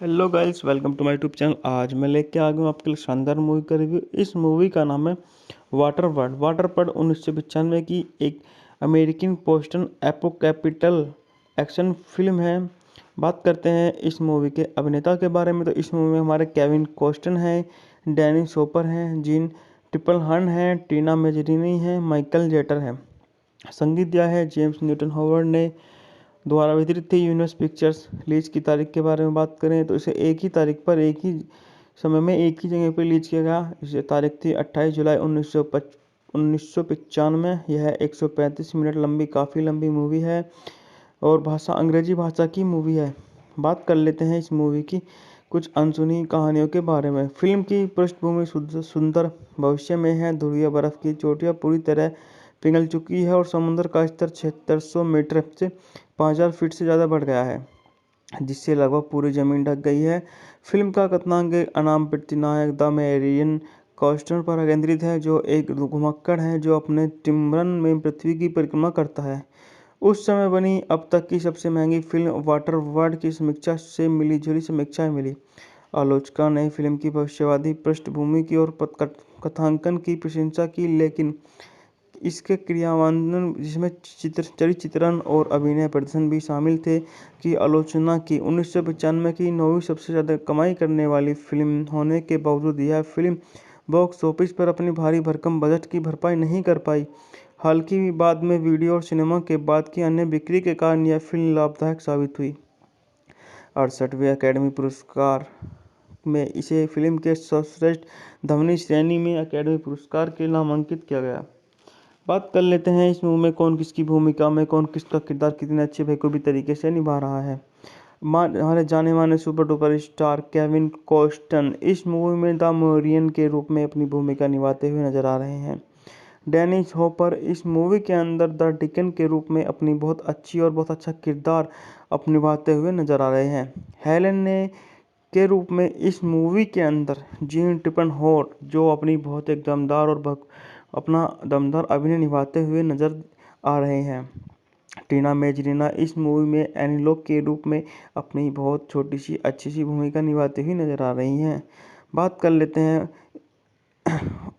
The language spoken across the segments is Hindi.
Hello guys, welcome to my YouTube channel. आज मैं लेके आ गया हूँ आपके लिए शानदार मूवी का रिव्यू। इस मूवी का नाम है वाटर वर्ल्ड। 1995 की एक अमेरिकन पोस्टन एपोकैपिटल एक्शन फिल्म है। बात करते हैं इस मूवी के अभिनेता के बारे में, तो इस मूवी में हमारे केविन कॉस्टन हैं, डैनी शोपर हैं, जीन ट्रिपल हन हैं, टीना मेजरीनी हैं, माइकल जेटर है। संगीत दिया है जेम्स न्यूटन हॉवर्ड ने। द्वारा वितरित थी यूनिवर्स पिक्चर्स। रिलीज की तारीख के बारे में बात करें तो इसे एक ही तारीख पर, एक ही समय में, एक ही जगह पर रिलीज किया गया। इसे तारीख थी 28 जुलाई 1995। यह 135 मिनट लंबी, काफ़ी लंबी मूवी है और भाषा अंग्रेजी भाषा की मूवी है। बात कर लेते हैं इस मूवी की कुछ अनसुनी कहानियों के बारे में। फिल्म की पृष्ठभूमि सुंदर भविष्य में है। ध्रुवीय बर्फ की चोटियां पूरी तरह पिघल चुकी है और समुद्र का स्तर 7600 मीटर से 5000 फीट से ज़्यादा बढ़ गया है, जिससे लगभग पूरी ज़मीन ढक गई है। फिल्म का कथानक एक अनाम प्रतिनायक द मेरियन कॉस्टर पर केंद्रित है, जो एक घुमक्कड़ है जो अपने टिम्बरन में पृथ्वी की परिक्रमा करता है। उस समय बनी अब तक की सबसे महंगी फिल्म वाटर वर्ल्ड की समीक्षा से मिली जुली समीक्षाएं मिली। आलोचकों ने फिल्म की भविष्यवादी पृष्ठभूमि की और कथांकन की प्रशंसा की, लेकिन इसके क्रियान्वयन, जिसमें चरित्रण और अभिनय प्रदर्शन भी शामिल थे, की आलोचना की। 1995 की 9वीं सबसे ज़्यादा कमाई करने वाली फिल्म होने के बावजूद यह फिल्म बॉक्स ऑफिस पर अपनी भारी भरकम बजट की भरपाई नहीं कर पाई। हालांकि बाद में वीडियो और सिनेमा के बाद की अन्य बिक्री के कारण यह फिल्म लाभदायक साबित हुई। 68वें अकेडमी पुरस्कार में इसे फिल्म के सर्वश्रेष्ठ ध्वनि श्रेणी में अकेडमी पुरस्कार के लिए नामांकित किया गया। बात कर लेते हैं इस मूवी में कौन किसकी भूमिका में, कौन किसका किरदार कितने अच्छे बेखूबी तरीके से निभा रहा है। हमारे जाने माने super duper star Kevin cost and इस मूवी में द मोरियन के रूप में अपनी भूमिका निभाते हुए नजर आ रहे हैं। डेनिस हॉपर इस मूवी के अंदर द डिकन के रूप में अपनी बहुत अच्छी और बहुत अच्छा किरदार निभाते हुए नजर आ रहे हैं। हेलेन ने के रूप में इस मूवी के अंदर जीन ट्रिपन हॉट, जो अपनी बहुत एक दमदार और अपना दमदार अभिनय निभाते हुए नजर आ रहे हैं। टीना मेजरीना इस मूवी में एनीलोक के रूप में अपनी बहुत छोटी सी अच्छी सी भूमिका निभाती हुई नजर आ रही हैं। बात कर लेते हैं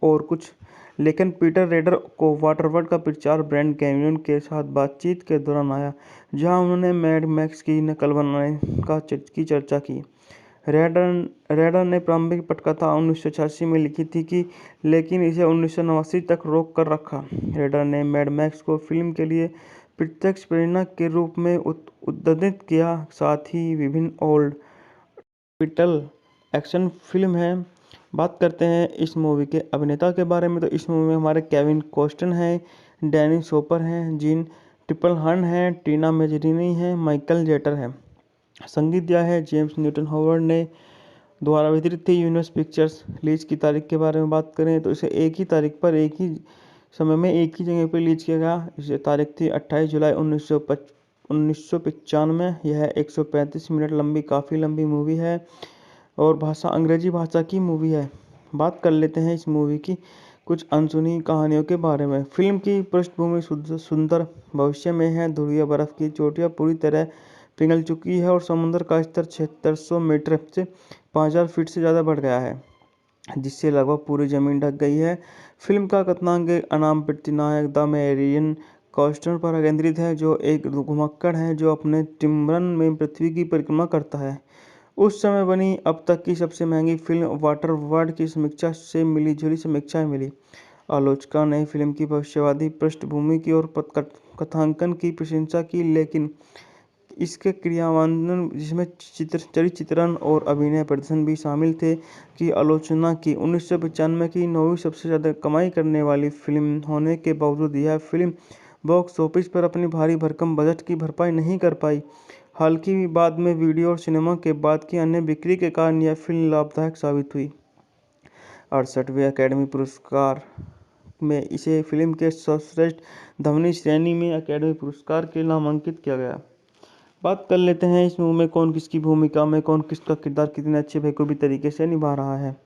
और कुछ, लेकिन पीटर रेडर को वाटरवर्ल्ड का प्रचार ब्रांड कैमरन के साथ बातचीत के दौरान आया, जहां उन्होंने मैड मैक्स की नकल बनाने की चर्चा की। रेडर ने प्रारंभिक पटकथा 1986 में लिखी थी लेकिन इसे 1989 तक रोक कर रखा। रेडर ने मैड मैक्स को फिल्म के लिए प्रत्यक्ष प्रेरणा के रूप में उद्धृत किया, साथ ही विभिन्न ओल्ड कैपिटल एक्शन फिल्म है। बात करते हैं इस मूवी के अभिनेता के बारे में, तो इस मूवी में हमारे केविन कॉस्टन हैं, डैनी शोपर हैं, जीन ट्रिपल हन हैं, टीना मेजरीनी हैं, माइकल जेटर है। संगीत दिया है जेम्स न्यूटन हॉवर्ड ने। द्वारा वितरित थी यूनिवर्स पिक्चर्स। रिलीज की तारीख के बारे में बात करें तो इसे एक ही तारीख पर, एक ही समय में, एक ही जगह पर रिलीज किया गया। इसे तारीख थी 28 जुलाई 1995। यह 135 मिनट लंबी, काफ़ी लंबी मूवी है और भाषा अंग्रेजी भाषा की मूवी है। बात कर लेते हैं इस मूवी की कुछ अनसुनी कहानियों के बारे में। फिल्म की पृष्ठभूमि सुंदर भविष्य में है। ध्रुवीय बर्फ की चोटियां पूरी तरह पिघल चुकी है और समुद्र का स्तर 7600 मीटर से 5000 फीट से ज़्यादा बढ़ गया है, जिससे लगभग पूरी ज़मीन ढक गई है। फिल्म का कथानक एक अनाम प्रतिनायक द मेरियन कॉस्टर पर केंद्रित है, जो एक घुमक्कड़ है जो अपने टिम्बरन में पृथ्वी की परिक्रमा करता है। उस समय बनी अब तक की सबसे महंगी फिल्म वाटर वर्ल्ड की समीक्षा से मिली जुली समीक्षाएं मिली। आलोचकों ने फिल्म की भविष्यवादी पृष्ठभूमि की और कथांकन की प्रशंसा की, लेकिन इसके क्रियान्वयन, जिसमें चरित्रण और अभिनय प्रदर्शन भी शामिल थे, की आलोचना की। 1995 की 9वीं सबसे ज़्यादा कमाई करने वाली फिल्म होने के बावजूद यह फिल्म बॉक्स ऑफिस पर अपनी भारी भरकम बजट की भरपाई नहीं कर पाई। हालांकि बाद में वीडियो और सिनेमा के बाद की अन्य बिक्री के कारण यह फिल्म लाभदायक साबित हुई। 68वें अकेडमी पुरस्कार में इसे फिल्म के सर्वश्रेष्ठ ध्वनि श्रेणी में अकेडमी पुरस्कार के लिए नामांकित किया गया। बात कर लेते हैं इस मूवी में कौन किसकी भूमिका में, कौन किसका किरदार कितने अच्छे बेखूबी तरीके से निभा रहा है।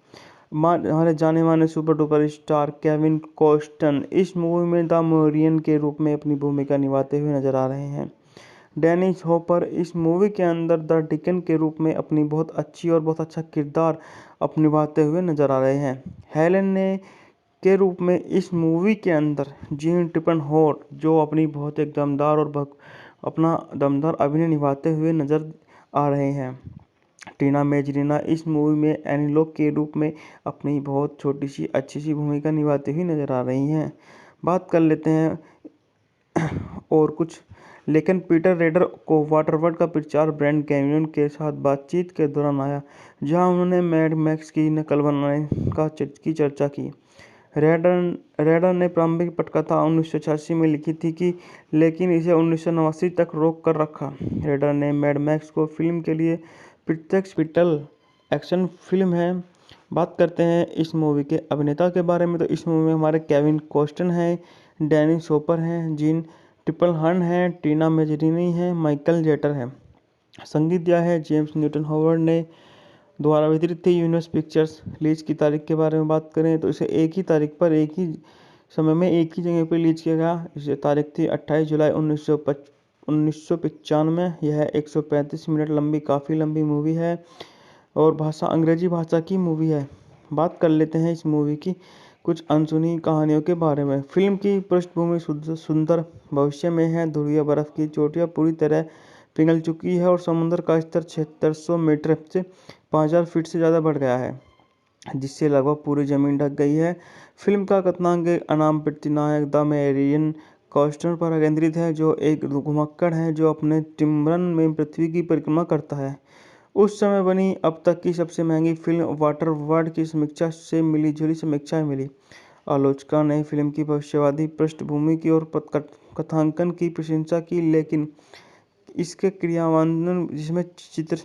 हमारे जाने माने super duper star Kevin cost and इस मूवी में द मोरियन के रूप में अपनी भूमिका निभाते हुए नजर आ रहे हैं। डेनिस हॉपर इस मूवी के अंदर द डिकन के रूप में अपनी बहुत अच्छी और बहुत अच्छा किरदार निभाते हुए नजर आ रहे हैं। हेलेन ने के रूप में इस मूवी के अंदर जीन टिपनहोर्न जो अपनी बहुत एक दमदार और अपना दमदार अभिनय निभाते हुए नजर आ रहे हैं। टीना मेजरीना इस मूवी में एनीलोक के रूप में अपनी बहुत छोटी सी अच्छी सी भूमिका निभाती हुई नजर आ रही हैं। बात कर लेते हैं और कुछ लेकिन पीटर रेडर को वाटरवर्ल्ड का प्रचार ब्रांड कैमरन के साथ बातचीत के दौरान आया, जहां उन्होंने मैड मैक्स की नकल बनाने की चर्चा की। रेडर ने प्रारंभिक पटकथा 1986 में लिखी थी कि लेकिन इसे 1989 तक रोक कर रखा। रेडर ने मैड मैक्स को फिल्म के लिए प्रत्यक्ष पिटल एक्शन फिल्म है। बात करते हैं इस मूवी के अभिनेता के बारे में, तो इस मूवी में हमारे केविन कॉस्टन हैं, डेनिस हॉपर हैं, जीन टिपलहर्न हैं, टीना मेजरीनी हैं, माइकल जेटर है। संगीत दिया है जेम्स न्यूटन हॉवर्ड ने। द्वारा वितरित थी यूनिवर्स पिक्चर्स। रिलीज की तारीख के बारे में बात करें तो इसे एक ही तारीख पर एक ही समय में एक ही जगह पर रिलीज किया गया। इसे तारीख थी 28 जुलाई 1995। यह 135 मिनट लंबी काफ़ी लंबी मूवी है और भाषा अंग्रेजी भाषा की मूवी है। बात कर लेते हैं इस मूवी की कुछ अनसुनी कहानियों के बारे में। फिल्म की पृष्ठभूमि सुंदर भविष्य में है। ध्रुवीय बर्फ की चोटियां पूरी तरह पिघल चुकी है और समुद्र का स्तर 7600 मीटर से 5000 फीट से ज़्यादा बढ़ गया है, जिससे लगभग पूरी जमीन ढक गई है। फिल्म का कथानक एक अनाम प्रतिनायक द मैरियन कॉस्टर पर केंद्रित है, जो एक घुमक्कड़ है जो अपने टिम्बरन में पृथ्वी की परिक्रमा करता है। उस समय बनी अब तक की सबसे महंगी फिल्म वाटरवर्ल्ड की समीक्षा से मिली जुली समीक्षाएं मिली। आलोचकों ने फिल्म की भविष्यवादी पृष्ठभूमि की और कथांकन की प्रशंसा की, लेकिन इसके क्रियान्वयन जिसमें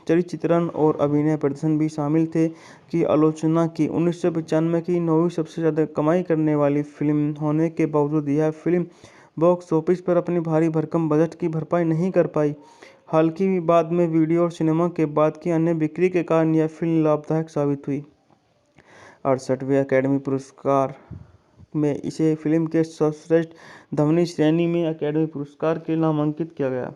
चरित्रण और अभिनय प्रदर्शन भी शामिल थे की आलोचना की। 1995 की 9वीं सबसे ज़्यादा कमाई करने वाली फिल्म होने के बावजूद यह फिल्म बॉक्स ऑफिस पर अपनी भारी भरकम बजट की भरपाई नहीं कर पाई। हालांकि बाद में वीडियो और सिनेमा के बाद की अन्य बिक्री के कारण यह फिल्म लाभदायक साबित हुई। 68वें अकेडमी पुरस्कार में इसे फिल्म के सर्वश्रेष्ठ ध्वनि श्रेणी में अकेडमी पुरस्कार के नामांकित किया गया।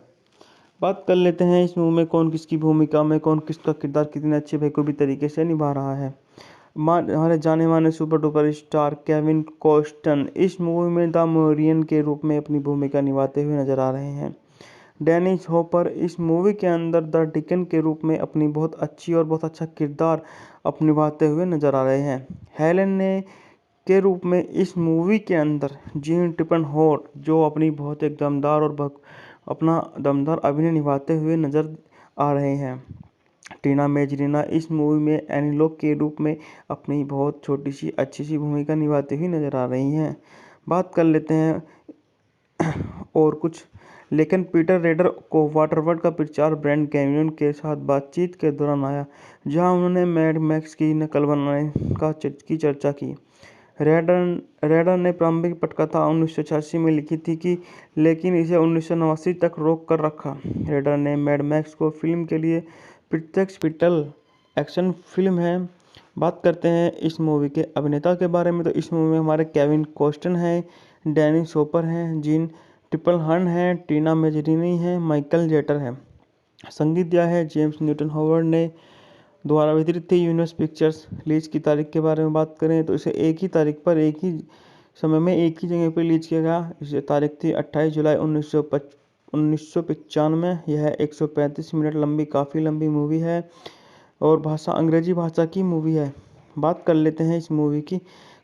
बात कर लेते हैं इस मूवी में कौन किसकी भूमिका में कौन किसका किरदार कितने अच्छे बेखूबी तरीके से निभा रहा है। हमारे जाने माने super duper star Kevin cost and इस मूवी में द मैरियन के रूप में अपनी भूमिका निभाते हुए नजर आ रहे हैं। डेनिस हॉपर इस मूवी के अंदर द डिकन के रूप में अपनी बहुत अच्छी और बहुत अच्छा किरदार निभाते हुए नजर आ रहे हैं। हेलेन ने के रूप में इस मूवी के अंदर जीन टिपनहोर्न जो अपनी बहुत एक दमदार और अपना दमदार अभिनय निभाते हुए नजर आ रहे हैं। टीना मेजरीना इस मूवी में एनीलोक के रूप में अपनी बहुत छोटी सी अच्छी सी भूमिका निभाती हुई नजर आ रही हैं। बात कर लेते हैं और कुछ लेकिन पीटर रेडर को वाटरवर्ल्ड का प्रचार ब्रांड कैमरन के साथ बातचीत के दौरान आया, जहां उन्होंने मैड मैक्स की नकल बनाने की चर्चा की। रेडर ने प्रारंभिक पटकथा 1986 में लिखी थी कि लेकिन इसे 1989 तक रोक कर रखा। रेडर ने मैड मैक्स को फिल्म के लिए प्रत्यक्ष पिटल एक्शन फिल्म है। बात करते हैं इस मूवी के अभिनेता के बारे में, तो इस मूवी में हमारे केविन कॉस्टन हैं, डेनिस हॉपर हैं, जीन टिपलहर्न हैं, टीना मेजरीनी हैं, माइकल जेटर है। संगीत दिया है जेम्स न्यूटन हॉवर्ड ने। द्वारा वितरित थी यूनिवर्स पिक्चर्स। रिलीज की तारीख के बारे में बात करें तो इसे एक ही तारीख पर एक ही समय में एक ही जगह पर रिलीज किया गया। इसे तारीख थी 28 जुलाई 1995। यह 135 मिनट लंबी काफ़ी लंबी मूवी है और भाषा अंग्रेजी भाषा की मूवी है। बात कर लेते हैं इस मूवी की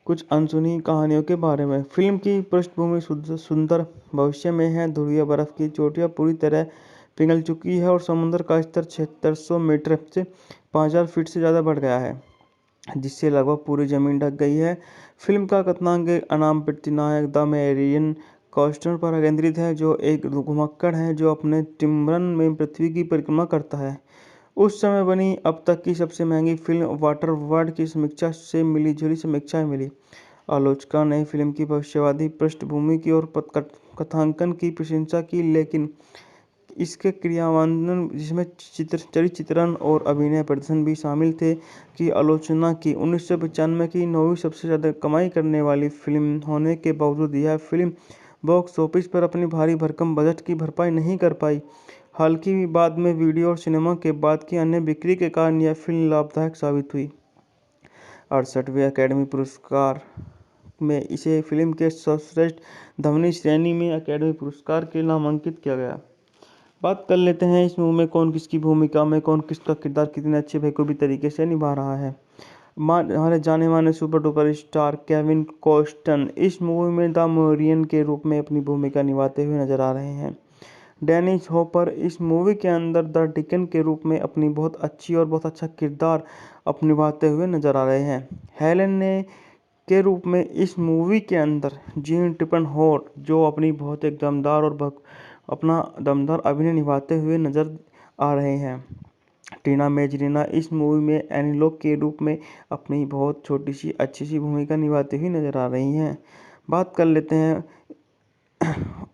कुछ अनसुनी कहानियों के बारे में। फिल्म की पृष्ठभूमि सुंदर भविष्य में है। ध्रुवीय बर्फ की चोटियां पूरी तरह पिघल चुकी है और समुद्र का स्तर 7600 मीटर से 5000 फीट से ज़्यादा बढ़ गया है, जिससे लगभग पूरी जमीन ढक गई है। फिल्म का कथानक एक अनाम प्रतिनायक द मैरियन कॉस्टर पर केंद्रित है, जो एक घुमक्कड़ है जो अपने टिम्बरन में पृथ्वी की परिक्रमा करता है। उस समय बनी अब तक की सबसे महंगी फिल्म वाटरवर्ल्ड की समीक्षा से मिली जुली समीक्षाएं मिली। आलोचकों ने फिल्म की भविष्यवादी पृष्ठभूमि की और कथांकन की प्रशंसा की, लेकिन इसके क्रियान्वयन जिसमें चरित्रण और अभिनय प्रदर्शन भी शामिल थे की आलोचना की। 1995 की 9वीं सबसे ज़्यादा कमाई करने वाली फिल्म होने के बावजूद यह फिल्म बॉक्स ऑफिस पर अपनी भारी भरकम बजट की भरपाई नहीं कर पाई। हालांकि बाद में वीडियो और सिनेमा के बाद की अन्य बिक्री के कारण यह फिल्म लाभदायक साबित हुई। 68वें अकेडमी पुरस्कार में इसे फिल्म के सर्वश्रेष्ठ ध्वनि श्रेणी में अकेडमी पुरस्कार के लिए नामांकित किया गया। बात कर लेते हैं इस मूवी में कौन किसकी भूमिका में कौन किसका किरदार कितने अच्छे बखूबी तरीके से निभा रहा है। हमारे जाने माने super duper star Kevin cost and इस मूवी में द मोरियन के रूप में अपनी भूमिका निभाते हुए नजर आ रहे हैं। डेनिस हॉपर इस मूवी के अंदर द डिकन के रूप में अपनी बहुत अच्छी और बहुत अच्छा किरदार निभाते हुए नजर आ रहे हैं। हेलेन ने के रूप में इस मूवी के अंदर जीन टिपनहोर्न जो अपनी बहुत एक दमदार और अपना दमदार अभिनय निभाते हुए नजर आ रहे हैं। टीना मेजरीना इस मूवी में एनीलॉग के रूप में अपनी बहुत छोटी सी अच्छी सी भूमिका निभाती हुई नजर आ रही हैं। बात कर लेते हैं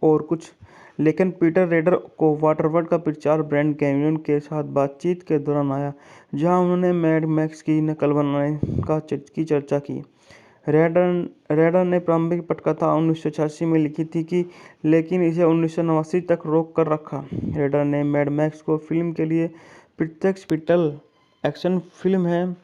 और कुछ लेकिन पीटर रेडर को वाटरवर्ल्ड का प्रचार ब्रांड कैमरन के साथ बातचीत के दौरान आया, जहां उन्होंने मैड मैक्स की नकल बनाने की चर्चा की। रेडर ने प्रारंभिक पटकथा 1986 में लिखी थी लेकिन इसे 1989 तक रोक कर रखा। रेडर ने मैड मैक्स को फिल्म के लिए प्रत्यक्ष पिटल एक्शन फिल्म है।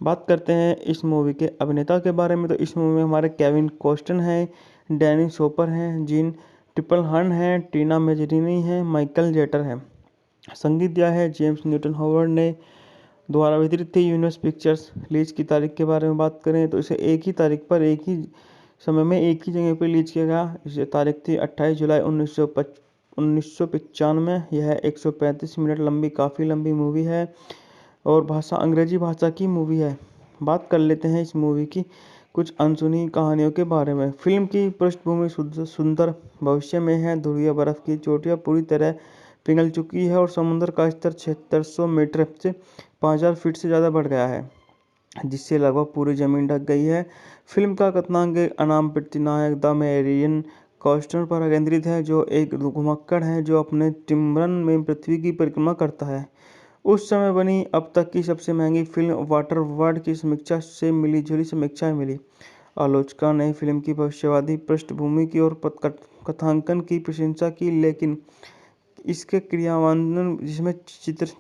बात करते हैं इस मूवी के अभिनेता के बारे में, तो इस मूवी में हमारे केविन कॉस्टन है, डेनिस हॉपर हैं, जीन टिपनहोर्न है, टीना मेजरीनी है, माइकल जेटर है। संगीत दिया है जेम्स न्यूटन हॉवर्ड ने। द्वारा वितरित थी यूनिवर्स पिक्चर्स। रिलीज की तारीख के बारे में बात करें तो इसे एक ही तारीख पर एक ही समय में एक ही जगह पर रिलीज किया गया। इसे तारीख थी 28 जुलाई 1995। यह 135 मिनट लंबी काफ़ी लंबी मूवी है और भाषा अंग्रेजी भाषा की मूवी है। बात कर लेते हैं इस मूवी की कुछ अनसुनी कहानियों के बारे में। फिल्म की पृष्ठभूमि सुंदर भविष्य में है। ध्रुवीय बर्फ की चोटियां पूरी तरह पिघल चुकी है और समुद्र का स्तर 7600 मीटर से 5000 फीट से ज़्यादा बढ़ गया है, जिससे लगभग पूरी जमीन ढक गई है। फिल्म का कथानक अनाम प्रतिनायक द मेरियन कॉस्टन पर केंद्रित है, जो एक घुमक्कड़ है जो अपने टिम्बरन में पृथ्वी की परिक्रमा करता है। उस समय बनी अब तक की सबसे महंगी फिल्म वाटरवर्ल्ड की समीक्षा से मिली जुली समीक्षाएं मिली। आलोचकों ने फिल्म की भविष्यवादी पृष्ठभूमि की और कथांकन की प्रशंसा की, लेकिन इसके क्रियान्वयन जिसमें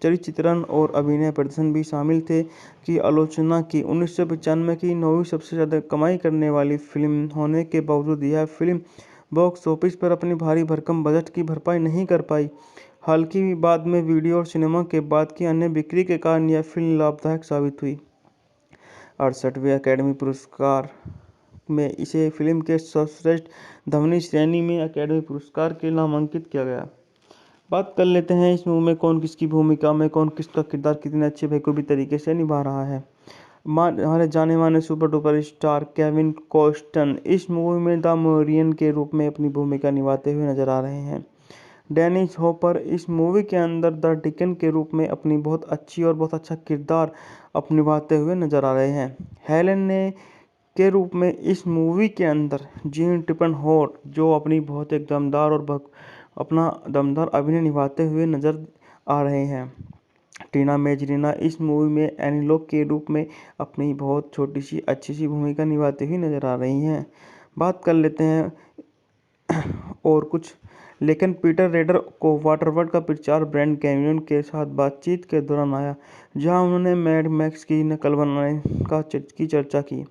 चरित्रण और अभिनय प्रदर्शन भी शामिल थे की आलोचना की। 1995 की 9वीं सबसे ज़्यादा कमाई करने वाली फिल्म होने के बावजूद यह फिल्म बॉक्स ऑफिस पर अपनी भारी भरकम बजट की भरपाई नहीं कर पाई। हालांकि बाद में वीडियो और सिनेमा के बाद की अन्य बिक्री के कारण यह फिल्म लाभदायक साबित हुई। 68वें अकेडमी पुरस्कार में इसे फिल्म के सर्वश्रेष्ठ ध्वनि श्रेणी में अकेडमी पुरस्कार के लिए नामांकित किया गया। बात कर लेते हैं इस मूवी में कौन किसकी भूमिका में कौन किसका किरदार कितने अच्छे बखूबी तरीके से निभा रहा है। हमारे जाने माने super duper star Kevin cost and इस मूवी में द मोरियन के रूप में अपनी भूमिका निभाते हुए नजर आ रहे हैं। डेनिस हॉपर इस मूवी के अंदर द डिकन के रूप में अपनी बहुत अच्छी और बहुत अच्छा किरदार निभाते हुए नजर आ रहे हैं। हेलेन ने के रूप में इस मूवी के अंदर जीन टिपनहोर्न जो अपनी बहुत एक दमदार और अपना दमदार अभिनय निभाते हुए नजर आ रहे हैं। टीना मेजरीना इस मूवी में एनीलॉग के रूप में अपनी बहुत छोटी सी अच्छी सी भूमिका निभाती हुई नजर आ रही हैं। बात कर लेते हैं और कुछ लेकिन पीटर रेडर को वाटरवर्ल्ड का प्रचार ब्रांड कैमरन के साथ बातचीत के दौरान आया, जहां उन्होंने मैड मैक्स की नकल बनाने की चर्चा की।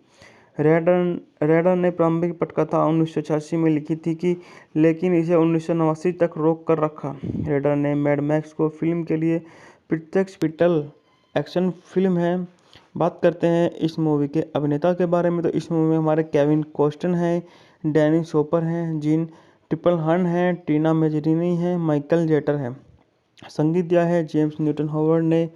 रेडर ने प्रारंभिक पटकथा 1986 में लिखी थी लेकिन इसे 1989 तक रोक कर रखा। रेडर ने मैड मैक्स को फिल्म के लिए प्रत्यक्ष पिटल एक्शन फिल्म है। बात करते हैं इस मूवी के अभिनेता के बारे में, तो इस मूवी में हमारे केविन कॉस्टन है, डेनिस हॉपर हैं, जीन टिपनहोर्न है, टीना मेजरीनी है, माइकल जेटर है। संगीत दिया है जेम्स न्यूटन हॉवर्ड ने।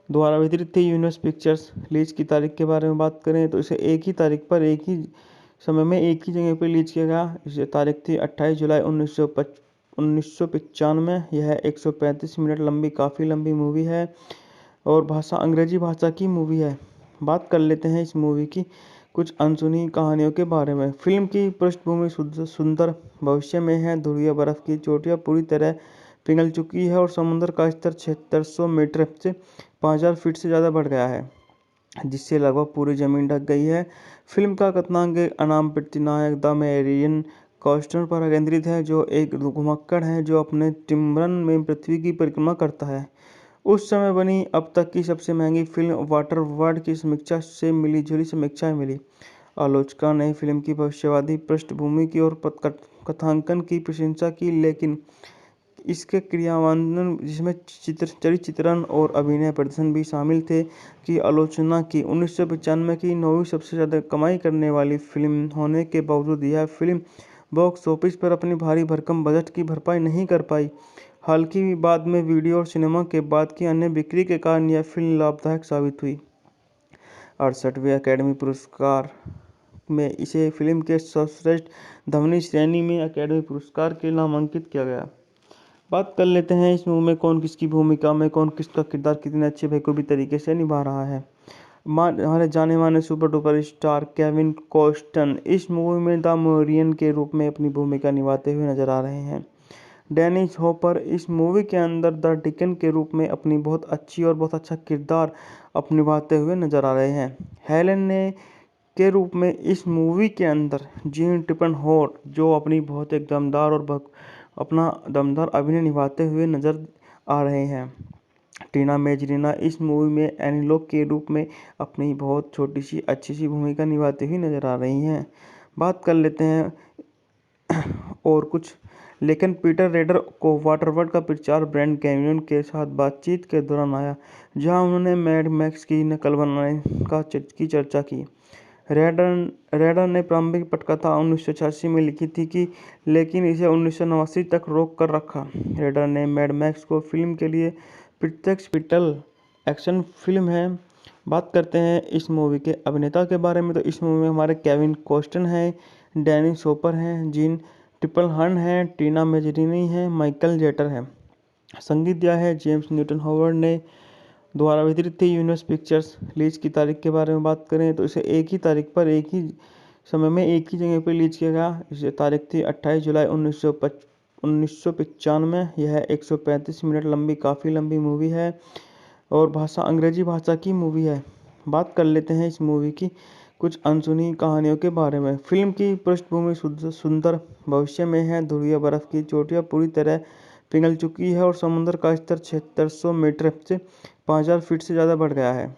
द्वारा वितरित थी यूनिवर्स पिक्चर्स। रिलीज की तारीख के बारे में बात करें तो इसे एक ही तारीख पर एक ही समय में एक ही जगह पर रिलीज किया गया। इसे तारीख थी 28 जुलाई 1995। यह 135 मिनट लंबी काफ़ी लंबी मूवी है और भाषा अंग्रेजी भाषा की मूवी है। बात कर लेते हैं इस मूवी की कुछ अनसुनी कहानियों के बारे में। फिल्म की पृष्ठभूमि सुंदर भविष्य में है। ध्रुवीय बर्फ की चोटियां पूरी तरह पिघल चुकी है और समुद्र का स्तर 7600 मीटर से 5000 फीट से ज़्यादा बढ़ गया है, जिससे लगभग पूरी जमीन ढक गई है। फिल्म का कथानक अनाम प्रतिनायक द मेरियन कॉस्टर पर केंद्रित है, जो एक घुमक्कड़ है जो अपने टिम्बरन में पृथ्वी की परिक्रमा करता है। उस समय बनी अब तक की सबसे महंगी फिल्म वाटरवर्ल्ड की समीक्षा से मिली-जुली समीक्षाएं मिली। आलोचकों ने फिल्म की भविष्यवादी पृष्ठभूमि की और कथांकन की प्रशंसा की, लेकिन इसके क्रियान्वयन, जिसमें चरित्रण और अभिनय प्रदर्शन भी शामिल थे, की आलोचना की। 1995 की 9वीं सबसे ज़्यादा कमाई करने वाली फिल्म होने के बावजूद यह फिल्म बॉक्स ऑफिस पर अपनी भारी भरकम बजट की भरपाई नहीं कर पाई। हालांकि बाद में वीडियो और सिनेमा के बाद की अन्य बिक्री के कारण यह फिल्म लाभदायक साबित हुई। 68वें अकेडमी पुरस्कार में इसे फिल्म के सर्वश्रेष्ठ ध्वनि श्रेणी में अकेडमी पुरस्कार के लिए नामांकित किया गया। बात कर लेते हैं इस मूवी में कौन किसकी भूमिका में, कौन किसका किरदार कितने अच्छे बेखूबी तरीके से निभा रहा है। हमारे जाने माने super duper star Kevin cost and इस मूवी में द मोरियन के रूप में अपनी भूमिका निभाते हुए नजर आ रहे हैं। डेनिस हॉपर इस मूवी के अंदर द डिकन के रूप में अपनी बहुत अच्छी और बहुत अच्छा किरदार निभाते हुए नजर आ रहे हैं। हेलेन ने के रूप में इस मूवी के अंदर जीन टिपनहोर्न, जो अपनी बहुत एक दमदार और अपना दमदार अभिनय निभाते हुए नजर आ रहे हैं। टीना मेजरीना इस मूवी में एनीलोक के रूप में अपनी बहुत छोटी सी अच्छी सी भूमिका निभाती हुई नजर आ रही हैं। बात कर लेते हैं और कुछ, लेकिन पीटर रेडर को वाटरवर्ल्ड का प्रचार ब्रांड कैमरन के साथ बातचीत के दौरान आया, जहां उन्होंने मैड मैक्स की नकल बनाने की चर्चा की। रेडर ने प्रारंभिक पटकथा 1986 में लिखी थी लेकिन इसे 1989 तक रोक कर रखा। रेडर ने मैड मैक्स को फिल्म के लिए प्रत्यक्ष पिटल एक्शन फिल्म है। बात करते हैं इस मूवी के अभिनेता के बारे में, तो इस मूवी में हमारे केविन कॉस्टन है, डेनिस हॉपर हैं, जीन टिपनहोर्न है, टीना मेजरीनी है, माइकल जेटर है। संगीत दिया है जेम्स न्यूटन हॉवर्ड ने। द्वारा वितरित थी यूनिवर्स पिक्चर्स। रिलीज की तारीख के बारे में बात करें तो इसे एक ही तारीख पर, एक ही समय में, एक ही जगह पर रिलीज किया गया। इसे तारीख थी 28 जुलाई 1995। यह 135 मिनट लंबी काफ़ी लंबी मूवी है और भाषा अंग्रेजी भाषा की मूवी है। बात कर लेते हैं इस मूवी की कुछ अनसुनी कहानियों के बारे में। फिल्म की पृष्ठभूमि सुंदर भविष्य में है। ध्रुवीय बर्फ की चोटियां पूरी तरह पिघल चुकी है और समुद्र का स्तर 7600 मीटर से 5000 फीट से ज़्यादा बढ़ गया है,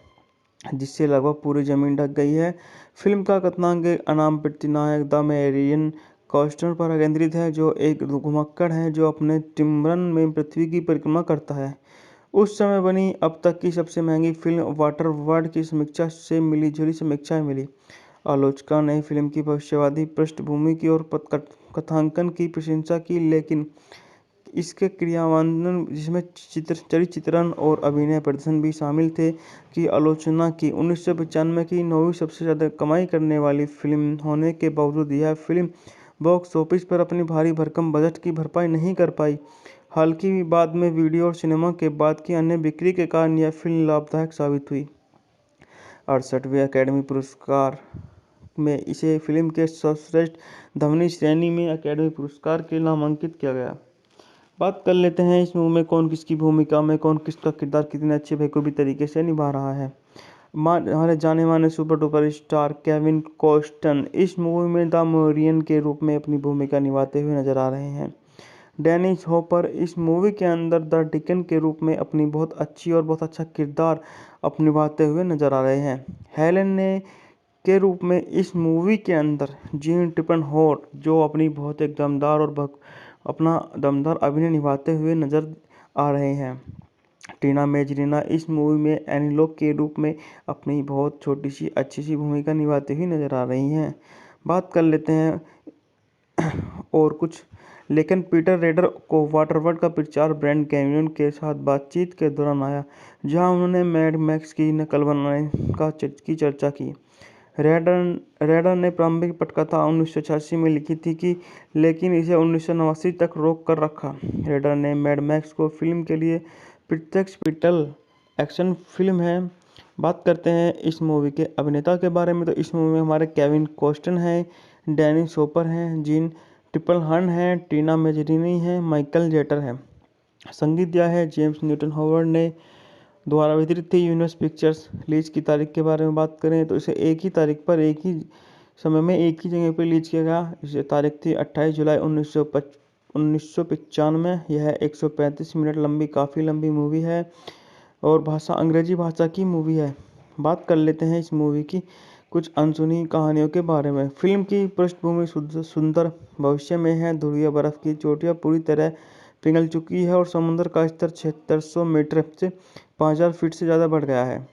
जिससे लगभग पूरी जमीन ढक गई है। फिल्म का कथानक अनाम प्रतिनायक द मेरियन कॉस्टर पर केंद्रित है, जो एक घुमक्कड़ है जो अपने टिम्बरन में पृथ्वी की परिक्रमा करता है। उस समय बनी अब तक की सबसे महंगी फिल्म वाटरवर्ल्ड की समीक्षा से मिली-जुली समीक्षाएं मिली। आलोचकों ने फिल्म की भविष्यवादी पृष्ठभूमि की और कथांकन की प्रशंसा की, लेकिन इसके क्रियान्वयन, जिसमें चरित्रण और अभिनय प्रदर्शन भी शामिल थे, की आलोचना की। 1995 की 9वीं सबसे ज़्यादा कमाई करने वाली फिल्म होने के बावजूद यह फिल्म बॉक्स ऑफिस पर अपनी भारी भरकम बजट की भरपाई नहीं कर पाई। हालांकि बाद में वीडियो और सिनेमा के बाद की अन्य बिक्री के कारण यह फिल्म लाभदायक साबित हुई। 68वें अकेडमी पुरस्कार में इसे फिल्म के सर्वश्रेष्ठ ध्वनि श्रेणी में अकेडमी पुरस्कार के लिए नामांकित किया गया। बात कर लेते हैं इस मूवी में कौन किसकी भूमिका में, कौन किसका किरदार कितने अच्छे बेखूबी तरीके से निभा रहा है। हमारे जाने माने super duper star Kevin cost and इस मूवी में द मोरियन के रूप में अपनी भूमिका निभाते हुए नजर आ रहे हैं। डेनिस हॉपर इस मूवी के अंदर द डिकन के रूप में अपनी बहुत अच्छी और बहुत अच्छा किरदार निभाते हुए नजर आ रहे हैं। हेलेन ने के रूप में इस मूवी के अंदर जीन टिपनहोर्न, जो अपनी बहुत एक दमदार और अपना दमदार अभिनय निभाते हुए नजर आ रहे हैं। टीना मेजरीना इस मूवी में एनीलोक के रूप में अपनी बहुत छोटी सी अच्छी सी भूमिका निभाती हुई नजर आ रही हैं। बात कर लेते हैं और कुछ, लेकिन पीटर रेडर को वाटरवर्ल्ड का प्रचार ब्रांड कैमरन के साथ बातचीत के दौरान आया, जहां उन्होंने मैड मैक्स की नकल बनाने की चर्चा की। रेडर ने प्रारंभिक पटकथा 1986 में लिखी थी लेकिन इसे 1989 तक रोक कर रखा। रेडर ने मैड मैक्स को फिल्म के लिए प्रत्यक्ष पिटल एक्शन फिल्म है। बात करते हैं इस मूवी के अभिनेता के बारे में, तो इस मूवी में हमारे केविन कॉस्टन है, डेनिस हॉपर हैं, जीन टिपनहोर्न है, टीना मेजरीनी है, माइकल जेटर है। संगीत दिया है जेम्स न्यूटन हॉवर्ड ने। द्वारा वितरित थी यूनिवर्स पिक्चर्स। रिलीज की तारीख के बारे में बात करें तो इसे एक ही तारीख पर, एक ही समय में एक ही जगह पर रिलीज किया गया। इसे तारीख थी 28 जुलाई 1995। यह 135 मिनट लंबी काफ़ी लंबी मूवी है और भाषा अंग्रेजी भाषा की मूवी है। बात कर लेते हैं इस मूवी की कुछ अनसुनी कहानियों के बारे में। फिल्म की पृष्ठभूमि सुंदर भविष्य में है। ध्रुवीय बर्फ की चोटियां पूरी तरह पिघल चुकी है और समुद्र का स्तर 7600 मीटर से 5000 फीट से ज़्यादा बढ़ गया है,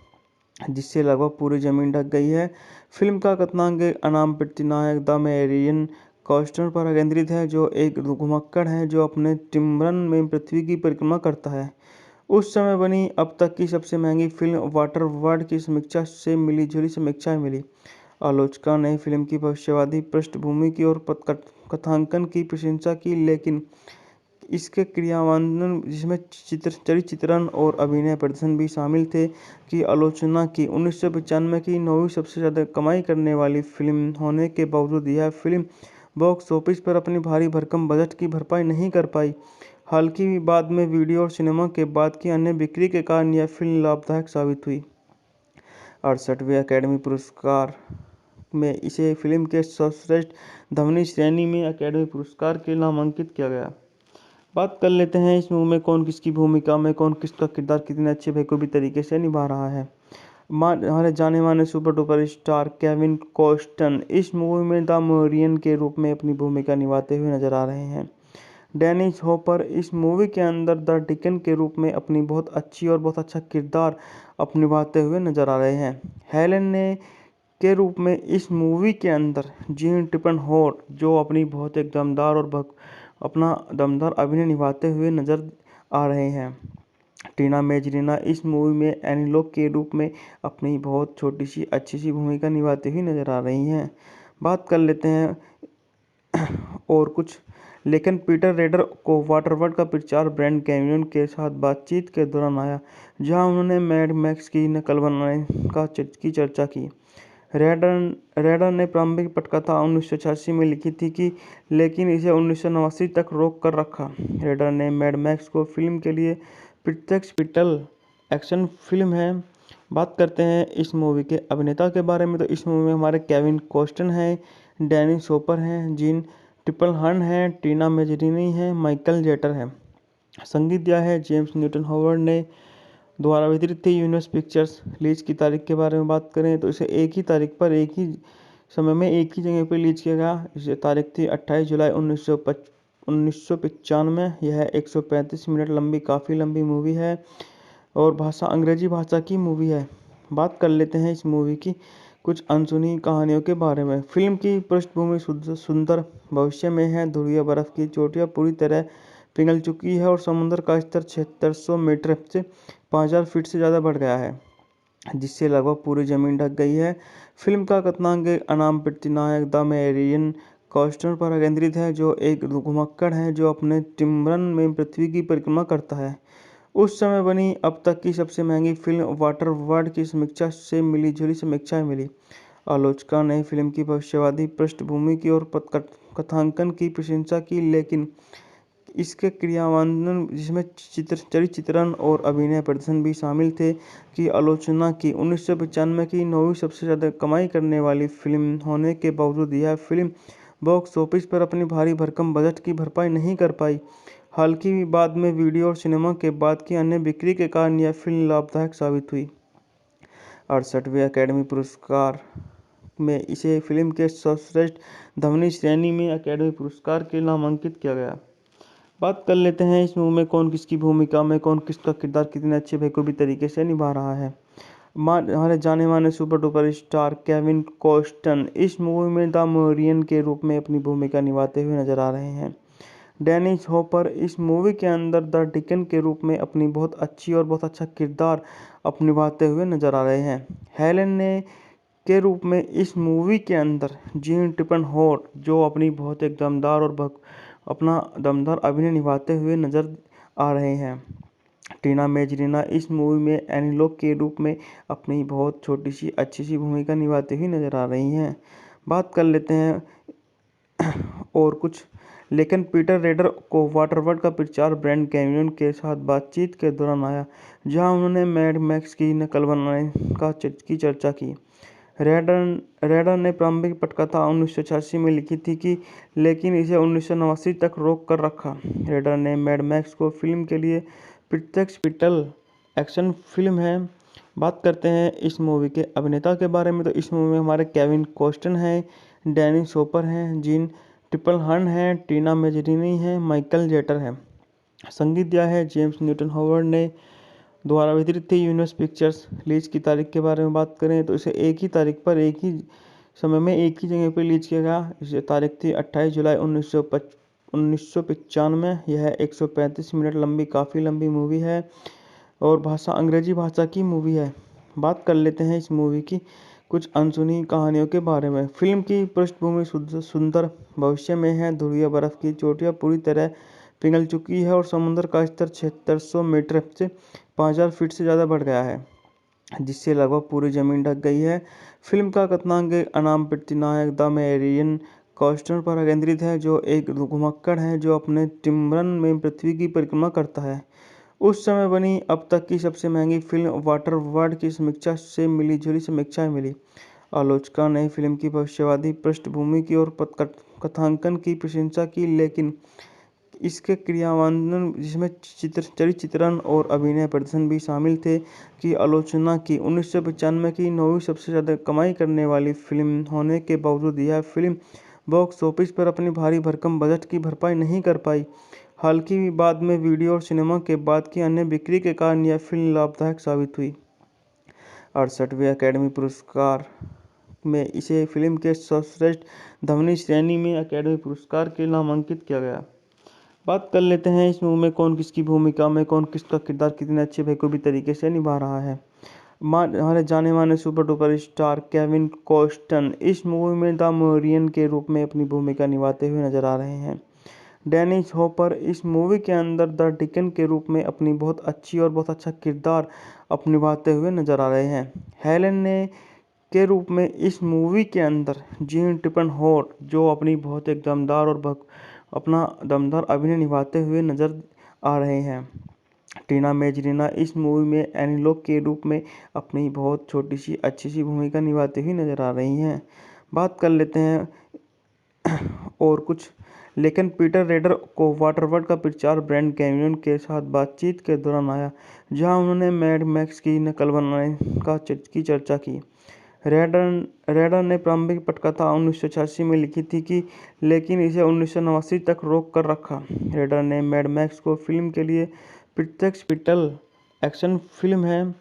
जिससे लगभग पूरी जमीन ढक गई है। फिल्म का कथानक एक अनाम प्रतिनायक द मैरियन कॉस्टर पर केंद्रित है, जो एक घुमक्कड़ है जो अपने टिम्बरन में पृथ्वी की परिक्रमा करता है। उस समय बनी अब तक की सबसे महंगी फिल्म वाटर वर्ल्ड की समीक्षा से मिली जुली समीक्षाएं मिली। आलोचकों ने फिल्म की भविष्यवादी पृष्ठभूमि की और कथांकन की प्रशंसा की, लेकिन इसके क्रियान्वयन, जिसमें चरित्रण और अभिनय प्रदर्शन भी शामिल थे, की आलोचना की। 1995 की 9वीं सबसे ज़्यादा कमाई करने वाली फिल्म होने के बावजूद यह फिल्म बॉक्स ऑफिस पर अपनी भारी भरकम बजट की भरपाई नहीं कर पाई। हालांकि बाद में वीडियो और सिनेमा के बाद की अन्य बिक्री के कारण यह फिल्म लाभदायक साबित हुई। 68वें अकेडमी पुरस्कार में इसे फिल्म के सर्वश्रेष्ठ ध्वनि श्रेणी में अकेडमी पुरस्कार के नामांकित किया गया। बात कर लेते हैं इस मूवी में कौन किसकी भूमिका में, कौन किसका किरदार कितने अच्छे बेखूबी तरीके से निभा रहा है। हमारे जाने माने super duper star Kevin cost and इस मूवी में द मैरियन के रूप में अपनी भूमिका निभाते हुए नजर आ रहे हैं। डेनिस हॉपर इस मूवी के अंदर द डिकन के रूप में अपनी बहुत अच्छी और बहुत अच्छा किरदार निभाते हुए नजर आ रहे हैं। हेलेन ने के रूप में इस मूवी के अंदर जीन टिपनहोर्न, जो अपनी बहुत एक दमदार और अपना दमदार अभिनय निभाते हुए नजर आ रहे हैं। टीना मेजरीना इस मूवी में एनीलोक के रूप में अपनी बहुत छोटी सी अच्छी सी भूमिका निभाती हुई नजर आ रही हैं। बात कर लेते हैं और कुछ, लेकिन पीटर रेडर को वाटरवर्ल्ड का प्रचार ब्रांड कैनियन के साथ बातचीत के दौरान आया, जहां उन्होंने मैड मैक्स की नकल बनाने की चर्चा की। रेडर ने प्रारंभिक पटकथा 1986 में लिखी थी लेकिन इसे 1989 तक रोक कर रखा। रेडर ने मैड मैक्स को फिल्म के लिए प्रत्यक्ष पिटल एक्शन फिल्म है। बात करते हैं इस मूवी के अभिनेता के बारे में, तो इस मूवी में हमारे केविन कॉस्टन है, डेनिस हॉपर हैं, जीन टिपनहॉर्न है, टीना मेजरीनी है, माइकल जेटर है। संगीत दिया है जेम्स न्यूटन हॉवर्ड ने। द्वारा वितरित थी यूनिवर्स पिक्चर्स। रिलीज की तारीख के बारे में बात करें तो इसे एक ही तारीख पर एक ही समय में एक ही जगह पर रिलीज किया गया। इसे तारीख थी 28 जुलाई 1995। यह 135 मिनट लंबी काफ़ी लंबी मूवी है और भाषा अंग्रेजी भाषा की मूवी है। बात कर लेते हैं इस मूवी की कुछ अनसुनी कहानियों के बारे में। फिल्म की पृष्ठभूमि सुंदर भविष्य में है। ध्रुवीय बर्फ की चोटियां पूरी तरह पिघल चुकी है और समुद्र का स्तर 7600 मीटर से 5000 फीट से ज़्यादा बढ़ गया है, जिससे लगभग पूरी जमीन ढक गई है। फिल्म का कथानक एक अनाम प्रतिनायक द मैरियन कॉस्टर पर केंद्रित है, जो एक घुमक्कड़ है जो अपने टिम्बरन में पृथ्वी की परिक्रमा करता है। उस समय बनी अब तक की सबसे महंगी फिल्म वाटर वर्ल्ड की समीक्षा से मिली जुली समीक्षाएं मिली। आलोचकों ने फिल्म की भविष्यवादी पृष्ठभूमि की और कथांकन की प्रशंसा की, लेकिन इसके क्रियान्वयन, जिसमें चरित्रण और अभिनय प्रदर्शन भी शामिल थे, की आलोचना की। 1995 की 9वीं सबसे ज़्यादा कमाई करने वाली फिल्म होने के बावजूद यह फिल्म बॉक्स ऑफिस पर अपनी भारी भरकम बजट की भरपाई नहीं कर पाई। हालांकि बाद में वीडियो और सिनेमा के बाद की अन्य बिक्री के कारण यह फिल्म लाभदायक साबित हुई। 68वें अकेडमी पुरस्कार में इसे फिल्म के सर्वश्रेष्ठ ध्वनि श्रेणी में अकेडमी पुरस्कार के नामांकित किया गया। बात कर लेते हैं इस मूवी में कौन किसकी भूमिका में, कौन किसका किरदार कितने अच्छे बेखूबी तरीके से निभा रहा है। हमारे जाने माने super duper star Kevin cost and इस मूवी में द मैरियन के रूप में अपनी भूमिका निभाते हुए नजर आ रहे हैं। डेनिस हॉपर इस मूवी के अंदर द डिकन के रूप में अपनी बहुत अच्छी और बहुत अच्छा किरदार निभाते हुए नजर आ रहे हैं। हेलेन ने के रूप में इस मूवी के अंदर जीन टिपनहोर्न, जो अपनी बहुत एक दमदार और अपना दमदार अभिनय निभाते हुए नजर आ रहे हैं। टीना मेजरीना इस मूवी में एनीलोक के रूप में अपनी बहुत छोटी सी अच्छी सी भूमिका निभाती हुई नजर आ रही हैं। बात कर लेते हैं और कुछ, लेकिन पीटर रेडर को वाटरवर्ल्ड का प्रचार ब्रांड कैनियन के साथ बातचीत के दौरान आया, जहां उन्होंने मैड मैक्स की नकल बनाने की चर्चा की। रेडर ने प्रारंभिक पटकथा 1986 में लिखी थी कि लेकिन इसे 1989 तक रोक कर रखा। रेडर ने मैड मैक्स को फिल्म के लिए प्रत्यक्ष पिटल एक्शन फिल्म है। बात करते हैं इस मूवी के अभिनेता के बारे में, तो इस मूवी में हमारे केविन कॉस्टन हैं, डेनिस हॉपर हैं, जीन ट्रिपलहर्न हैं, टीना मेजरीनी हैं, माइकल जेटर है। संगीत दिया है जेम्स न्यूटन हॉवर्ड ने। द्वारा वितरित थी यूनिवर्स पिक्चर्स। रिलीज की तारीख के बारे में बात करें तो इसे एक ही तारीख पर एक ही समय में एक ही जगह पर रिलीज किया गया। इसे तारीख थी 28 जुलाई 1995। यह 135 मिनट लंबी काफ़ी लंबी मूवी है और भाषा अंग्रेजी भाषा की मूवी है। बात कर लेते हैं इस मूवी की कुछ अनसुनी कहानियों के बारे में। फिल्म की पृष्ठभूमि सुंदर भविष्य में है। ध्रुवीय बर्फ की चोटियां पूरी तरह पिघल चुकी है और समुद्र का स्तर 7600 मीटर से 5000 फीट से ज़्यादा बढ़ गया है, जिससे लगभग पूरी जमीन ढक गई है। फिल्म का कथानक एक अनाम प्रतिनायक द मेरियन कॉस्टनर पर केंद्रित है, जो एक घुमक्कड़ है जो अपने टिम्बरन में पृथ्वी की परिक्रमा करता है। उस समय बनी अब तक की सबसे महंगी फिल्म वाटर वर्ल्ड की समीक्षा से मिली जुली समीक्षाएं मिली। आलोचकों ने फिल्म की भविष्यवादी पृष्ठभूमि की और कथांकन की प्रशंसा की, लेकिन इसके क्रियान्वयन, जिसमें चरित्रण और अभिनय प्रदर्शन भी शामिल थे, की आलोचना की। 1995 की 9वीं सबसे ज़्यादा कमाई करने वाली फिल्म होने के बावजूद यह फिल्म बॉक्स ऑफिस पर अपनी भारी भरकम बजट की भरपाई नहीं कर पाई। हालांकि बाद में वीडियो और सिनेमा के बाद की अन्य बिक्री के कारण यह फिल्म लाभदायक साबित हुई। 68वें अकेडमी पुरस्कार में इसे फिल्म के सर्वश्रेष्ठ ध्वनि श्रेणी में अकेडमी पुरस्कार के नामांकित किया गया। बात कर लेते हैं इस मूवी में कौन किसकी भूमिका में, कौन किसका किरदार कितने अच्छे बेखूबी तरीके से निभा रहा है। हमारे जाने माने super duper star Kevin cost and इस मूवी में द मेरियन के रूप में अपनी भूमिका निभाते हुए नजर आ रहे हैं। डेनिस हॉपर इस मूवी के अंदर द डिकन के रूप में अपनी बहुत अच्छी और बहुत अच्छा किरदार निभाते हुए नजर आ रहे हैं। हेलेन ने के रूप में इस मूवी के अंदर जीन ट्रिपलहर्न, जो अपनी बहुत एक दमदार और अपना दमदार अभिनय निभाते हुए नजर आ रहे हैं। टीना मेजरीना इस मूवी में एनीलोक के रूप में अपनी बहुत छोटी सी अच्छी सी भूमिका निभाती हुई नजर आ रही हैं। बात कर लेते हैं और कुछ, लेकिन पीटर रेडर को वाटरवर्ल्ड का प्रचार ब्रांड कैमरन के साथ बातचीत के दौरान आया, जहां उन्होंने मैड मैक्स की नकल बनाने की चर्चा की। रेडर ने प्रारंभिक पटकथा 1986 में लिखी थी कि लेकिन इसे 1989 तक रोक कर रखा। रेडर ने मैड मैक्स को फिल्म के लिए प्रत्यक्ष पिटल एक्शन फिल्म है।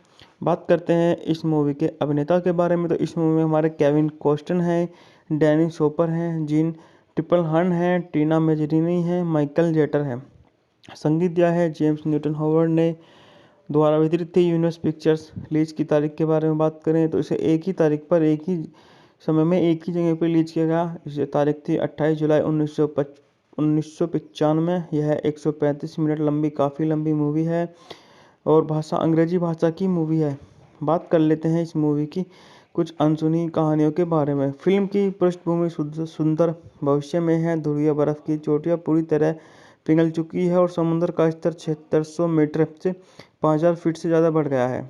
बात करते हैं इस मूवी के अभिनेता के बारे में, तो इस मूवी में हमारे केविन कॉस्टन हैं, डेनिस हॉपर हैं, जीन ट्रिपलहर्न हैं, टीना मेजरीनी हैं, माइकल जेटर है। संगीत दिया है जेम्स न्यूटन हॉवर्ड ने। द्वारा वितरित थी यूनिवर्स पिक्चर्स। रिलीज की तारीख के बारे में बात करें तो इसे एक ही तारीख पर एक ही समय में एक ही जगह पर रिलीज किया गया। इसे तारीख थी 28 जुलाई 1995। यह 135 मिनट लंबी काफ़ी लंबी मूवी है और भाषा अंग्रेजी भाषा की मूवी है। बात कर लेते हैं इस मूवी की कुछ अनसुनी कहानियों के बारे में। फिल्म की पृष्ठभूमि सुंदर भविष्य में है। ध्रुवीय बर्फ की चोटियां पूरी तरह पिघल चुकी है और समुद्र का स्तर 7600 मीटर से 5000 फीट से ज़्यादा बढ़ गया है,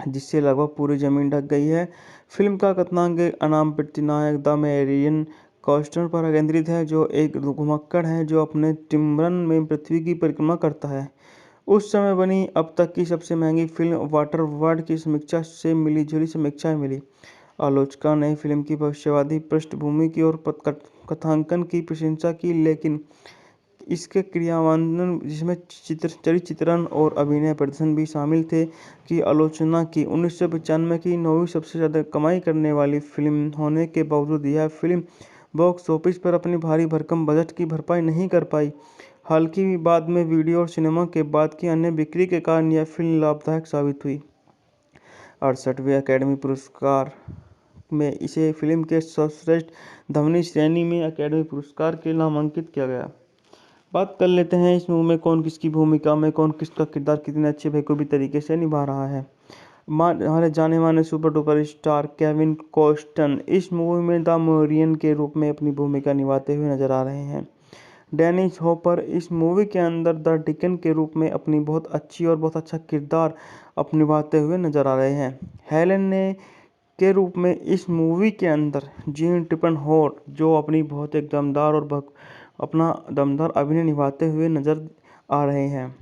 जिससे लगभग पूरी जमीन ढक गई है। फिल्म का कथानक एक अनाम प्रतिनायक द मेरियन कॉस्टनर पर केंद्रित है, जो एक घुमक्कड़ है जो अपने टिम्बरन में पृथ्वी की परिक्रमा करता है। उस समय बनी अब तक की सबसे महंगी फिल्म वाटर वर्ल्ड की समीक्षा से मिली जुली समीक्षाएं मिली। आलोचकों ने फिल्म की भविष्यवादी पृष्ठभूमि की और कथांकन की प्रशंसा की, लेकिन इसके क्रियान्वयन, जिसमें चरित्रण और अभिनय प्रदर्शन भी शामिल थे, की आलोचना की। 1995 की 9वीं सबसे ज़्यादा कमाई करने वाली फिल्म होने के बावजूद यह फिल्म बॉक्स ऑफिस पर अपनी भारी भरकम बजट की भरपाई नहीं कर पाई। हालांकि बाद में वीडियो और सिनेमा के बाद की अन्य बिक्री के कारण यह फिल्म लाभदायक साबित हुई। 68वें अकेडमी पुरस्कार में इसे फिल्म के सर्वश्रेष्ठ ध्वनि श्रेणी में अकेडमी पुरस्कार के नामांकित किया गया। बात कर लेते हैं इस मूवी में कौन किसकी भूमिका में, कौन किसका किरदार कितने अच्छे बेखूबी तरीके से निभा रहा है। हमारे जाने माने super duper star Kevin cost and इस मूवी में द मेरियन के रूप में अपनी भूमिका निभाते हुए नजर आ रहे हैं। डेनिस हॉपर इस मूवी के अंदर द डिकन के रूप में अपनी बहुत अच्छी और बहुत अच्छा किरदार निभाते हुए नजर आ रहे हैं। हेलेन के रूप में इस मूवी के अंदर जीन टिपनहोर्न जो अपना दमदार अभिनय निभाते हुए नजर आ रहे हैं।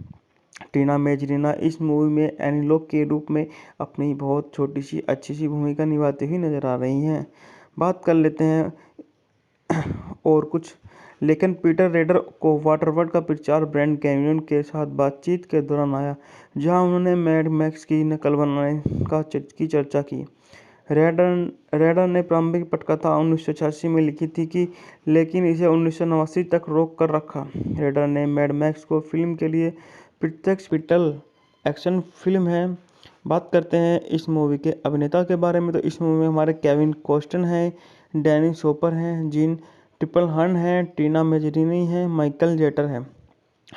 टीना मेजरीना इस मूवी में एनीलोग के रूप में अपनी बहुत छोटी सी अच्छी सी भूमिका निभाती हुई नजर आ रही हैं। बात कर लेते हैं और कुछ। लेकिन पीटर रेडर को वाटरवर्ल्ड का प्रचार ब्रांड कैमरन के साथ बातचीत के दौरान आया, जहां उन्होंने मैड मैक्स की नकल बनाने की चर्चा की। रेडर ने प्रारंभिक पटकथा 1986 में लिखी थी लेकिन इसे 1989 तक रोक कर रखा। रेडर ने मैड मैक्स को फिल्म के लिए प्रत्यक्ष पिटल एक्शन फिल्म है। बात करते हैं इस मूवी के अभिनेता के बारे में, तो इस मूवी में हमारे केविन कॉस्टन हैं, डेनिस हॉपर हैं, जीन टिपनहोर्न हैं, टीना मेजरीनी हैं, माइकल जेटर है।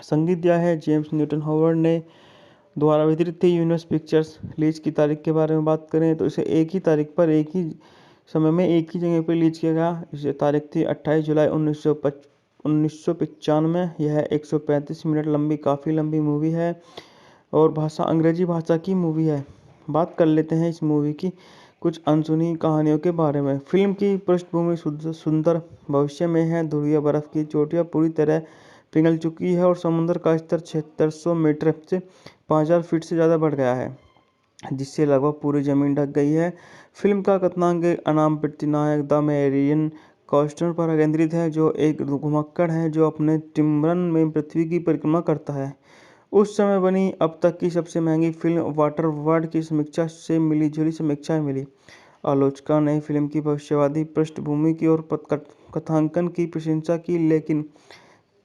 संगीत दिया है जेम्स न्यूटन हॉवर्ड ने। द्वारा वितरित थी यूनिवर्स पिक्चर्स। रिलीज की तारीख के बारे में बात करें तो इसे एक ही तारीख पर एक ही समय में एक ही जगह पर रिलीज किया गया। इसे तारीख थी 28 जुलाई 1995। यह 135 मिनट लंबी काफ़ी लंबी मूवी है और भाषा अंग्रेजी भाषा की मूवी है। बात कर लेते हैं इस मूवी की कुछ अनसुनी कहानियों के बारे में। फिल्म की पृष्ठभूमि सुंदर भविष्य में है। ध्रुवीय बर्फ की चोटियां पूरी तरह पिघल चुकी है और समुद्र का स्तर 7600 मीटर से 5000 फीट से ज़्यादा बढ़ गया है, जिससे लगभग पूरी जमीन ढक गई है। फिल्म का कथानक अनाम प्रतिनायक द मेरियन कॉस्टनर पर केंद्रित है, जो एक घुमक्कड़ है जो अपने टिम्बरन में पृथ्वी की परिक्रमा करता है। उस समय बनी अब तक की सबसे महंगी फिल्म वाटरवर्ल्ड की समीक्षा से मिली-जुली समीक्षाएं मिली। आलोचकों ने फिल्म की भविष्यवादी पृष्ठभूमि की और कथांकन की प्रशंसा की, लेकिन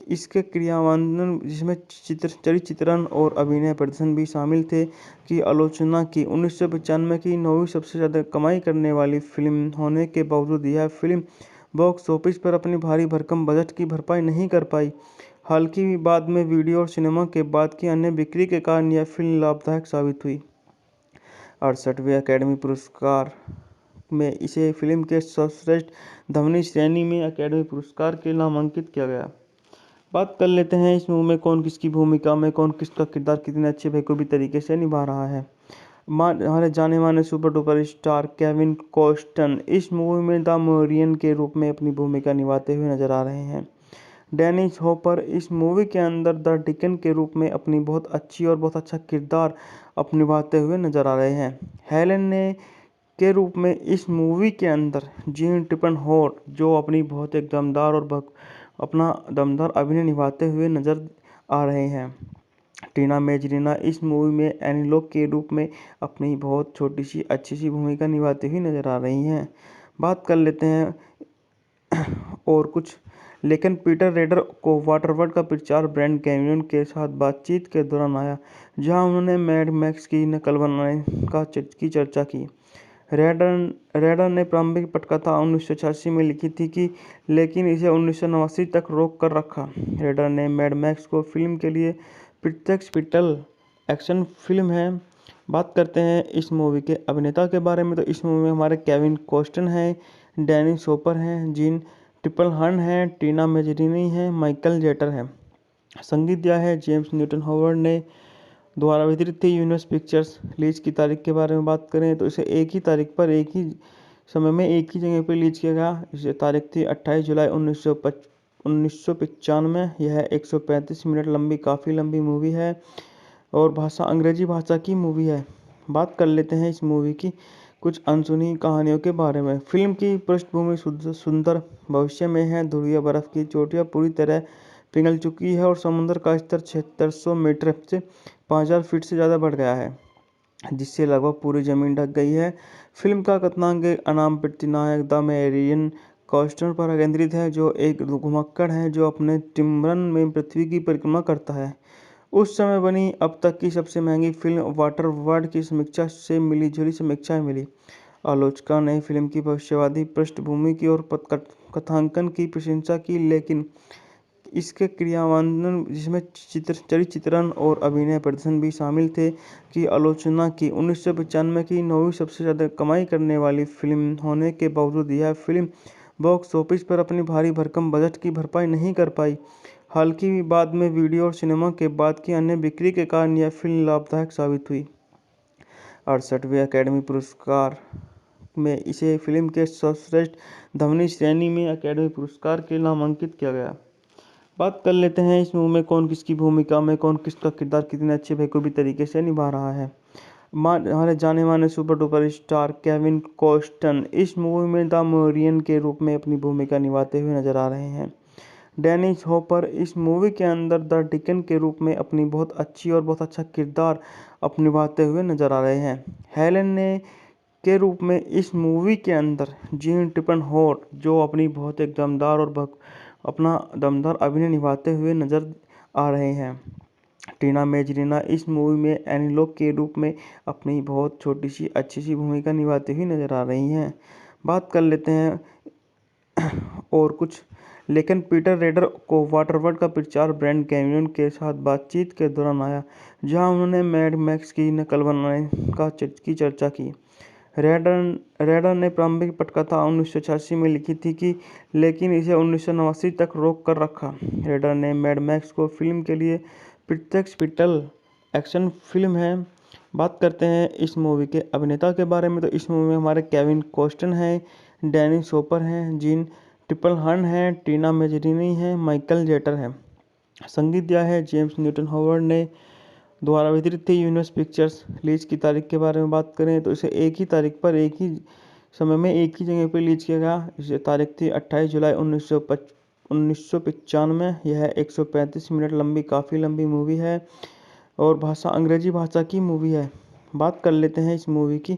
इसके क्रियान्वयन, जिसमें चरित्रण और अभिनय प्रदर्शन भी शामिल थे, की आलोचना की। 1995 की 9वीं सबसे ज़्यादा कमाई करने वाली फिल्म होने के बावजूद यह फिल्म बॉक्स ऑफिस पर अपनी भारी भरकम बजट की भरपाई नहीं कर पाई। हालांकि बाद में वीडियो और सिनेमा के बाद की अन्य बिक्री के कारण यह फिल्म लाभदायक साबित हुई। 68वें अकेडमी पुरस्कार में इसे फिल्म के सर्वश्रेष्ठ ध्वनि श्रेणी में अकेडमी पुरस्कार के नामांकित किया गया। बात कर लेते हैं इस मूवी में कौन किसकी भूमिका में कौन किसका किरदार कितने अच्छे बखूबी तरीके से निभा रहा है। हमारे जाने माने super duper star Kevin cost and इस मूवी में द मेरियन के रूप में अपनी भूमिका निभाते हुए नजर आ रहे हैं। डेनिस हॉपर इस मूवी के अंदर द डिकन के रूप में अपनी बहुत अच्छी और बहुत अच्छा किरदार निभाते हुए नजर आ रहे हैं। हेलेन ने के रूप में इस मूवी के अंदर जीन टिपनहोर्न जो अपना दमदार अभिनय निभाते हुए नजर आ रहे हैं। टीना मेजरीना इस मूवी में एनीलोग के रूप में अपनी बहुत छोटी सी अच्छी सी भूमिका निभाती हुई नजर आ रही हैं। बात कर लेते हैं और कुछ। लेकिन पीटर रेडर को वाटरवर्ल्ड का प्रचार ब्रांड कैमरन के साथ बातचीत के दौरान आया, जहां उन्होंने मैड मैक्स की नकल बनाने की चर्चा की। रेडर ने प्रारंभिक पटकथा 1986 में लिखी थी लेकिन इसे 1989 तक रोक कर रखा। रेडर ने मैड मैक्स को फिल्म के लिए प्रत्यक्ष पिटल एक्शन फिल्म है। बात करते हैं इस मूवी के अभिनेता के बारे में, तो इस मूवी में हमारे केविन कॉस्टन हैं, डेनिस हॉपर हैं, जीन टिपनहोर्न हैं, टीना मेजरीनी हैं, माइकल जेटर है। संगीत दिया है जेम्स न्यूटन हॉवर्ड ने। द्वारा वितरित थी यूनिवर्स पिक्चर्स। रिलीज की तारीख के बारे में बात करें तो इसे एक ही तारीख पर एक ही समय में एक ही जगह पर रिलीज किया गया। इसे तारीख थी 28 जुलाई 1995। यह 135 मिनट लंबी काफ़ी लंबी मूवी है और भाषा अंग्रेजी भाषा की मूवी है। बात कर लेते हैं इस मूवी की कुछ अनसुनी कहानियों के बारे में। फिल्म की पृष्ठभूमि सुंदर भविष्य में है। ध्रुवीय बर्फ की चोटियां पूरी तरह पिघल चुकी है और समुद्र का स्तर 7600 मीटर से 5000 फीट से ज़्यादा बढ़ गया है, जिससे लगभग पूरी जमीन ढक गई है। फिल्म का कथानक अनाम प्रतिनायक द मेरियन कॉस्टनर पर केंद्रित है, जो एक घुमक्कड़ है जो अपने टिम्बरन में पृथ्वी की परिक्रमा करता है। उस समय बनी अब तक की सबसे महंगी फिल्म वाटरवर्ल्ड की समीक्षा से मिली-जुली समीक्षाएं मिली। आलोचकों ने फिल्म की भविष्यवादी पृष्ठभूमि की और कथांकन की प्रशंसा की, लेकिन इसके क्रियान्वयन, जिसमें चरित्रण और अभिनय प्रदर्शन भी शामिल थे, की आलोचना की। 1995 की 9वीं सबसे ज़्यादा कमाई करने वाली फिल्म होने के बावजूद यह फिल्म बॉक्स ऑफिस पर अपनी भारी भरकम बजट की भरपाई नहीं कर पाई। हालांकि बाद में वीडियो और सिनेमा के बाद की अन्य बिक्री के कारण यह फिल्म लाभदायक साबित हुई। 68वें अकेडमी पुरस्कार में इसे फिल्म के सर्वश्रेष्ठ ध्वनि श्रेणी में अकेडमी पुरस्कार के लिए नामांकित किया गया। बात कर लेते हैं इस मूवी में कौन किसकी भूमिका में कौन किसका किरदार कितने अच्छे बखूबी तरीके से निभा रहा है। हमारे जाने माने super duper star Kevin cost and इस मूवी में द मोरियन के रूप में अपनी भूमिका निभाते हुए नजर आ रहे हैं। डेनिस हॉपर इस मूवी के अंदर द डिकन के रूप में अपनी बहुत अच्छी और बहुत अच्छा किरदार निभाते हुए नजर आ रहे हैं। हेलेन ने के रूप में इस मूवी के अंदर जीन टिपनहोर्ट जो अपनी बहुत एक दमदार और अपना दमदार अभिनय निभाते हुए नजर आ रहे हैं। टीना मेजरीना इस मूवी में एनीलॉग के रूप में अपनी बहुत छोटी सी अच्छी सी भूमिका निभाती हुई नजर आ रही हैं। बात कर लेते हैं और कुछ लेकिन पीटर रेडर को वाटरवर्ल्ड का प्रचार ब्रांड कैमरन के साथ बातचीत के दौरान आया, जहां उन्होंने मैड मैक्स की नकल बनाने की चर्चा की। रेडर ने प्रारंभिक पटकथा 1986 में लिखी थी कि लेकिन इसे 1989 तक रोक कर रखा। रेडर ने मैड मैक्स को फिल्म के लिए प्रत्यक्ष पिटल एक्शन फिल्म है। बात करते हैं इस मूवी के अभिनेता के बारे में, तो इस मूवी में हमारे केविन कॉस्टन हैं, डेनिस हॉपर हैं, जीन टिपलहर्न हैं, टीना मेजरीनी हैं, माइकल जेटर है। संगीत दिया है जेम्स न्यूटन हॉवर्ड ने। द्वारा वितरित थी यूनिवर्स पिक्चर्स। रिलीज की तारीख के बारे में बात करें तो इसे एक ही तारीख पर एक ही समय में एक ही जगह पर रिलीज किया गया। इसे तारीख थी 28 जुलाई 1995। यह 135 मिनट लंबी काफ़ी लंबी मूवी है और भाषा अंग्रेजी भाषा की मूवी है। बात कर लेते हैं इस मूवी की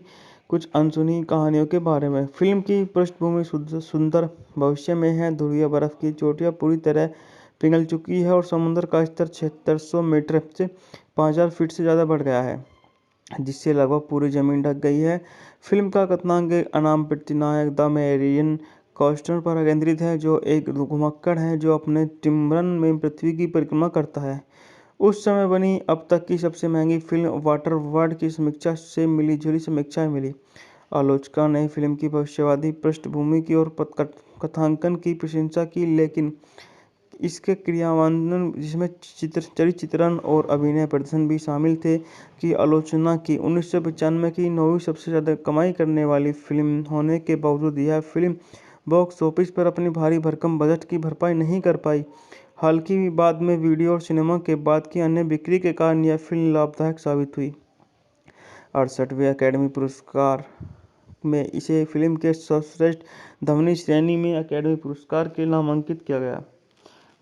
कुछ अनसुनी कहानियों के बारे में। फिल्म की पृष्ठभूमि सुंदर भविष्य में है। ध्रुवीय बर्फ की चोटियां पूरी तरह पिघल चुकी है और समुद्र का स्तर 7600 मीटर से 5000 फीट से ज़्यादा बढ़ गया है, जिससे लगभग पूरी जमीन ढक गई है। फिल्म का कथानक अनाम प्रतिनायक द मेरियन कॉस्टन पर केंद्रित है, जो एक घुमक्कड़ है जो अपने टिम्बरन में पृथ्वी की परिक्रमा करता है। उस समय बनी अब तक की सबसे महंगी फिल्म वाटरवर्ल्ड की समीक्षा से मिली जुली समीक्षाएं मिली। आलोचकों ने फिल्म की भविष्यवादी पृष्ठभूमि की और कथांकन की प्रशंसा की, लेकिन इसके क्रियान्वयन जिसमें चरित्रण और अभिनय प्रदर्शन भी शामिल थे की आलोचना की। 1995 की 9वीं सबसे ज़्यादा कमाई करने वाली फिल्म होने के बावजूद यह फिल्म बॉक्स ऑफिस पर अपनी भारी भरकम बजट की भरपाई नहीं कर पाई। हालांकि बाद में वीडियो और सिनेमा के बाद की अन्य बिक्री के कारण यह फिल्म लाभदायक साबित हुई। 68वें अकेडमी पुरस्कार में इसे फिल्म के सर्वश्रेष्ठ ध्वनि श्रेणी में अकेडमी पुरस्कार के लिए नामांकित किया गया।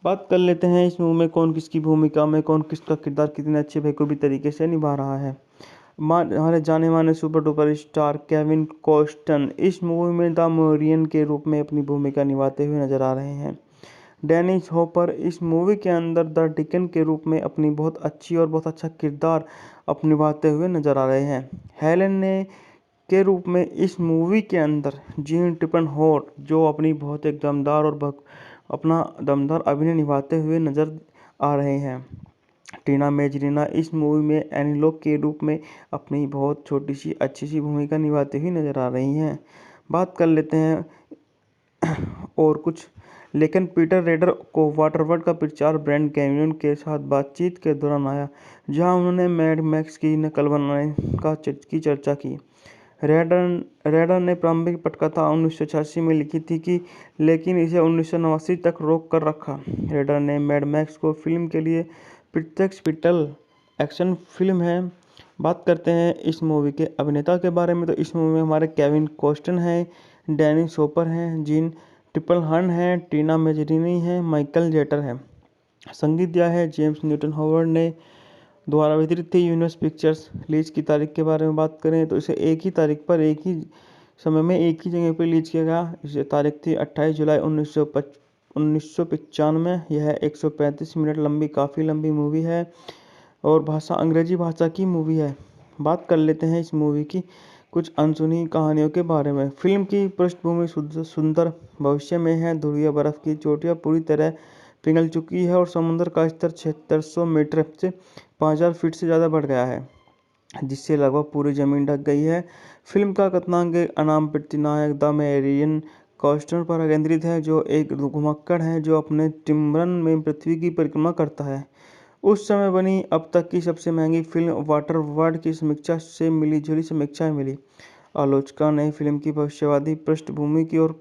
बात कर लेते हैं इस मूवी में कौन किसकी भूमिका में कौन किसका किरदार कितने अच्छे बखूबी तरीके से निभा रहा है। हमारे जाने माने super duper star Kevin cost and इस मूवी में द मोरियन के रूप में अपनी भूमिका निभाते हुए नजर आ रहे हैं। डेनिस हॉपर इस मूवी के अंदर द डिकन के रूप में अपनी बहुत अच्छी और बहुत अच्छा किरदार निभाते हुए नजर आ रहे हैं। हेलेन ने के रूप में इस मूवी के अंदर जीन टिपनहोर्ट जो अपनी बहुत एक दमदार और अपना दमदार अभिनय निभाते हुए नजर आ रहे हैं। टीना मेजरीना इस मूवी में एनीलॉग के रूप में अपनी बहुत छोटी सी अच्छी सी भूमिका निभाती हुई नजर आ रही हैं। बात कर लेते हैं और कुछ लेकिन पीटर रेडर को वाटरवर्ल्ड का प्रचार ब्रांड कैमरन के साथ बातचीत के दौरान आया, जहां उन्होंने मैड मैक्स की नकल बनाने की चर्चा की। रेडर ने प्रारंभिक पटकथा 1986 में लिखी थी कि लेकिन इसे 1989 तक रोक कर रखा। रेडर ने मैड मैक्स को फिल्म के लिए प्रत्यक्ष पिटल एक्शन फिल्म है। बात करते हैं इस मूवी के अभिनेता के बारे में, तो इस मूवी में हमारे केविन कॉस्टन हैं, डेनिस हॉपर हैं, जीन टिपलहर्न हैं, टीना मेजरीनी हैं, माइकल जेटर है। संगीत दिया है जेम्स न्यूटन हॉवर्ड ने। द्वारा वितरित थी यूनिवर्स पिक्चर्स। रिलीज की तारीख के बारे में बात करें तो इसे एक ही तारीख पर एक ही समय में एक ही जगह पर रिलीज किया गया। इसे तारीख थी 28 जुलाई 1995। यह 135 मिनट लंबी काफ़ी लंबी मूवी है और भाषा अंग्रेजी भाषा की मूवी है। बात कर लेते हैं इस मूवी की कुछ अनसुनी कहानियों के बारे में। फिल्म की पृष्ठभूमि सुंदर भविष्य में है। ध्रुवीय बर्फ की चोटियां पूरी तरह पिघल चुकी है और समुद्र का स्तर 7600 मीटर से 5000 फीट से ज़्यादा बढ़ गया है, जिससे लगभग पूरी जमीन ढक गई है। फिल्म का कथानक अनाम प्रतिनायक द मेरियन कॉस्टन पर केंद्रित है, जो एक घुमक्कड़ है जो अपने टिम्बरन में पृथ्वी की परिक्रमा करता है। उस समय बनी अब तक की सबसे महंगी फिल्म वाटरवर्ल्ड की समीक्षा से मिली जुली समीक्षाएं मिली। आलोचकों ने फिल्म की भविष्यवादी पृष्ठभूमि की और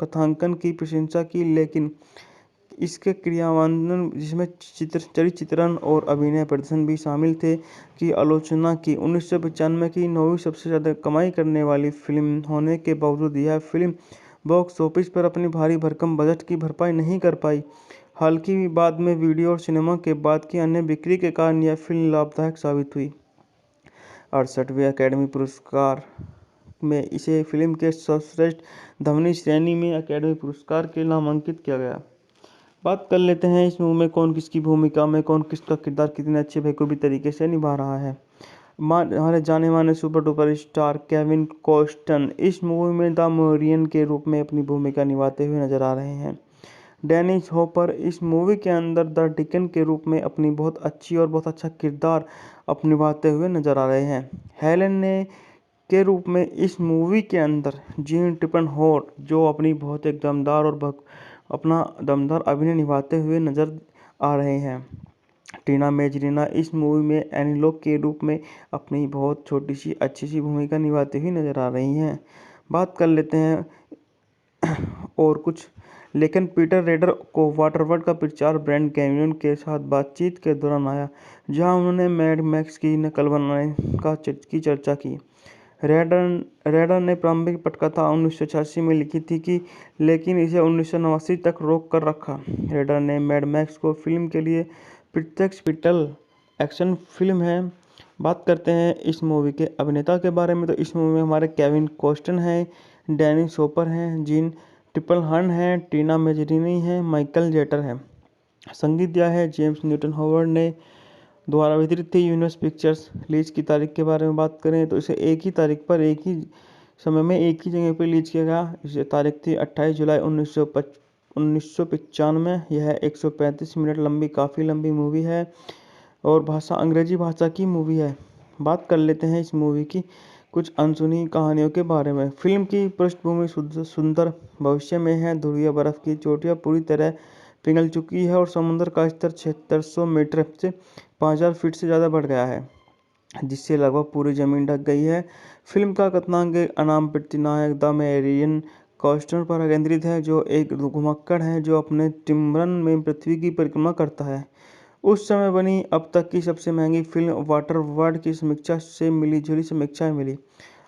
कथांकन की प्रशंसा की, लेकिन इसके क्रियान्वयन, जिसमें चरित्रण और अभिनय प्रदर्शन भी शामिल थे, की आलोचना की। 1995 की 9वीं सबसे ज़्यादा कमाई करने वाली फिल्म होने के बावजूद यह फिल्म बॉक्स ऑफिस पर अपनी भारी भरकम बजट की भरपाई नहीं कर पाई। हालांकि बाद में वीडियो और सिनेमा के बाद की अन्य बिक्री के कारण यह फिल्म लाभदायक साबित हुई। 68वें अकेडमी पुरस्कार में इसे फिल्म के सर्वश्रेष्ठ ध्वनि श्रेणी में अकेडमी पुरस्कार के नामांकित किया गया। बात कर लेते हैं इस मूवी में कौन किसकी भूमिका में कौन किसका किरदार कितने अच्छे बखूबी तरीके से निभा रहा है। हमारे जाने माने super duper star Kevin cost and इस मूवी में द मोरियन के रूप में अपनी भूमिका निभाते हुए नजर आ रहे हैं। डेनिस हॉपर इस मूवी के अंदर द डिकन के रूप में अपनी बहुत अच्छी और बहुत अच्छा किरदार निभाते हुए नजर आ रहे हैं। हेलेन ने के रूप में इस मूवी के अंदर जीन टिपनहोर्न जो अपनी बहुत एक दमदार और अपना दमदार अभिनय निभाते हुए नजर आ रहे हैं। टीना मेजरीना इस मूवी में एनीलोक के रूप में अपनी बहुत छोटी सी अच्छी सी भूमिका निभाती हुई नजर आ रही हैं। बात कर लेते हैं और कुछ, लेकिन पीटर रेडर को वाटरवर्ल्ड का प्रचार ब्रांड कैमरन के साथ बातचीत के दौरान आया, जहां उन्होंने मैड मैक्स की नकल बनाने की चर्चा की। रेडर ने प्रारंभिक पटकथा 1986 में लिखी थी लेकिन इसे 1989 तक रोक कर रखा। रेडर ने मैड मैक्स को फिल्म के लिए प्रत्यक्ष पिटल एक्शन फिल्म है। बात करते हैं इस मूवी के अभिनेता के बारे में, तो इस मूवी में हमारे केविन कॉस्टन हैं, डेनिस हॉपर हैं, जीन टिपनहोर्न हैं, टीना मेजरीनी हैं, माइकल जेटर है। संगीत दिया है जेम्स न्यूटन हॉवर्ड ने। द्वारा वितरित थी यूनिवर्स पिक्चर्स। रिलीज की तारीख के बारे में बात करें तो इसे एक ही तारीख पर एक ही समय में एक ही जगह पर रिलीज किया गया। इसे तारीख थी 28 जुलाई 1995। यह 135 मिनट लंबी काफ़ी लंबी मूवी है और भाषा अंग्रेजी भाषा की मूवी है। बात कर लेते हैं इस मूवी की कुछ अनसुनी कहानियों के बारे में। फिल्म की पृष्ठभूमि सुंदर भविष्य में है। ध्रुवीय बर्फ की चोटियां पूरी तरह पिघल चुकी है और समुद्र का स्तर 7600 मीटर से 5000 फीट से ज़्यादा बढ़ गया है, जिससे लगभग पूरी जमीन ढक गई है। फिल्म का कथानक अनाम प्रतिनायक द मेरियन कॉस्टन पर केंद्रित है, जो एक घुमक्कड़ है जो अपने टिम्बरन में पृथ्वी की परिक्रमा करता है। उस समय बनी अब तक की सबसे महंगी फिल्म वाटरवर्ल्ड की समीक्षा से मिली जुली समीक्षाएं मिली।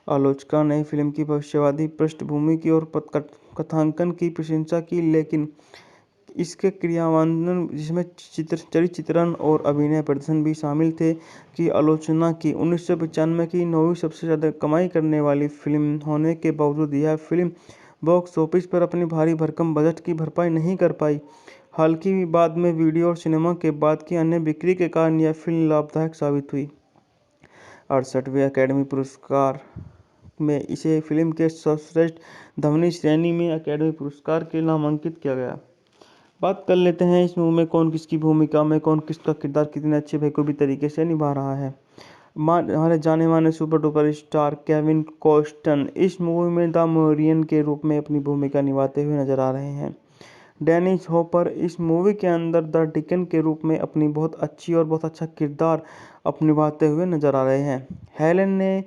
आलोचकों ने फिल्म की भविष्यवादी पृष्ठभूमि की और कथांकन की प्रशंसा की, लेकिन इसके क्रियान्वयन, जिसमें चरित्रण और अभिनय प्रदर्शन भी शामिल थे, की आलोचना की। 1995 की 9वीं सबसे ज़्यादा कमाई करने वाली फिल्म होने के बावजूद यह फिल्म बॉक्स ऑफिस पर अपनी भारी भरकम बजट की भरपाई नहीं कर पाई। हालांकि बाद में वीडियो और सिनेमा के बाद की अन्य बिक्री के कारण यह फिल्म लाभदायक साबित हुई। 68वें अकेडमी पुरस्कार में इसे फिल्म के सर्वश्रेष्ठ ध्वनि श्रेणी में अकेडमी पुरस्कार के नामांकित किया गया। बात कर लेते हैं इस मूवी में कौन किसकी भूमिका में कौन किसका किरदार कितने अच्छे बखूबी तरीके से निभा रहा है। हमारे जाने माने super duper star Kevin cost and इस मूवी में द मोरियन के रूप में अपनी भूमिका निभाते हुए नजर आ रहे हैं। डेनिस हॉपर इस मूवी के अंदर द डिकन के रूप में अपनी बहुत अच्छी और बहुत अच्छा किरदार निभाते हुए नजर आ रहे हैं। हेलेन ने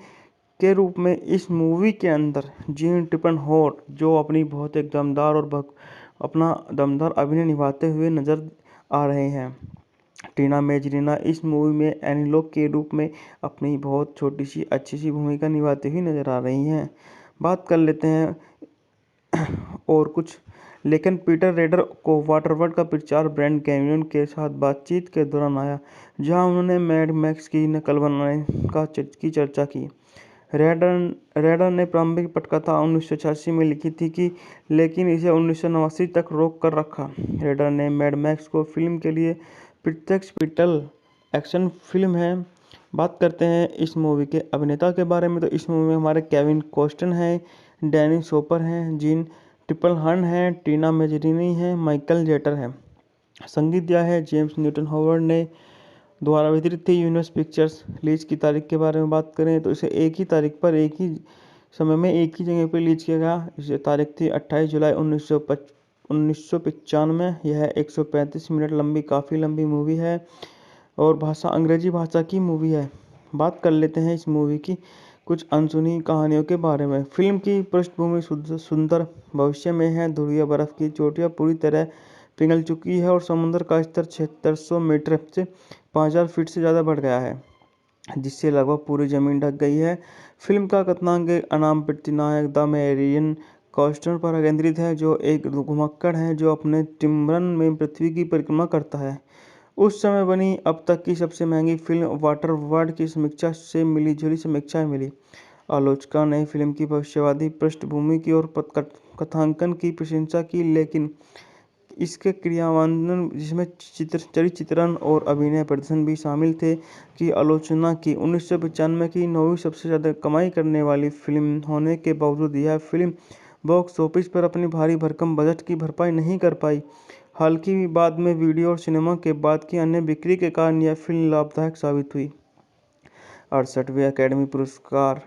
के रूप में इस मूवी के अंदर जीन टिपनहोर्न जो अपनी बहुत एक दमदार और अपना दमदार अभिनय निभाते हुए नजर आ रहे हैं। टीना मेजरीना इस मूवी में एनीलोक के रूप में अपनी बहुत छोटी सी अच्छी सी भूमिका निभाती हुई नजर आ रही हैं। बात कर लेते हैं और कुछ, लेकिन पीटर रेडर को वाटरवर्ल्ड का प्रचार ब्रांड कैमरन के साथ बातचीत के दौरान आया, जहां उन्होंने मैड मैक्स की नकल बनाने की चर्चा की। रेडर ने प्रारंभिक पटकथा 1986 में लिखी थी लेकिन इसे 1989 तक रोक कर रखा। रेडर ने मैड मैक्स को फिल्म के लिए प्रत्यक्ष पिटल एक्शन फिल्म है। बात करते हैं इस मूवी के अभिनेता के बारे में, तो इस मूवी में हमारे केविन कॉस्टन हैं, डेनिस हॉपर हैं, जीन टिपनहोर्न हैं, टीना मेजरीनी हैं, माइकल जेटर है। संगीत दिया है जेम्स न्यूटन हॉवर्ड ने। द्वारा वितरित थी यूनिवर्स पिक्चर्स। रिलीज की तारीख के बारे में बात करें तो इसे एक ही तारीख पर एक ही समय में एक ही जगह पर रिलीज किया गया। इसे तारीख थी 28 जुलाई 1995। यह 135 मिनट लंबी काफ़ी लंबी मूवी है और भाषा अंग्रेजी भाषा की मूवी है। बात कर लेते हैं इस मूवी की कुछ अनसुनी कहानियों के बारे में। फिल्म की पृष्ठभूमि सुंदर भविष्य में है। ध्रुवीय बर्फ की चोटियां पूरी तरह पिघल चुकी है और समुद्र का स्तर 7600 मीटर से 5000 फीट से ज़्यादा बढ़ गया है, जिससे लगभग पूरी जमीन ढक गई है। फिल्म का कथानक एक अनाम प्रतिनायक द मैरियन कॉस्टर पर केंद्रित है, जो एक घुमक्कड़ है जो अपने टिम्बरन में पृथ्वी की परिक्रमा करता है। उस समय बनी अब तक की सबसे महंगी फिल्म वाटर वर्ल्ड की समीक्षा से मिली जुली समीक्षाएं मिली। आलोचकों ने फिल्म की भविष्यवादी पृष्ठभूमि की और कथांकन की प्रशंसा की, लेकिन इसके क्रियान्वयन, जिसमें चरित्रण और अभिनय प्रदर्शन भी शामिल थे, की आलोचना की। 1995 की 9वीं सबसे ज़्यादा कमाई करने वाली फिल्म होने के बावजूद यह फिल्म बॉक्स ऑफिस पर अपनी भारी भरकम बजट की भरपाई नहीं कर पाई। हालांकि बाद में वीडियो और सिनेमा के बाद की अन्य बिक्री के कारण यह फिल्म लाभदायक साबित हुई। 68वें अकेडमी पुरस्कार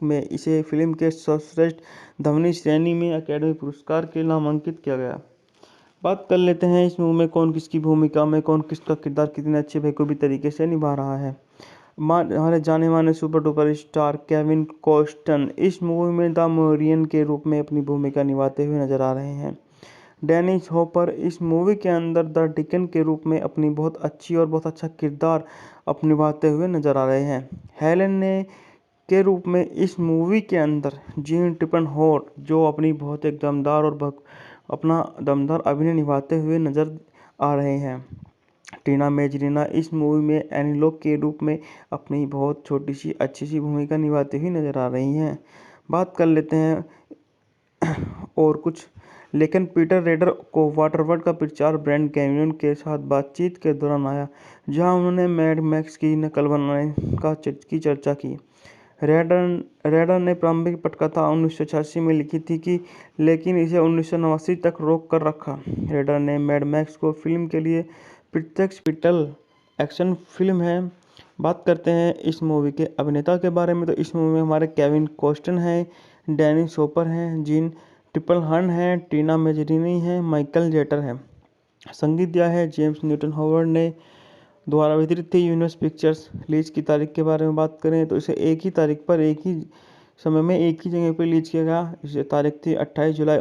में इसे फिल्म के सर्वश्रेष्ठ ध्वनि श्रेणी में अकेडमी पुरस्कार के नामांकित किया गया। बात कर लेते हैं इस मूवी में कौन किसकी भूमिका में, कौन किसका किरदार कितने अच्छे बखूबी तरीके से निभा रहा है। हमारे जाने माने super duper star Kevin cost and इस मूवी में द मैरियन के रूप में अपनी भूमिका निभाते हुए नजर आ रहे हैं। डेनिस हॉपर इस मूवी के अंदर द डिकन के रूप में अपनी बहुत अच्छी और बहुत अच्छा किरदार निभाते हुए नजर आ रहे हैं। हेलेन ने के रूप में इस मूवी के अंदर जीन टिपनहोर्न, जो अपनी बहुत एक दमदार और अपना दमदार अभिनय निभाते हुए नजर आ रहे हैं। टीना मेजरीना इस मूवी में एनीलोक के रूप में अपनी बहुत छोटी सी अच्छी सी भूमिका निभाती हुई नजर आ रही हैं। बात कर लेते हैं और कुछ, लेकिन पीटर रेडर को वाटरवर्ल्ड का प्रचार ब्रांड कैमरन के साथ बातचीत के दौरान आया, जहां उन्होंने मैड मैक्स की नकल बनाने की चर्चा की। रेडर ने प्रारंभिक पटकथा 1986 में लिखी थी लेकिन इसे 1989 तक रोक कर रखा। रेडर ने मैड मैक्स को फिल्म के लिए प्रत्यक्ष पिटल एक्शन फिल्म है। बात करते हैं इस मूवी के अभिनेता के बारे में, तो इस मूवी में हमारे केविन कॉस्टन हैं, डेनिस हॉपर हैं, जीन टिपनहोर्न हैं, टीना मेजरीनी हैं, माइकल जेटर है। संगीत दिया है जेम्स न्यूटन हॉवर्ड ने। द्वारा वितरित थी यूनिवर्स पिक्चर्स। रिलीज की तारीख के बारे में बात करें तो इसे एक ही तारीख पर एक ही समय में एक ही जगह पर रिलीज किया गया। इसे तारीख थी 28 जुलाई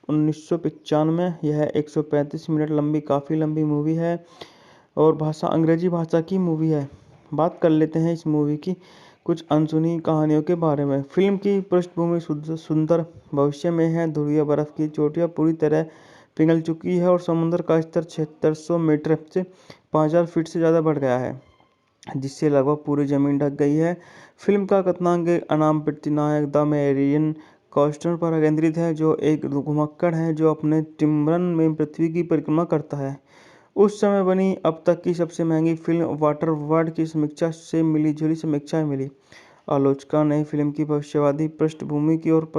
1995। यह 135 मिनट लंबी काफ़ी लंबी मूवी है और भाषा अंग्रेजी भाषा की मूवी है। बात कर लेते हैं इस मूवी की कुछ अनसुनी कहानियों के बारे में। फिल्म की पृष्ठभूमि सुंदर भविष्य में है। ध्रुवीय बर्फ की चोटियां पूरी तरह पिघल चुकी है और समुद्र का स्तर 7600 मीटर से 5000 फीट से ज़्यादा बढ़ गया है, जिससे लगभग पूरी जमीन ढक गई है। फिल्म का कथानक एक अनाम प्रतिनायक द मैरियन कॉस्टर पर केंद्रित है, जो एक घुमक्कड़ है जो अपने टिम्बरन में पृथ्वी की परिक्रमा करता है। उस समय बनी अब तक की सबसे महंगी फिल्म वाटर वर्ल्ड की समीक्षा से मिली जुली समीक्षाएं मिली। आलोचकों ने फिल्म की भविष्यवादी पृष्ठभूमि की और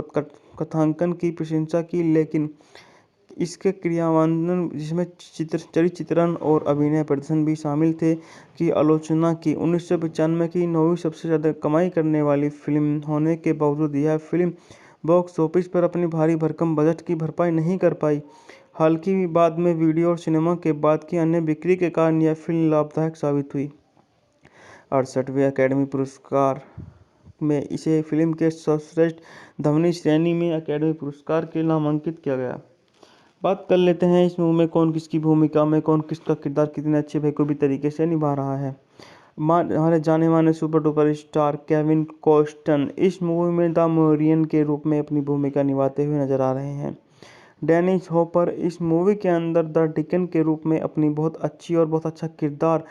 कथांकन की प्रशंसा की, लेकिन इसके क्रियान्वयन, जिसमें चरित्रण और अभिनय प्रदर्शन भी शामिल थे, की आलोचना की। 1995 की 9वीं सबसे ज़्यादा कमाई करने वाली फिल्म होने के बावजूद यह फिल्म बॉक्स ऑफिस पर अपनी भारी भरकम बजट की भरपाई नहीं कर पाई। हालांकि बाद में वीडियो और सिनेमा के बाद की अन्य बिक्री के कारण यह फिल्म लाभदायक साबित हुई। 68वें अकेडमी पुरस्कार में इसे फिल्म के सर्वश्रेष्ठ ध्वनि श्रेणी में अकेडमी पुरस्कार के नामांकित किया गया। बात कर लेते हैं इस मूवी में कौन किसकी भूमिका में, कौन किसका किरदार कितने अच्छे बखूबी तरीके से निभा रहा है। हमारे जाने माने super duper star Kevin cost and इस मूवी में द मैरियन के रूप में अपनी भूमिका निभाते हुए नजर आ रहे हैं। डेनिस हॉपर इस मूवी के अंदर द डिकन के रूप में अपनी बहुत अच्छी और बहुत अच्छा किरदार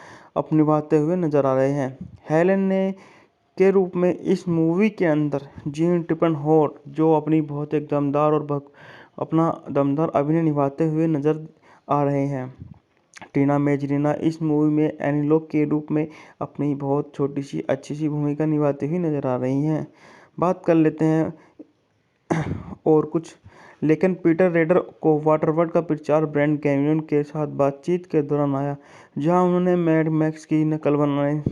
निभाते हुए नजर आ रहे हैं। हेलेन ने के रूप में इस मूवी के अंदर जीन टिपनहोर्न, जो अपनी बहुत एक दमदार और अपना दमदार अभिनय निभाते हुए नजर आ रहे हैं। टीना मेजरीना इस मूवी में एनीलोक के रूप में अपनी बहुत छोटी सी अच्छी सी भूमिका निभाती हुई नजर आ रही हैं। बात कर लेते हैं और कुछ, लेकिन पीटर रेडर को वाटरवर्ल्ड का प्रचार ब्रांड कैमरन के साथ बातचीत के दौरान आया, जहां उन्होंने मैड मैक्स की नकल बनाने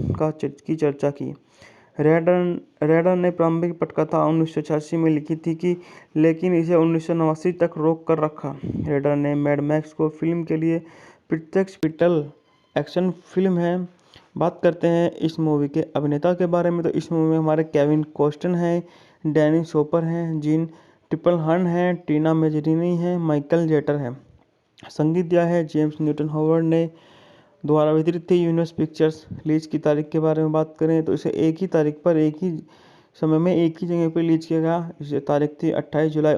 की चर्चा की। रेडर ने प्रारंभिक पटकथा 1986 में लिखी थी लेकिन इसे 1989 तक रोक कर रखा। रेडर ने मैड मैक्स को फिल्म के लिए प्रत्यक्ष पिटल एक्शन फिल्म है। बात करते हैं इस मूवी के अभिनेता के बारे में, तो इस मूवी में हमारे केविन कॉस्टन हैं, डैनी शोपर हैं, जीन ट्रिपलहर्न हैं, टीना मेजरीनी हैं, माइकल जेटर हैं। संगीत दिया है जेम्स न्यूटन हॉवर्ड ने। द्वारा वितरित थी यूनिवर्स पिक्चर्स। रिलीज की तारीख के बारे में बात करें तो इसे एक ही तारीख पर, एक ही समय में, एक ही जगह पर रिलीज किया गया। इसे तारीख थी 28 जुलाई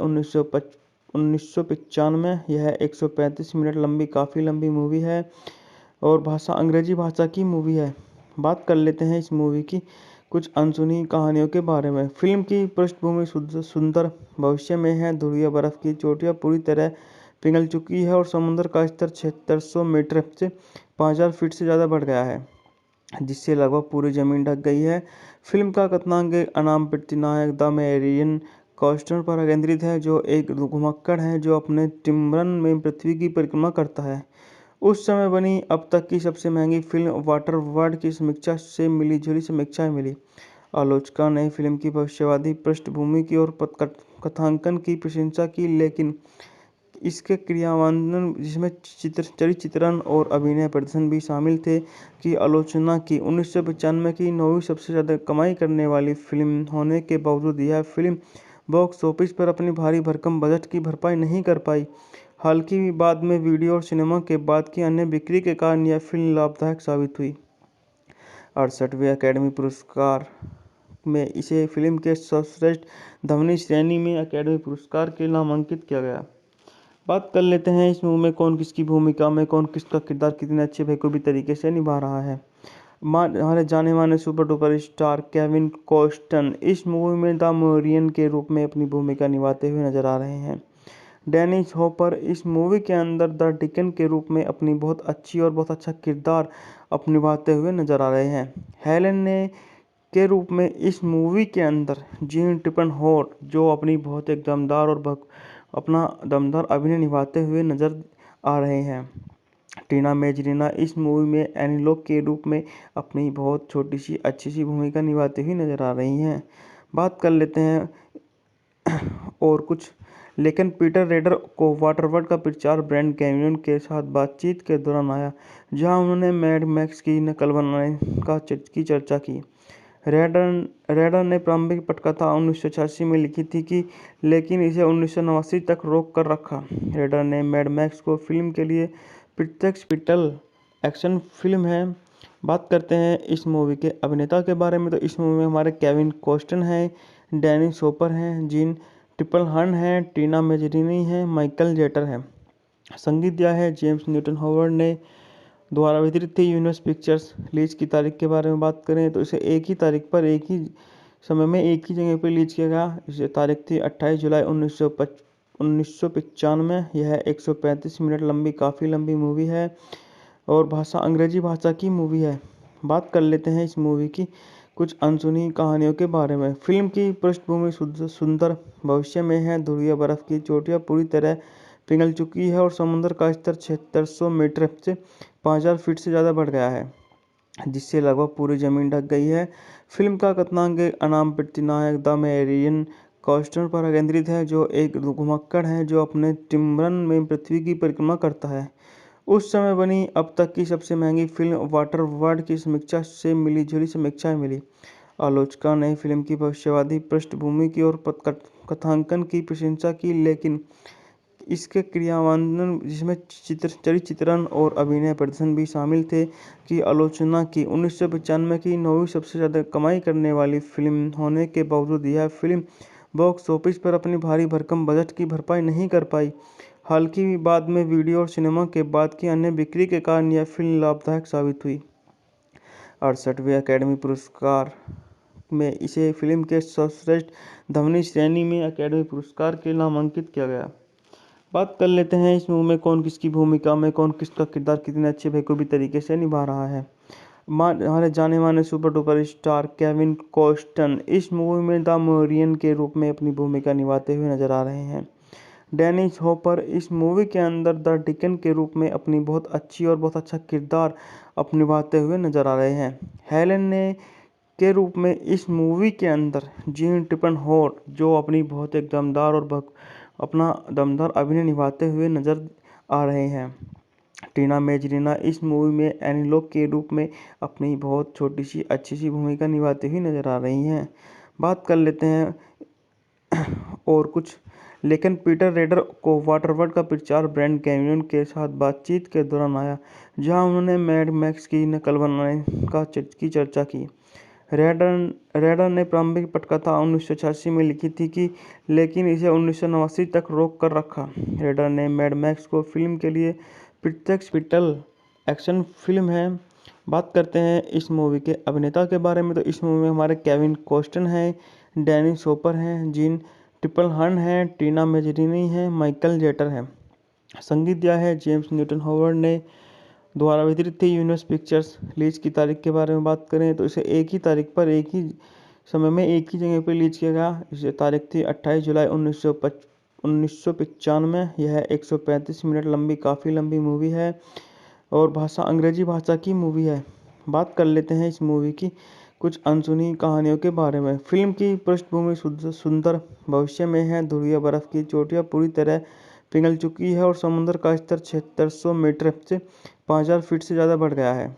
1995। यह 135 मिनट लंबी काफ़ी लंबी मूवी है और भाषा अंग्रेजी भाषा की मूवी है। बात कर लेते हैं इस मूवी की कुछ अनसुनी कहानियों के बारे में। फिल्म की पृष्ठभूमि सुंदर भविष्य में है। ध्रुवीय बर्फ की चोटियां पूरी तरह पिघल चुकी है और समुद्र का स्तर 7600 मीटर से 5000 फीट से ज़्यादा बढ़ गया है, जिससे लगभग पूरी जमीन ढक गई है। फिल्म का कथानक एक अनाम प्रतिनायक द मेरियन कॉस्टर पर केंद्रित है, जो एक घुमक्कड़ है जो अपने टिम्बरन में पृथ्वी की परिक्रमा करता है। उस समय बनी अब तक की सबसे महंगी फिल्म वाटर वर्ल्ड की समीक्षा से मिली जुली समीक्षाएं मिली। आलोचकों ने फिल्म की भविष्यवादी पृष्ठभूमि की और कथांकन की प्रशंसा की, लेकिन इसके क्रियान्वयन, जिसमें चरित्रण और अभिनय प्रदर्शन भी शामिल थे, की आलोचना की। 1995 की 9वीं सबसे ज़्यादा कमाई करने वाली फिल्म होने के बावजूद यह फिल्म बॉक्स ऑफिस पर अपनी भारी भरकम बजट की भरपाई नहीं कर पाई। हालांकि बाद में वीडियो और सिनेमा के बाद की अन्य बिक्री के कारण यह फिल्म लाभदायक साबित हुई। 68वें अकेडमी पुरस्कार में इसे फिल्म के सर्वश्रेष्ठ ध्वनि श्रेणी में अकेडमी पुरस्कार के नामांकित किया गया। बात कर लेते हैं इस मूवी में कौन किसकी भूमिका में, कौन किसका किरदार कितने अच्छे बेखूबी तरीके से निभा रहा है। हमारे जाने माने super duper star Kevin cost and इस मूवी में द मोरियन के रूप में अपनी भूमिका निभाते हुए नजर आ रहे हैं। डेनिस हॉपर इस मूवी के अंदर द डिकन के रूप में अपनी बहुत अच्छी और बहुत अच्छा किरदार निभाते हुए नजर आ रहे हैं। हेलेन ने के रूप में इस मूवी के अंदर जीन ट्रिपलहर्न, जो अपनी बहुत एक दमदार और अपना दमदार अभिनय निभाते हुए नजर आ रहे हैं। टीना मेजरीना इस मूवी में एनीलोक के रूप में अपनी बहुत छोटी सी अच्छी सी भूमिका निभाती हुई नजर आ रही हैं। बात कर लेते हैं और कुछ, लेकिन पीटर रेडर को वाटरवर्ल्ड का प्रचार ब्रांड कैनियन के साथ बातचीत के दौरान आया, जहां उन्होंने मैड मैक्स की नकल बनाने की चर्चा की। रेडर ने प्रारंभिक पटकथा 1986 में लिखी थी लेकिन इसे 1989 तक रोक कर रखा। रेडर ने मैड मैक्स को फिल्म के लिए प्रत्यक्ष पिटल एक्शन फिल्म है। बात करते हैं इस मूवी के अभिनेता के बारे में, तो इस मूवी में हमारे केविन कॉस्टन हैं, डैनी शोपर हैं, जीन ट्रिपलहर्न हैं, टीना मेजरीनी हैं, माइकल जेटर हैं। संगीत दिया है जेम्स न्यूटन हॉवर्ड ने। द्वारा वितरित थी यूनिवर्स पिक्चर्स। रिलीज की तारीख के बारे में बात करें तो इसे एक ही तारीख पर, एक ही समय में, एक ही जगह पर रिलीज किया गया। इसे तारीख थी 28 जुलाई 1995। यह 135 मिनट लंबी काफ़ी लंबी मूवी है और भाषा अंग्रेजी भाषा की मूवी है। बात कर लेते हैं इस मूवी की कुछ अनसुनी कहानियों के बारे में। फिल्म की पृष्ठभूमि सुंदर भविष्य में है। ध्रुवीय बर्फ की चोटियां पूरी तरह पिघल चुकी है और समुद्र का स्तर 7600 मीटर से 5000 फीट से ज़्यादा बढ़ गया है, जिससे लगभग पूरी जमीन ढक गई है। फिल्म का कथानक एक अनाम प्रतिनायक द मेरियन कॉस्टर पर केंद्रित है, जो एक घुमक्कड़ है जो अपने टिम्बरन में पृथ्वी की परिक्रमा करता है। उस समय बनी अब तक की सबसे महंगी फिल्म वाटर वर्ल्ड की समीक्षा से मिली जुली समीक्षाएं मिली। आलोचकों ने फिल्म की भविष्यवादी पृष्ठभूमि की और कथांकन की प्रशंसा की, लेकिन इसके क्रियान्वयन, जिसमें चरित्रण और अभिनय प्रदर्शन भी शामिल थे, की आलोचना की। 1995 की 9वीं सबसे ज़्यादा कमाई करने वाली फिल्म होने के बावजूद यह फिल्म बॉक्स ऑफिस पर अपनी भारी भरकम बजट की भरपाई नहीं कर पाई। हालांकि बाद में वीडियो और सिनेमा के बाद की अन्य बिक्री के कारण यह फिल्म लाभदायक साबित हुई। 68वें अकेडमी पुरस्कार में इसे फिल्म के सर्वश्रेष्ठ ध्वनि श्रेणी में अकेडमी पुरस्कार के नामांकित किया गया। बात कर लेते हैं इस मूवी में कौन किसकी भूमिका में, कौन किसका किरदार कितने अच्छे बेखूबी तरीके से निभा रहा है। हमारे जाने माने super duper star Kevin cost and इस मूवी में द मोरियन के रूप में अपनी भूमिका निभाते हुए नजर आ रहे हैं। डेनिस हॉपर इस मूवी के अंदर द डिकन के रूप में अपनी बहुत अच्छी और बहुत अच्छा किरदार निभाते हुए नजर आ रहे हैं। हेलेन ने के रूप में इस मूवी के अंदर जीन ट्रिपलहर्न, जो अपनी बहुत एक दमदार और अपना दमदार अभिनय निभाते हुए नजर आ रहे हैं। टीना मेजरीना इस मूवी में एनीलोग के रूप में अपनी बहुत छोटी सी अच्छी सी भूमिका निभाती हुई नजर आ रही हैं। बात कर लेते हैं और कुछ। लेकिन पीटर रेडर को वाटरवर्ल्ड का प्रचार ब्रांड कैमरन के साथ बातचीत के दौरान आया, जहां उन्होंने मैड मैक्स की नकल बनाने की चर्चा की। रेडर ने प्रारंभिक पटकथा 1986 में लिखी थी लेकिन इसे 1989 तक रोक कर रखा। रेडर ने मैड मैक्स को फिल्म के लिए प्रत्यक्ष पिटल एक्शन फिल्म है। बात करते हैं इस मूवी के अभिनेता के बारे में, तो इस मूवी में हमारे केविन कॉस्टन हैं, डेनिस हॉपर हैं, जीन ट्रिपलहर्न हैं, टीना मेजरीनी हैं, माइकल जेटर हैं। संगीत दिया है जेम्स न्यूटन हॉवर्ड ने। द्वारा वितरित थी यूनिवर्स पिक्चर्स। रिलीज की तारीख के बारे में बात करें तो इसे एक ही तारीख पर एक ही समय में एक ही जगह पर रिलीज किया गया। इसे तारीख थी 28 जुलाई 1995। यह 135 मिनट लंबी काफ़ी लंबी मूवी है और भाषा अंग्रेजी भाषा की मूवी है। बात कर लेते हैं इस मूवी की कुछ अनसुनी कहानियों के बारे में। फिल्म की पृष्ठभूमि सुंदर भविष्य में है। ध्रुवीय बर्फ की चोटियां पूरी तरह पिघल चुकी है और समुद्र का स्तर 7600 मीटर से 5000 फीट से ज़्यादा बढ़ गया है,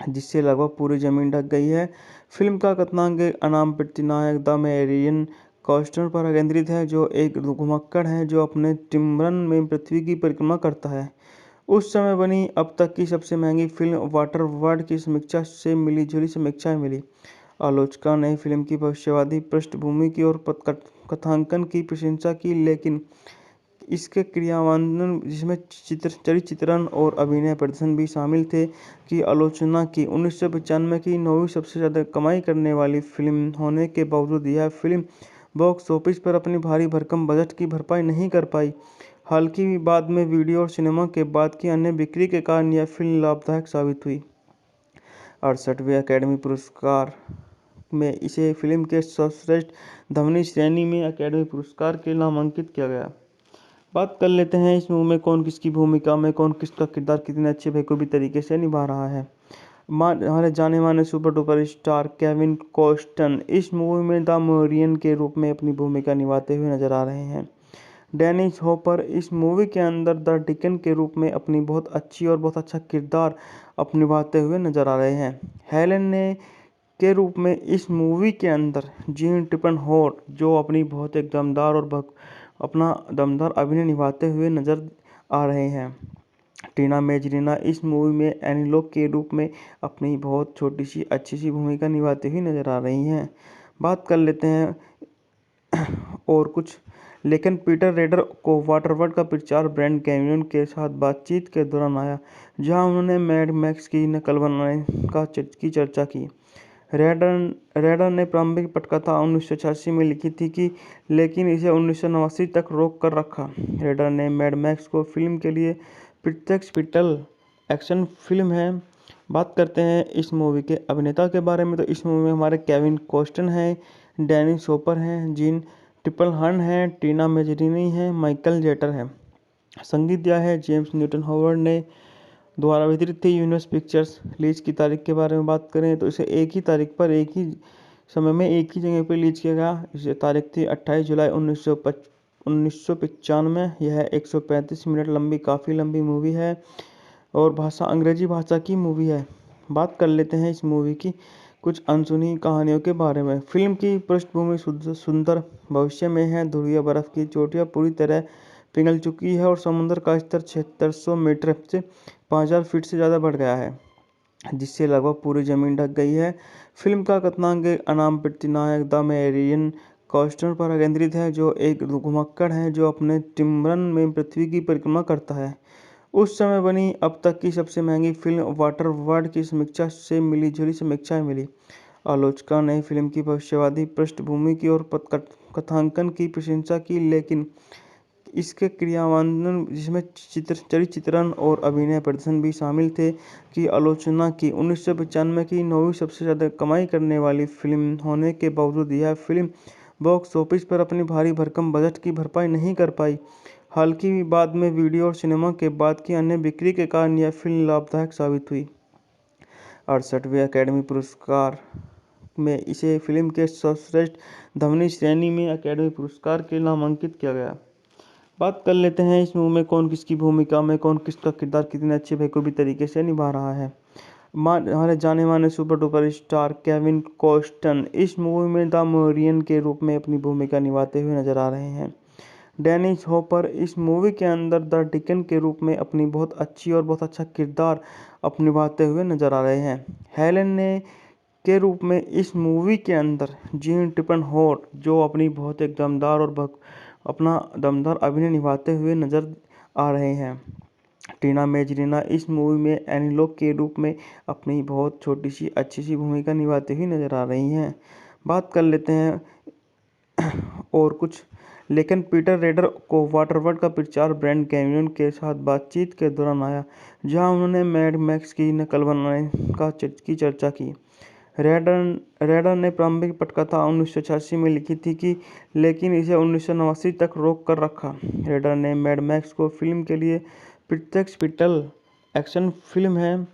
जिससे लगभग पूरी जमीन ढक गई है। फिल्म का कथानक अनाम प्रतिनायक द मेरियन कॉस्टर पर केंद्रित है, जो एक घुमक्कड़ है जो अपने टिम्बरन में पृथ्वी की परिक्रमा करता है। उस समय बनी अब तक की सबसे महंगी फिल्म वाटरवर्ल्ड की समीक्षा से मिली-जुली समीक्षाएं मिली। आलोचकों ने फिल्म की भविष्यवादी पृष्ठभूमि की और कथांकन की प्रशंसा की, लेकिन इसके क्रियान्वयन, जिसमें चरित्रण और अभिनय प्रदर्शन भी शामिल थे, की आलोचना की। 1995 की 9वीं सबसे ज़्यादा कमाई करने वाली फिल्म होने के बावजूद यह फिल्म बॉक्स ऑफिस पर अपनी भारी भरकम बजट की भरपाई नहीं कर पाई। हालांकि बाद में वीडियो और सिनेमा के बाद की अन्य बिक्री के कारण यह फिल्म लाभदायक साबित हुई। 68वें अकेडमी पुरस्कार में इसे फिल्म के सर्वश्रेष्ठ ध्वनि श्रेणी में अकेडमी पुरस्कार के नामांकित किया गया। बात कर लेते हैं इस मूवी में कौन किसकी भूमिका में कौन किसका किरदार कितने अच्छे बेखूबी तरीके से निभा रहा है। हमारे जाने माने super duper star Kevin cost and इस मूवी में द मेरियन के रूप में अपनी भूमिका निभाते हुए नजर आ रहे हैं। डेनिस हॉपर इस मूवी के अंदर द डिकन के रूप में अपनी बहुत अच्छी और बहुत अच्छा किरदार निभाते हुए नजर आ रहे हैं। हेलेन ने के रूप में इस मूवी के अंदर जीन ट्रिपलहर्न, जो अपनी बहुत एक दमदार और अपना दमदार अभिनय निभाते हुए नजर आ रहे हैं। टीना मेजरीना इस मूवी में एनीलोग के रूप में अपनी बहुत छोटी सी अच्छी सी भूमिका निभाती हुई नजर आ रही हैं। बात कर लेते हैं और कुछ। लेकिन पीटर रेडर को वाटरवर्ल्ड का प्रचार ब्रांड कैमरन के साथ बातचीत के दौरान आया, जहां उन्होंने मैड मैक्स की नकल बनाने की चर्चा की। रेडर ने प्रारंभिक पटकथा 1986 में लिखी थी लेकिन इसे 1989 तक रोक कर रखा। रेडर ने मैड मैक्स को फिल्म के लिए प्रत्यक्ष पिटल एक्शन फिल्म है। बात करते हैं इस मूवी के अभिनेता के बारे में, तो इस मूवी में हमारे केविन कॉस्टन हैं, डेनिस हॉपर हैं, जीन ट्रिपलहर्न हैं, टीना मेजरीनी हैं, माइकल जेटर हैं। संगीत दिया है जेम्स न्यूटन हॉवर्ड ने। द्वारा वितरित थी यूनिवर्स पिक्चर्स। रिलीज की तारीख के बारे में बात करें तो इसे एक ही तारीख पर एक ही समय में एक ही जगह पर रिलीज किया गया। इसे तारीख थी 28 जुलाई 1995। यह 135 मिनट लंबी काफ़ी लंबी मूवी है और भाषा अंग्रेजी भाषा की मूवी है। बात कर लेते हैं इस मूवी की कुछ अनसुनी कहानियों के बारे में। फिल्म की पृष्ठभूमि सुंदर भविष्य में है। ध्रुवीय बर्फ की चोटियां पूरी तरह पिघल चुकी है और समुद्र का स्तर 7600 मीटर से 5000 फीट से ज़्यादा बढ़ गया है, जिससे लगभग पूरी जमीन ढक गई है। फिल्म का कथानक अनाम प्रतिनायक द मेरियन कॉस्टर पर केंद्रित है, जो एक घुमक्कड़ है जो अपने टिम्बरन में पृथ्वी की परिक्रमा करता है। उस समय बनी अब तक की सबसे महंगी फिल्म वाटरवर्ल्ड की समीक्षा से मिली-जुली समीक्षाएं मिली। आलोचकों ने फिल्म की भविष्यवादी पृष्ठभूमि की और कथांकन की प्रशंसा की, लेकिन इसके क्रियान्वयन, जिसमें चरित्रण और अभिनय प्रदर्शन भी शामिल थे, की आलोचना की। 1995 की 9वीं सबसे ज़्यादा कमाई करने वाली फिल्म होने के बावजूद यह फिल्म बॉक्स ऑफिस पर अपनी भारी भरकम बजट की भरपाई नहीं कर पाई। हालांकि बाद में वीडियो और सिनेमा के बाद की अन्य बिक्री के कारण यह फिल्म लाभदायक साबित हुई। 68वें अकेडमी पुरस्कार में इसे फिल्म के सर्वश्रेष्ठ ध्वनि श्रेणी में अकेडमी पुरस्कार के नामांकित किया गया। बात कर लेते हैं इस मूवी में कौन किसकी भूमिका में कौन किसका किरदार कितने अच्छे बखूबी तरीके से निभा रहा है। हमारे जाने माने super duper star Kevin cost and इस मूवी में द मोरियन के रूप में अपनी भूमिका निभाते हुए नजर आ रहे हैं। डेनिस हॉपर इस मूवी के अंदर द डिकन के रूप में अपनी बहुत अच्छी और बहुत अच्छा किरदार निभाते हुए नजर आ रहे हैं। हेलेन ने के रूप में इस मूवी के अंदर जीन टिपनहोर्ट जो अपनी बहुत एक दमदार और अपना दमदार अभिनय निभाते हुए नजर आ रहे हैं। टीना मेजरीना इस मूवी में एनीलोक के रूप में अपनी बहुत छोटी सी अच्छी सी भूमिका निभाती हुई नजर आ रही हैं। बात कर लेते हैं और कुछ लेकिन पीटर रेडर को वाटरवर्ल्ड का प्रचार ब्रांड कैमरन के साथ बातचीत के दौरान आया, जहां उन्होंने मैड मैक्स की नकल बनाने की चर्चा की। रेडर ने प्रारंभिक पटकथा 1986 में लिखी थी लेकिन इसे 1989 तक रोक कर रखा। रेडर ने मैड मैक्स को फिल्म के लिए प्रत्यक्ष पिटल एक्शन फिल्म है।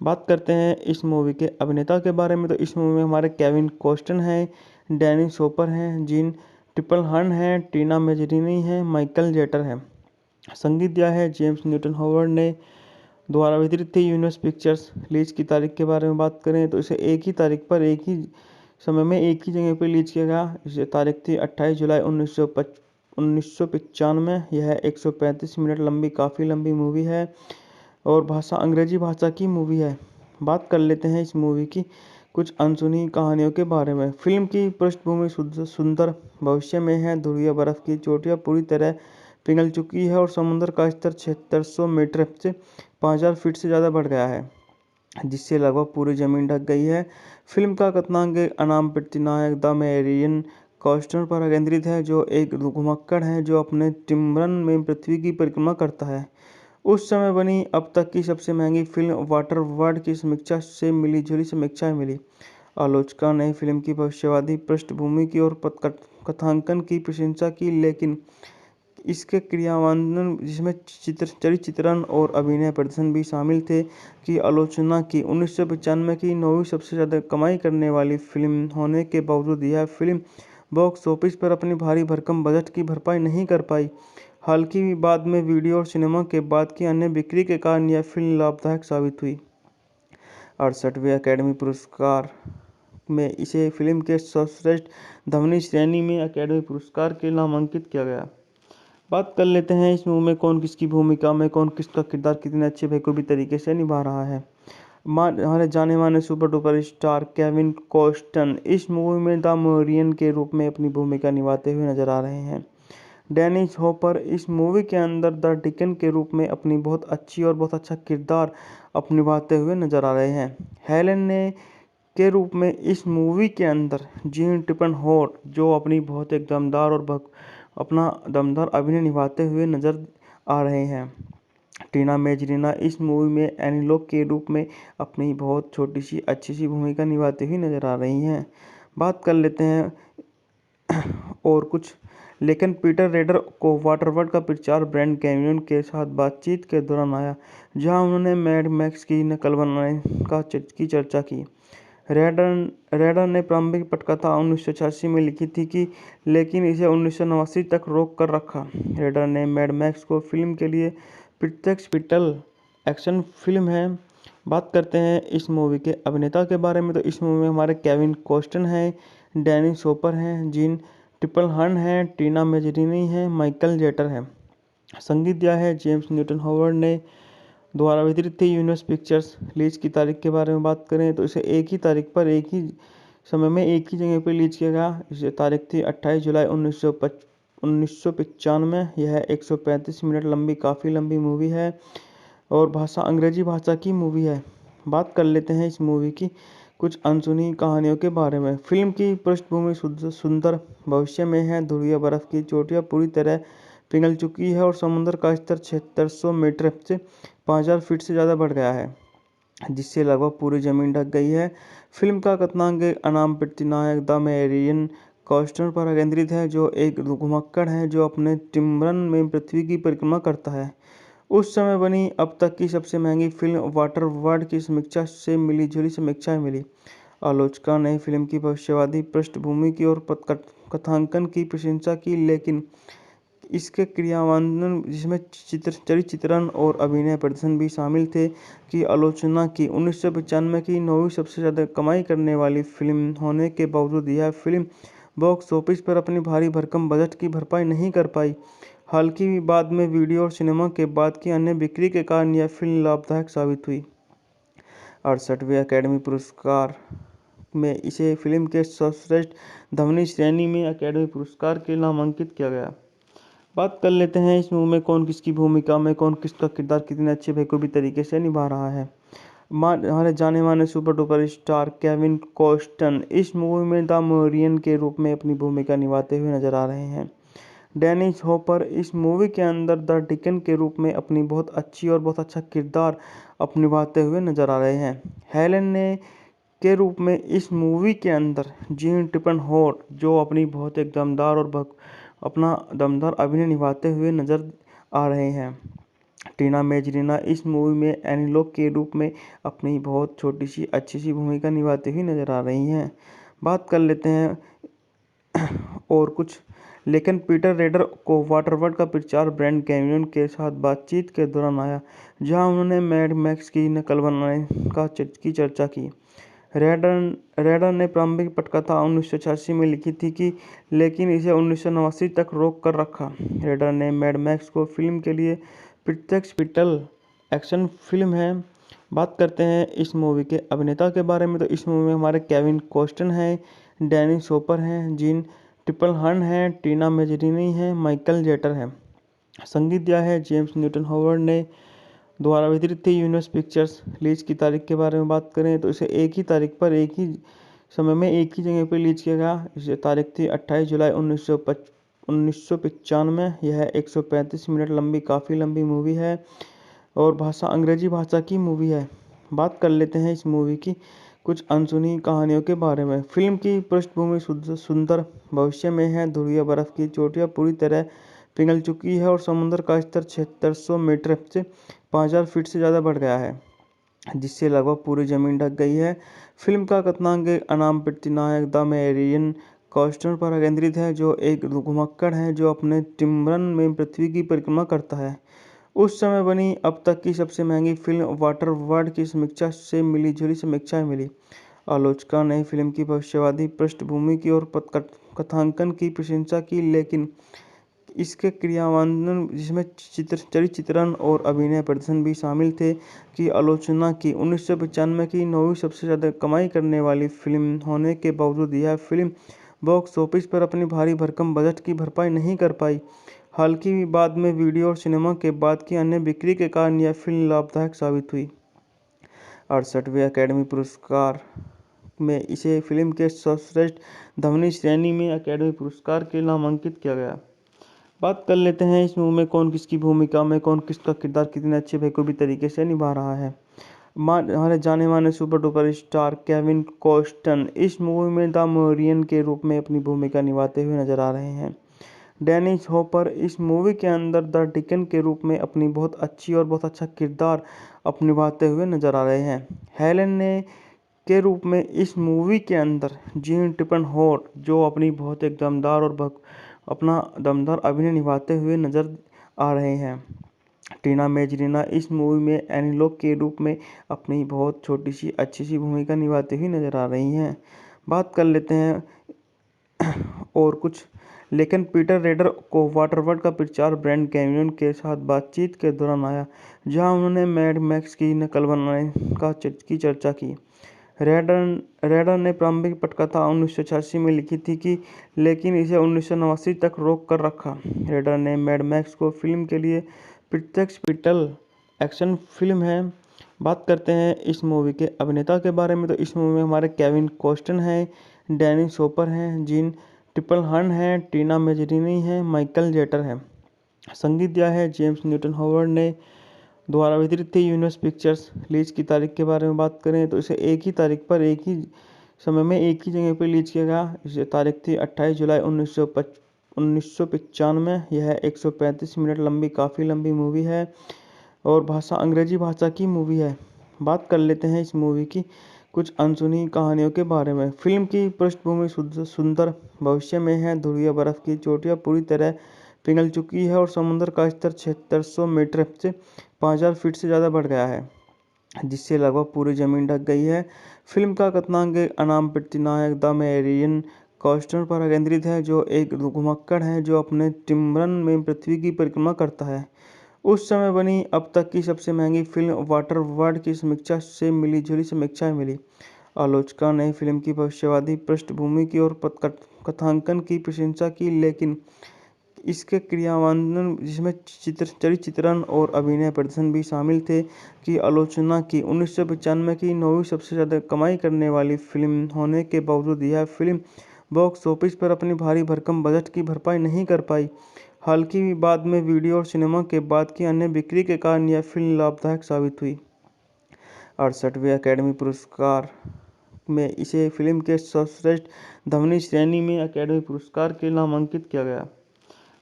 बात करते हैं इस मूवी के अभिनेता के बारे में, तो इस मूवी में हमारे केविन कॉस्टन हैं, डेनिस हॉपर हैं, जीन टिपलहर्न हैं, टीना मेजरीनी हैं, माइकल जेटर है। संगीत दिया है जेम्स न्यूटन हॉवर्ड ने। द्वारा वितरित थी यूनिवर्स पिक्चर्स। रिलीज की तारीख के बारे में बात करें तो इसे एक ही तारीख पर एक ही समय में एक ही जगह पर रिलीज किया गया। इसे तारीख थी 28 जुलाई 1995। यह 135 मिनट लंबी काफ़ी लंबी मूवी है और भाषा अंग्रेजी भाषा की मूवी है। बात कर लेते हैं इस मूवी की कुछ अनसुनी कहानियों के बारे में। फिल्म की पृष्ठभूमि सुंदर भविष्य में है। ध्रुवीय बर्फ की चोटियां पूरी तरह पिघल चुकी है और समुद्र का स्तर 7600 मीटर से 5000 फीट से ज़्यादा बढ़ गया है, जिससे लगभग पूरी जमीन ढक गई है। फिल्म का कथानक अनाम प्रतिनायक द मेरियन कॉस्टन पर केंद्रित है, जो एक घुमक्कड़ है जो अपने टिम्बरन में पृथ्वी की परिक्रमा करता है। उस समय बनी अब तक की सबसे महंगी फिल्म वाटरवर्ल्ड की समीक्षा से मिली जुली समीक्षाएं मिली। आलोचकों ने फिल्म की भविष्यवादी पृष्ठभूमि की और कथांकन की प्रशंसा की, लेकिन इसके क्रियान्वयन जिसमें चरित्रण और अभिनय प्रदर्शन भी शामिल थे की आलोचना की। 1995 की 9वीं सबसे ज़्यादा कमाई करने वाली फिल्म होने के बावजूद यह फिल्म बॉक्स ऑफिस पर अपनी भारी भरकम बजट की भरपाई नहीं कर पाई। हालांकि बाद में वीडियो और सिनेमा के बाद की अन्य बिक्री के कारण यह फिल्म लाभदायक साबित हुई। 68वें अकेडमी पुरस्कार में इसे फिल्म के सर्वश्रेष्ठ ध्वनि श्रेणी में अकेडमी पुरस्कार के नामांकित किया गया। बात कर लेते हैं इस मूवी में कौन किसकी भूमिका में कौन किसका किरदार कितने अच्छे बखूबी तरीके से निभा रहा है। हमारे जाने माने super duper star Kevin cost and इस मूवी में द मोरियन के रूप में अपनी भूमिका निभाते हुए नजर आ रहे हैं। डेनिस हॉपर इस मूवी के अंदर द डिकन के रूप में अपनी बहुत अच्छी और बहुत अच्छा किरदार निभाते हुए नजर आ रहे हैं। हेलेन ने के रूप में इस मूवी के अंदर जीन टिपनहोर्ट जो अपनी बहुत एक दमदार और अपना दमदार अभिनय निभाते हुए नजर आ रहे हैं। टीना मेजरीना इस मूवी में एनीलोक के रूप में अपनी बहुत छोटी सी अच्छी सी भूमिका निभाती हुई नजर आ रही हैं। बात कर लेते हैं और कुछ लेकिन पीटर रेडर को वाटरवर्ल्ड का प्रचार ब्रांड कैमरन के साथ बातचीत के दौरान आया, जहां उन्होंने मैड मैक्स की नकल बनाने की चर्चा की। रेडर ने प्रारंभिक पटकथा 1986 में लिखी थी लेकिन इसे 1989 तक रोक कर रखा। रेडर ने मैड मैक्स को फिल्म के लिए प्रत्यक्ष पिटल एक्शन फिल्म है। बात करते हैं इस मूवी के अभिनेता के बारे में, तो इस मूवी में हमारे केविन कॉस्टन हैं, डेनिस हॉपर हैं, जीन टिपलहर्न हैं, टीना मेजरीनी हैं, माइकल जेटर है। संगीत दिया है जेम्स न्यूटन हॉवर्ड ने। द्वारा वितरित थी यूनिवर्स पिक्चर्स। रिलीज की तारीख के बारे में बात करें तो इसे एक ही तारीख पर एक ही समय में एक ही जगह पर रिलीज किया गया। इसे तारीख थी 28 जुलाई 1995। यह 135 मिनट लंबी काफ़ी लंबी मूवी है और भाषा अंग्रेजी भाषा की मूवी है। बात कर लेते हैं इस मूवी की कुछ अनसुनी कहानियों के बारे में। फिल्म की पृष्ठभूमि सुंदर भविष्य में है। ध्रुवीय बर्फ की चोटियां पूरी तरह पिघल चुकी है और समुद्र का स्तर 7600 मीटर से 5000 फीट से ज़्यादा बढ़ गया है, जिससे लगभग पूरी जमीन ढक गई है। फिल्म का कथानक अनाम प्रतिनायक द मेरियन कॉस्टन पर केंद्रित है, जो एक घुमक्कड़ है जो अपने टिम्बरन में पृथ्वी की परिक्रमा करता है। उस समय बनी अब तक की सबसे महंगी फिल्म वाटरवर्ल्ड की समीक्षा से मिली जुली समीक्षाएं मिली। आलोचकों ने फिल्म की भविष्यवादी पृष्ठभूमि की और कथांकन की प्रशंसा की, लेकिन इसके क्रियान्वयन जिसमें चरित्रण और अभिनय प्रदर्शन भी शामिल थे की आलोचना की। 1995 की 9वीं सबसे ज़्यादा कमाई करने वाली फिल्म होने के बावजूद यह फिल्म बॉक्स ऑफिस पर अपनी भारी भरकम बजट की भरपाई नहीं कर पाई। हालांकि बाद में वीडियो और सिनेमा के बाद की अन्य बिक्री के कारण यह फिल्म लाभदायक साबित हुई। 68वें अकेडमी पुरस्कार में इसे फिल्म के सर्वश्रेष्ठ ध्वनि श्रेणी में अकेडमी पुरस्कार के लिए नामांकित किया गया। बात कर लेते हैं इस मूवी में कौन किसकी भूमिका में कौन किसका किरदार कितने अच्छे बखूबी तरीके से निभा रहा है। हमारे जाने माने super duper star Kevin cost and इस मूवी में द मोरियन के रूप में अपनी भूमिका निभाते हुए नजर आ रहे हैं। डेनिस हॉपर इस मूवी के अंदर द डिकन के रूप में अपनी बहुत अच्छी और बहुत अच्छा किरदार निभाते हुए नजर आ रहे हैं। हेलेन ने के रूप में इस मूवी के अंदर जीन टिपनहोर्न जो अपनी बहुत एक दमदार और अपना दमदार अभिनय निभाते हुए नजर आ रहे हैं। टीना मेजरीना इस मूवी में एनीलोक के रूप में अपनी बहुत छोटी सी अच्छी सी भूमिका निभाती हुई नजर आ रही हैं। बात कर लेते हैं और कुछ लेकिन पीटर रेडर को वाटरवर्ल्ड का प्रचार ब्रांड कैमरन के साथ बातचीत के दौरान आया, जहां उन्होंने मैड मैक्स की नकल बनाने की चर्चा की। रेडर ने प्रारंभिक पटकथा 1986 में लिखी थी लेकिन इसे 1989 तक रोक कर रखा। रेडर ने मैड मैक्स को फिल्म के लिए प्रत्यक्ष पिटल एक्शन फिल्म है। बात करते हैं इस मूवी के अभिनेता के बारे में, तो इस मूवी में हमारे केविन कॉस्टन है, डेनिस हॉपर हैं, जीन टिपनहोर्न है, टीना मेजरीनी है, माइकल जेटर है। संगीत दिया है जेम्स न्यूटन हॉवर्ड ने। द्वारा वितरित थी यूनिवर्सल पिक्चर्स। रिलीज की तारीख के बारे में बात करें तो इसे एक ही तारीख पर एक ही समय में एक ही जगह पर रिलीज किया गया। इसे तारीख थी 28 जुलाई 1995। यह 135 मिनट लंबी काफ़ी लंबी मूवी है और भाषा अंग्रेजी भाषा की मूवी है। बात कर लेते हैं इस मूवी की कुछ अनसुनी कहानियों के बारे में। फिल्म की पृष्ठभूमि सुंदर भविष्य में है। ध्रुवीय बर्फ की चोटियां पूरी तरह पिघल चुकी है और समुद्र का स्तर 7600 मीटर से 5000 फीट से ज़्यादा बढ़ गया है, जिससे लगभग पूरी जमीन ढक गई है। फिल्म का कथानक अनाम प्रतिनायक द मेरियन कॉस्टन पर केंद्रित है, जो एक घुमक्कड़ है जो अपने टिम्बरन में पृथ्वी की परिक्रमा करता है। उस समय बनी अब तक की सबसे महंगी फिल्म वाटरवर्ल्ड की समीक्षा से मिली जुली समीक्षाएं मिली। आलोचकों ने फिल्म की भविष्यवादी पृष्ठभूमि की और कथांकन की प्रशंसा की, लेकिन इसके क्रियान्वयन जिसमें चरित्रण और अभिनय प्रदर्शन भी शामिल थे की आलोचना की। 1995 की 9वीं सबसे ज़्यादा कमाई करने वाली फिल्म होने के बावजूद यह फिल्म बॉक्स ऑफिस पर अपनी भारी भरकम बजट की भरपाई नहीं कर पाई। हालांकि बाद में वीडियो और सिनेमा के बाद की अन्य बिक्री के कारण यह फिल्म लाभदायक साबित हुई। 68वें अकेडमी पुरस्कार में इसे फिल्म के सर्वश्रेष्ठ ध्वनि श्रेणी में अकेडमी पुरस्कार के लिए नामांकित किया गया। बात कर लेते हैं इस मूवी में कौन किसकी भूमिका में कौन किसका किरदार कितने अच्छे बखूबी तरीके से निभा रहा है। हमारे जाने माने super duper star Kevin cost and इस मूवी में द मोरियन के रूप में अपनी भूमिका निभाते हुए नजर आ रहे हैं। डेनिस हॉपर इस मूवी के अंदर द डिकन के रूप में अपनी बहुत अच्छी और बहुत अच्छा किरदार निभाते हुए नजर आ रहे हैं। हेलेन ने के रूप में इस मूवी के अंदर जीन टिपनहोर्न जो अपनी बहुत एक दमदार और अपना दमदार अभिनय निभाते हुए नजर आ रहे हैं। टीना मेजरीना इस मूवी में एनीलोक के रूप में अपनी बहुत छोटी सी अच्छी सी भूमिका निभाती हुई नजर आ रही हैं। बात कर लेते हैं और कुछ लेकिन पीटर रेडर को वाटरवर्ल्ड का प्रचार ब्रांड कैमरन के साथ बातचीत के दौरान आया, जहां उन्होंने मैड मैक्स की नकल बनाने की चर्चा की। रेडर ने प्रारंभिक पटकथा 1986 में लिखी थी लेकिन इसे 1989 तक रोक कर रखा। रेडर ने मैड मैक्स को फिल्म के लिए प्रत्यक्ष पिटल एक्शन फिल्म है। बात करते हैं इस मूवी के अभिनेता के बारे में, तो इस मूवी में हमारे केविन कॉस्टन है, डेनिस हॉपर हैं, जीन टिपनहोर्न है, टीना मेजरीनी है, माइकल जेटर है। संगीत दिया है जेम्स न्यूटन हॉवर्ड ने। द्वारा वितरित थी यूनिवर्सल पिक्चर्स। रिलीज की तारीख के बारे में बात करें तो इसे एक ही तारीख पर एक ही समय में एक ही जगह पर रिलीज किया गया। इसे तारीख थी 28 जुलाई 1995। यह 135 मिनट लंबी काफ़ी लंबी मूवी है और भाषा अंग्रेजी भाषा की मूवी है। बात कर लेते हैं इस मूवी की कुछ अनसुनी कहानियों के बारे में। फिल्म की पृष्ठभूमि सुंदर भविष्य में है। ध्रुवीय बर्फ की चोटियां पूरी तरह पिघल चुकी है और समुद्र का स्तर 7600 मीटर से 5000 फीट से ज़्यादा बढ़ गया है, जिससे लगभग पूरी ज़मीन ढक गई है। फिल्म का कथानक एक अनाम प्रतिनायक द मैरियन कॉस्टर पर केंद्रित है, जो एक घुमक्कड़ है जो अपने टिम्बरन में पृथ्वी की परिक्रमा करता है। उस समय बनी अब तक की सबसे महंगी फिल्म वाटरवर्ल्ड की समीक्षा से मिली-जुली समीक्षाएं मिली। आलोचकों ने फिल्म की भविष्यवादी पृष्ठभूमि की और कथांकन की प्रशंसा की, लेकिन इसके क्रियान्वयन, जिसमें चरित्रण और अभिनय प्रदर्शन भी शामिल थे, की आलोचना की। 1995 की 9वीं सबसे ज़्यादा कमाई करने वाली फिल्म होने के बावजूद यह फिल्म बॉक्स ऑफिस पर अपनी भारी भरकम बजट की भरपाई नहीं कर पाई। हालांकि बाद में वीडियो और सिनेमा के बाद की अन्य बिक्री के कारण यह फिल्म लाभदायक साबित हुई। 68वें अकेडमी पुरस्कार में इसे फिल्म के सर्वश्रेष्ठ ध्वनि श्रेणी में अकेडमी पुरस्कार के नामांकित किया गया।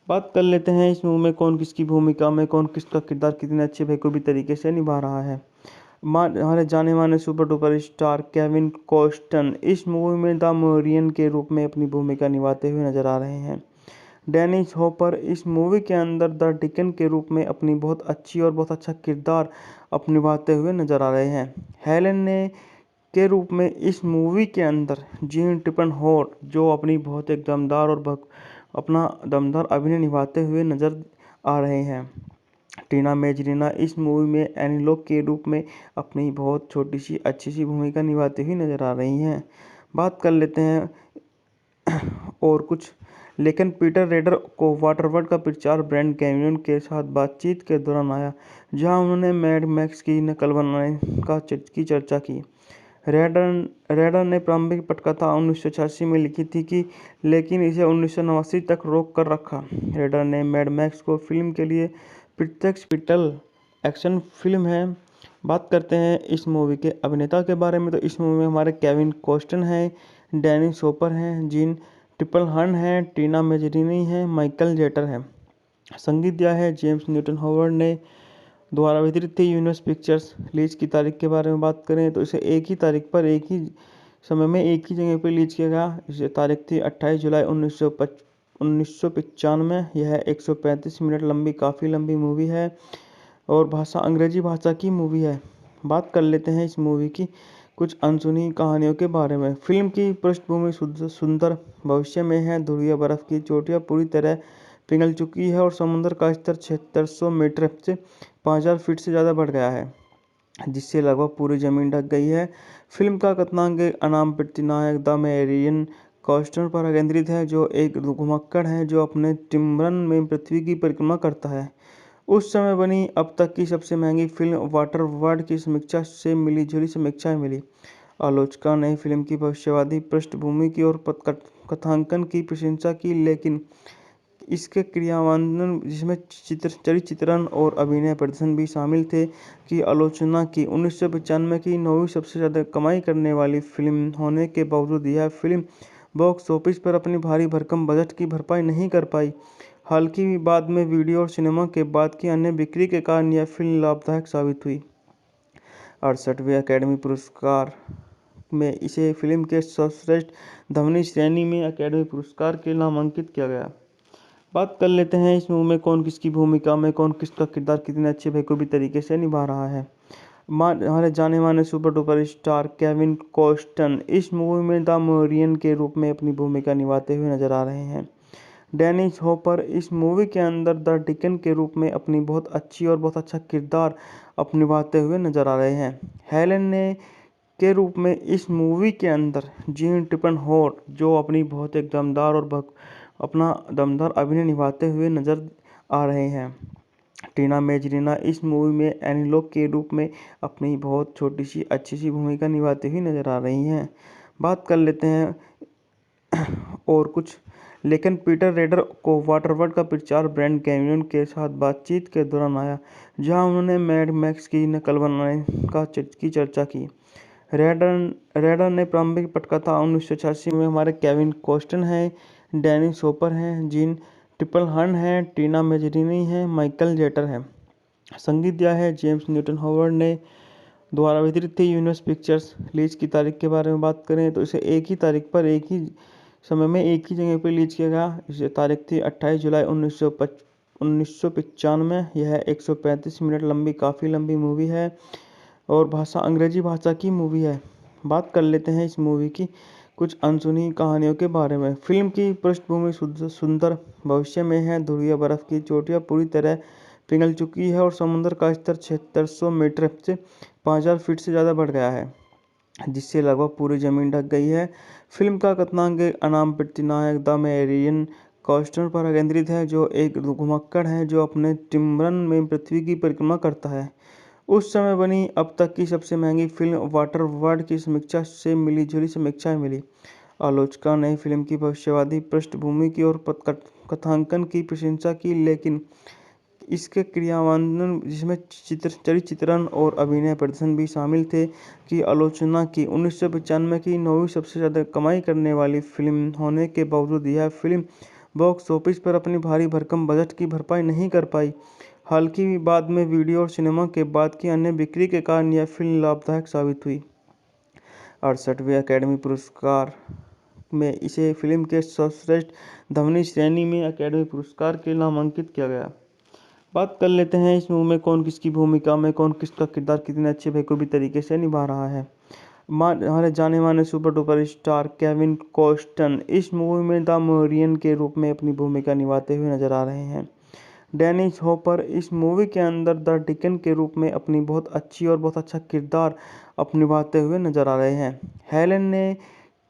बात कर लेते हैं इस मूवी में कौन किसकी भूमिका में, कौन किसका किरदार कितने अच्छे बेखूबी तरीके से निभा रहा है। हमारे जाने माने super duper star Kevin cost and इस मूवी में द मोरियन के रूप में अपनी भूमिका निभाते हुए नजर आ रहे हैं। डेनिस हॉपर इस मूवी के अंदर द डिकन के रूप में अपनी बहुत अच्छी और बहुत अच्छा किरदार निभाते हुए नजर आ रहे हैं। हेलेन ने के रूप में इस मूवी के अंदर जीन टिपनहोर्न, जो अपनी बहुत एक दमदार और अपना दमदार अभिनय निभाते हुए नजर आ रहे हैं। टीना मेजरीना इस मूवी में एनीलोक के रूप में अपनी बहुत छोटी सी अच्छी सी भूमिका निभाती हुई नजर आ रही हैं। बात कर लेते हैं और कुछ, लेकिन पीटर रेडर को वाटरवर्ल्ड का प्रचार ब्रांड कैमरन के साथ बातचीत के दौरान आया, जहां उन्होंने मैड मैक्स की नकल बनाने की चर्चा की। रेडर ने प्रारंभिक पटकथा 1986 में लिखी थी लेकिन इसे 1989 तक रोक कर रखा। रेडर ने मैड मैक्स को फिल्म के लिए प्रत्यक्ष पिटल एक्शन फिल्म है। बात करते हैं इस मूवी के अभिनेता के बारे में, तो इस मूवी में हमारे केविन कॉस्टन हैं, डेनिस हॉपर हैं, जीन टिपनहोर्न हैं, टीना मेजरीनी हैं, माइकल जेटर है। संगीत दिया है जेम्स न्यूटन हॉवर्ड ने। द्वारा वितरित थी यूनिवर्स पिक्चर्स। रिलीज की तारीख के बारे में बात करें तो इसे एक ही तारीख पर एक ही समय में एक ही जगह पर रिलीज किया गया। इसे तारीख थी 28 जुलाई 1995। यह 135 मिनट लंबी काफ़ी लंबी मूवी है और भाषा अंग्रेजी भाषा की मूवी है। बात कर लेते हैं इस मूवी की कुछ अनसुनी कहानियों के बारे में। फिल्म की पृष्ठभूमि सुंदर भविष्य में है। ध्रुवीय बर्फ की चोटियां पूरी तरह पिघल चुकी है और समुद्र का स्तर 7600 मीटर से 5000 फीट से ज़्यादा बढ़ गया है, जिससे लगभग पूरी ज़मीन ढक गई है। फिल्म का कथानक एक अनाम प्रतिनायक द मैरियन कॉस्टर पर केंद्रित है, जो एक घुमक्कड़ है जो अपने टिम्बरन में पृथ्वी की परिक्रमा करता है। उस समय बनी अब तक की सबसे महंगी फिल्म वाटरवर्ल्ड की समीक्षा से मिली-जुली समीक्षाएं मिली। आलोचकों ने फिल्म की भविष्यवादी पृष्ठभूमि की और कथांकन की प्रशंसा की, लेकिन इसके क्रियान्वयन, जिसमें चरित्रण और अभिनय प्रदर्शन भी शामिल थे, की आलोचना की। 1995 की 9वीं सबसे ज़्यादा कमाई करने वाली फिल्म होने के बावजूद यह फिल्म बॉक्स ऑफिस पर अपनी भारी भरकम बजट की भरपाई नहीं कर पाई। हालांकि बाद में वीडियो और सिनेमा के बाद की अन्य बिक्री के कारण यह फिल्म लाभदायक साबित हुई। 68वें अकेडमी पुरस्कार में इसे फिल्म के सर्वश्रेष्ठ ध्वनि श्रेणी में अकेडमी पुरस्कार के नामांकित किया गया। बात कर लेते हैं इस मूवी में कौन किसकी भूमिका में, कौन किसका किरदार कितने अच्छे बेखूबी तरीके से निभा रहा है। हमारे जाने माने super duper star Kevin cost and इस मूवी में द मोरियन के रूप में अपनी भूमिका निभाते हुए नजर आ रहे हैं। डेनिस हॉपर इस मूवी के अंदर द डिकन के रूप में अपनी बहुत अच्छी और बहुत अच्छा किरदार निभाते हुए नजर आ रहे हैं। हेलेन ने के रूप में इस मूवी के अंदर जीन टिपनहोर्न, जो अपनी बहुत एक दमदार और अपना दमदार अभिनय निभाते हुए नजर आ रहे हैं। टीना मेजरीना इस मूवी में एनीलोक के रूप में अपनी बहुत छोटी सी अच्छी सी भूमिका निभाती हुई नजर आ रही हैं। बात कर लेते हैं और कुछ, लेकिन पीटर रेडर को वाटरवर्ल्ड का प्रचार ब्रांड कैमरन के साथ बातचीत के दौरान आया, जहां उन्होंने मैड मैक्स की नकल बनाने की चर्चा की। रेडर ने प्रारंभिक पटकथा 1986 में हमारे केविन कॉस्टन हैं, डेनिस हॉपर हैं, जीन टिपनहोर्न हैं, टीना मेजरीनी हैं, माइकल जेटर है। संगीत दिया है जेम्स न्यूटन हॉवर्ड ने। द्वारा वितरित थी यूनिवर्स पिक्चर्स। रिलीज की तारीख के बारे में बात करें तो इसे एक ही तारीख पर एक ही समय में एक ही जगह पर रिलीज किया गया। इस तारीख थी 28 जुलाई 1995। यह 135 मिनट लंबी काफ़ी लंबी मूवी है और भाषा अंग्रेजी भाषा की मूवी है। बात कर लेते हैं इस मूवी की कुछ अनसुनी कहानियों के बारे में। फिल्म की पृष्ठभूमि सुंदर भविष्य में है। ध्रुवीय बर्फ की चोटियां पूरी तरह पिघल चुकी है और समुद्र का स्तर 7600 मीटर से 5000 फीट से ज़्यादा बढ़ गया है, जिससे लगभग पूरी जमीन ढक गई है। फिल्म का कथानक एक अनाम प्रतिनायक द मैरियन कॉस्टर पर केंद्रित है, जो एक घुमक्कड़ है जो अपने टिम्बरन में पृथ्वी की परिक्रमा करता है। उस समय बनी अब तक की सबसे महंगी फिल्म वाटर वर्ल्ड की समीक्षा से मिली-जुली समीक्षाएं मिली। आलोचकों ने फिल्म की भविष्यवादी पृष्ठभूमि की और कथांकन की प्रशंसा की, लेकिन इसके क्रियान्वयन, जिसमें चरित्रण और अभिनय प्रदर्शन भी शामिल थे, की आलोचना की। 1995 की 9वीं सबसे ज़्यादा कमाई करने वाली फिल्म होने के बावजूद यह फिल्म बॉक्स ऑफिस पर अपनी भारी भरकम बजट की भरपाई नहीं कर पाई। हालांकि बाद में वीडियो और सिनेमा के बाद की अन्य बिक्री के कारण यह फिल्म लाभदायक साबित हुई। 68वें अकेडमी पुरस्कार में इसे फिल्म के सर्वश्रेष्ठ ध्वनि श्रेणी में अकेडमी पुरस्कार के लिए नामांकित किया गया। बात कर लेते हैं इस मूवी में कौन किसकी भूमिका में, कौन किसका किरदार कितने अच्छे बेखूबी तरीके से निभा रहा है। हमारे जाने माने super duper star Kevin cost and इस मूवी में द मैरियन के रूप में अपनी भूमिका निभाते हुए नजर आ रहे हैं। डेनिस हॉपर इस मूवी के अंदर द डिकन के रूप में अपनी बहुत अच्छी और बहुत अच्छा किरदार निभाते हुए नजर आ रहे हैं। हेलेन ने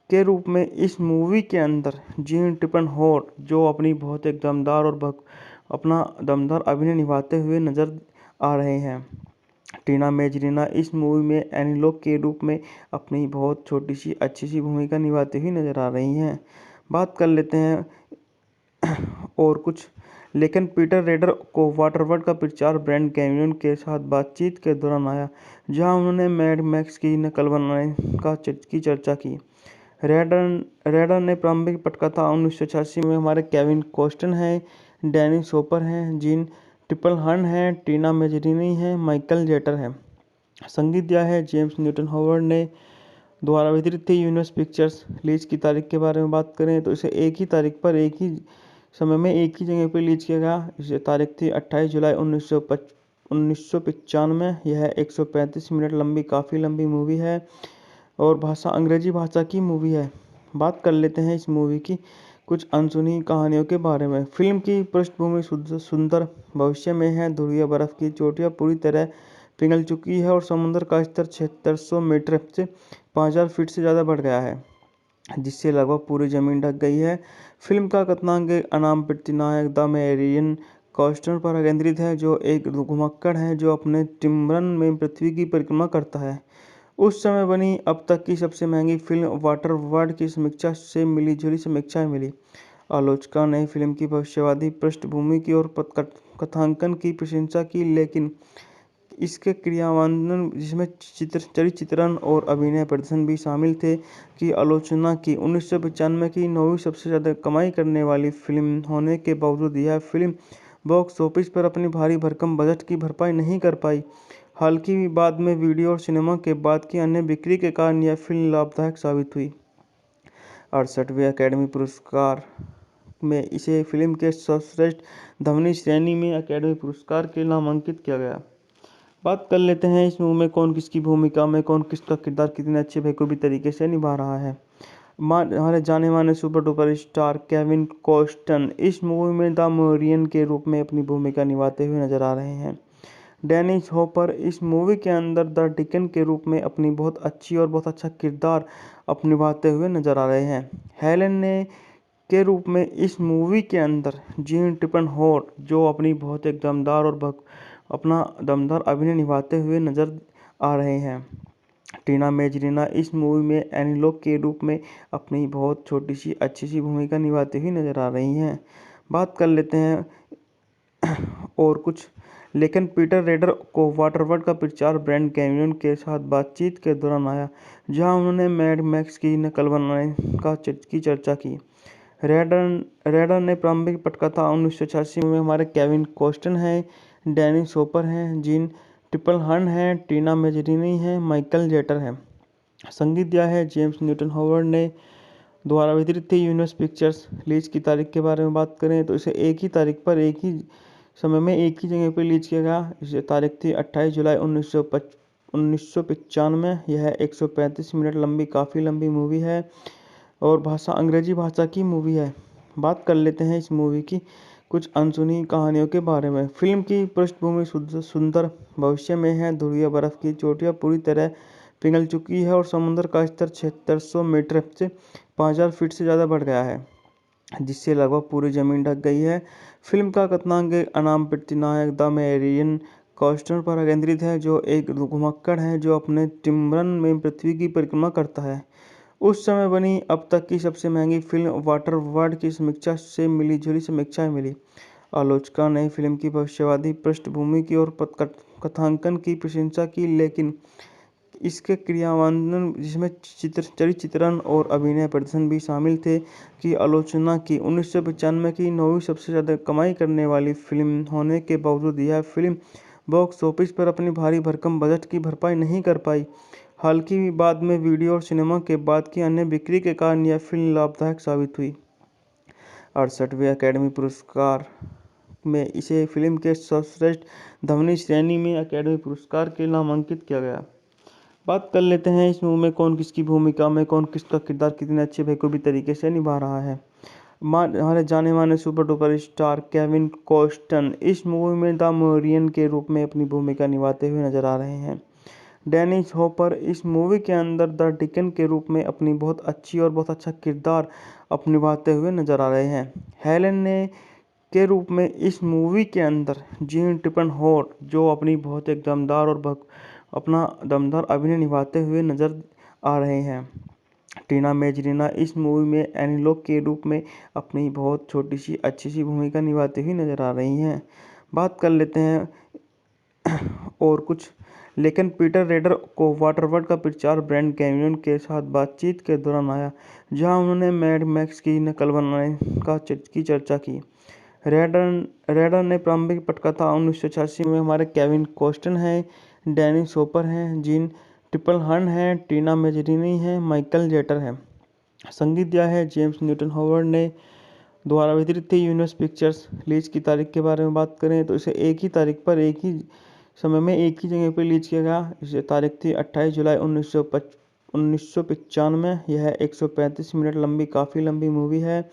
के रूप में इस मूवी के अंदर जीन टिपनहोर्न, जो अपनी बहुत एक दमदार और अपना दमदार अभिनय निभाते हुए नजर आ रहे हैं। टीना मेजरीना इस मूवी में एनीलोक के रूप में अपनी बहुत छोटी सी अच्छी सी भूमिका निभाती हुई नजर आ रही हैं। बात कर लेते हैं और कुछ, लेकिन पीटर रेडर को वाटरवर्ल्ड का प्रचार ब्रांड कैनियन के साथ बातचीत के दौरान आया, जहां उन्होंने मैड मैक्स की नकल बनाने की चर्चा की। रेडर ने प्रारंभिक पटकथा 1986 में हमारे केविन कॉस्टन है, डेनिस हॉपर हैं, जीन टिपनहोर्न है, टीना मेजरीनी है, माइकल जेटर है। संगीत दिया है जेम्स न्यूटन हॉवर्ड ने। द्वारा वितरित थी यूनिवर्स पिक्चर्स। रिलीज की तारीख के बारे में बात करें तो इसे एक ही तारीख पर एक ही समय में एक ही जगह पर रिलीज किया गया। इस तारीख थी 28 जुलाई 1995। यह 135 मिनट लंबी काफ़ी लंबी मूवी है और भाषा अंग्रेजी भाषा की मूवी है। बात कर लेते हैं इस मूवी की कुछ अनसुनी कहानियों के बारे में। फिल्म की पृष्ठभूमि सुंदर भविष्य में है। ध्रुवीय बर्फ की चोटियां पूरी तरह पिघल चुकी है और समुद्र का स्तर 7600 मीटर से 5000 फीट से ज़्यादा बढ़ गया है, जिससे लगभग पूरी जमीन ढक गई है। फिल्म का कथानक एक अनाम प्रतिनायक द मैरियन कॉस्टर पर केंद्रित है, जो एक घुमक्कड़ है जो अपने टिम्बरन में पृथ्वी की परिक्रमा करता है। उस समय बनी अब तक की सबसे महंगी फिल्म वाटर वर्ल्ड की समीक्षा से मिली-जुली समीक्षाएं मिली। आलोचकों ने फिल्म की भविष्यवादी पृष्ठभूमि की और कथांकन की प्रशंसा की, लेकिन इसके क्रियान्वयन, जिसमें चरित्रण और अभिनय प्रदर्शन भी शामिल थे, की आलोचना की। 1995 की 9वीं सबसे ज़्यादा कमाई करने वाली फिल्म होने के बावजूद यह फिल्म बॉक्स ऑफिस पर अपनी भारी भरकम बजट की भरपाई नहीं कर पाई। हालांकि बाद में वीडियो और सिनेमा के बाद की अन्य बिक्री के कारण यह फिल्म लाभदायक साबित हुई। 68वें अकेडमी पुरस्कार में इसे फिल्म के सर्वश्रेष्ठ ध्वनि श्रेणी में अकेडमी पुरस्कार के लिए नामांकित किया गया। बात कर लेते हैं इस मूवी में कौन किसकी भूमिका में, कौन किसका किरदार कितने अच्छे बेखूबी तरीके से निभा रहा है। हमारे जाने माने super duper star Kevin cost and इस मूवी में द मैरियन के रूप में अपनी भूमिका निभाते हुए नजर आ रहे हैं। डेनिस हॉपर इस मूवी के अंदर द डिकन के रूप में अपनी बहुत अच्छी और बहुत अच्छा किरदार निभाते हुए नजर आ रहे हैं। हेलेन ने के रूप में इस मूवी के अंदर जीन टिपनहोर्न, जो अपनी बहुत एक दमदार और अपना दमदार अभिनय निभाते हुए नजर आ रहे हैं। टीना मेजरीना इस मूवी में एनीलोक के रूप में अपनी बहुत छोटी सी अच्छी सी भूमिका निभाती हुई नजर आ रही हैं। बात कर लेते हैं और कुछ, लेकिन पीटर रेडर को वाटरवर्ल्ड का प्रचार ब्रांड कैनियन के साथ बातचीत के दौरान आया, जहां उन्होंने मैड मैक्स की नकल बनाने की चर्चा की। रेडर ने प्रारंभिक पटकथा 1986 में हमारे केविन कॉस्टन है, डेनिस हॉपर हैं, जीन टिपनहोर्न है, टीना मेजरीनी है, माइकल जेटर है। संगीत दिया है जेम्स न्यूटन हॉवर्ड ने। द्वारा वितरित थी। यूनिवर्स पिक्चर्स रिलीज की तारीख के बारे में बात करें तो इसे एक ही तारीख पर एक ही समय में एक ही जगह पर रिलीज किया गया। इसे तारीख थी 28 जुलाई 1995। यह 135 मिनट लंबी काफ़ी लंबी मूवी है और अंग्रेजी भाषा की मूवी है। बात कर लेते हैं इस मूवी की कुछ अनसुनी कहानियों के बारे में। फिल्म की पृष्ठभूमि सुंदर भविष्य में है। ध्रुवीय बर्फ की चोटियां पूरी तरह पिघल चुकी है और समुद्र का स्तर 7600 मीटर से 5000 फीट से ज़्यादा बढ़ गया है, जिससे लगभग पूरी जमीन ढक गई है। फिल्म का कथानक एक अनाम प्रतिनायक द मैरियन कॉस्टर पर केंद्रित है, जो एक घुमक्कड़ है जो अपने टिम्बरन में पृथ्वी की परिक्रमा करता है। उस समय बनी अब तक की सबसे महंगी फिल्म वाटर वर्ल्ड की समीक्षा से मिली जुली समीक्षाएं मिली। आलोचकों ने फिल्म की भविष्यवादी पृष्ठभूमि की और कथांकन की प्रशंसा की, लेकिन इसके क्रियान्वयन, जिसमें चरित्रण और अभिनय प्रदर्शन भी शामिल थे, की आलोचना की। 1995 की 9वीं सबसे ज़्यादा कमाई करने वाली फिल्म होने के बावजूद यह फिल्म बॉक्स ऑफिस पर अपनी भारी भरकम बजट की भरपाई नहीं कर पाई। हालांकि बाद में वीडियो और सिनेमा के बाद की अन्य बिक्री के कारण यह फिल्म लाभदायक साबित हुई। 68वें अकेडमी पुरस्कार में इसे फिल्म के सर्वश्रेष्ठ ध्वनि श्रेणी में अकेडमी पुरस्कार के नामांकित किया गया। बात कर लेते हैं इस मूवी में कौन किसकी भूमिका में कौन किसका किरदार कितने अच्छे बेखूबी तरीके से निभा रहा है। हमारे जाने माने super duper star Kevin cost and इस मूवी में द मोरियन के रूप में अपनी भूमिका निभाते हुए नजर आ रहे हैं। डेनिस हॉपर इस मूवी के अंदर द डिकन के रूप में अपनी बहुत अच्छी और बहुत अच्छा किरदार निभाते हुए नजर आ रहे हैं। हेलेन ने के रूप में इस मूवी के अंदर जीन टिपनहोर्न, जो अपनी बहुत एक दमदार और अपना दमदार अभिनय निभाते हुए नजर आ रहे हैं। टीना मेजरीना इस मूवी में एनीलोक के रूप में अपनी बहुत छोटी सी अच्छी सी भूमिका निभाती हुई नजर आ रही हैं। बात कर लेते हैं और कुछ, लेकिन पीटर रेडर को वाटरवर्ल्ड का प्रचार ब्रांड कैनियन के साथ बातचीत के दौरान आया, जहां उन्होंने मैड मैक्स की नकल बनाने की चर्चा की। रेडर ने प्रारंभिक पटकथा 1986 में हमारे केविन कॉस्टन हैं, डेनिस हॉपर हैं, जीन टिपनहोर्न हैं, टीना मेजरीनी हैं, माइकल जेटर है। संगीत दिया है जेम्स न्यूटन हॉवर्ड ने। द्वारा वितरित थी। यूनिवर्स पिक्चर्स रिलीज की तारीख के बारे में बात करें तो इसे एक ही तारीख पर एक ही समय में एक ही जगह पर रिलीज किया गया। इसे तारीख थी 28 जुलाई 1995। यह 135 मिनट लंबी काफ़ी लंबी मूवी है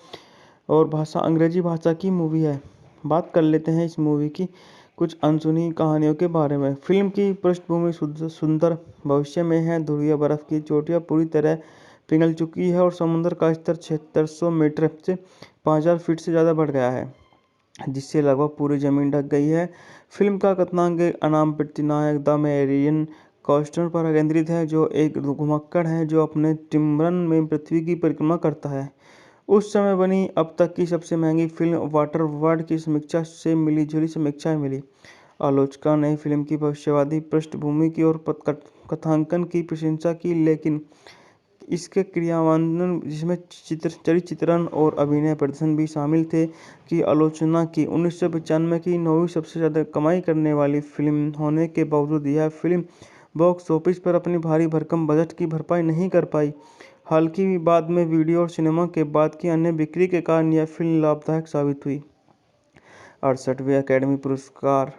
और अंग्रेजी भाषा की मूवी है। बात कर लेते हैं इस मूवी की कुछ अनसुनी कहानियों के बारे में। फिल्म की पृष्ठभूमि सुंदर भविष्य में है। ध्रुवीय बर्फ की चोटियां पूरी तरह पिघल चुकी है और समुद्र का स्तर 7600 मीटर से 5000 फीट से ज़्यादा बढ़ गया है, जिससे लगभग पूरी जमीन ढक गई है। फिल्म का कथानक एक अनाम प्रतिनायक द मैरियन कॉस्टर पर केंद्रित है, जो एक घुमक्कड़ है जो अपने टिम्बरन में पृथ्वी की परिक्रमा करता है। उस समय बनी अब तक की सबसे महंगी फिल्म वाटर वर्ल्ड की समीक्षा से मिली जुली समीक्षाएं मिली। आलोचकों ने फिल्म की भविष्यवादी पृष्ठभूमि की और कथांकन की प्रशंसा की, लेकिन इसके क्रियान्वयन, जिसमें चरित्रण और अभिनय प्रदर्शन भी शामिल थे, की आलोचना की। 1995 की 9वीं सबसे ज़्यादा कमाई करने वाली फिल्म होने के बावजूद यह फिल्म बॉक्स ऑफिस पर अपनी भारी भरकम बजट की भरपाई नहीं कर पाई। हालांकि बाद में वीडियो और सिनेमा के बाद की अन्य बिक्री के कारण यह फिल्म लाभदायक साबित हुई। 68वें अकेडमी पुरस्कार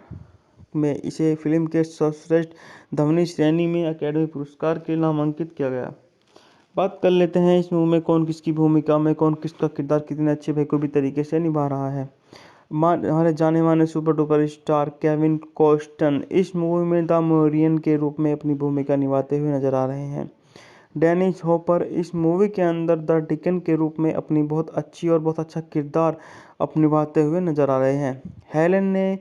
में इसे फिल्म के सर्वश्रेष्ठ ध्वनि श्रेणी में अकेडमी पुरस्कार के नामांकित किया गया। बात कर लेते हैं इस मूवी में कौन किसकी भूमिका में कौन किसका किरदार कितने अच्छे बेखूबी तरीके से निभा रहा है। हमारे जाने माने super duper star Kevin cost and इस मूवी में द मोरियन के रूप में अपनी भूमिका निभाते हुए नजर आ रहे हैं। डेनिस हॉपर इस मूवी के अंदर द डिकन के रूप में अपनी बहुत अच्छी और बहुत अच्छा किरदार निभाते हुए नजर आ रहे हैं। हेलेन ने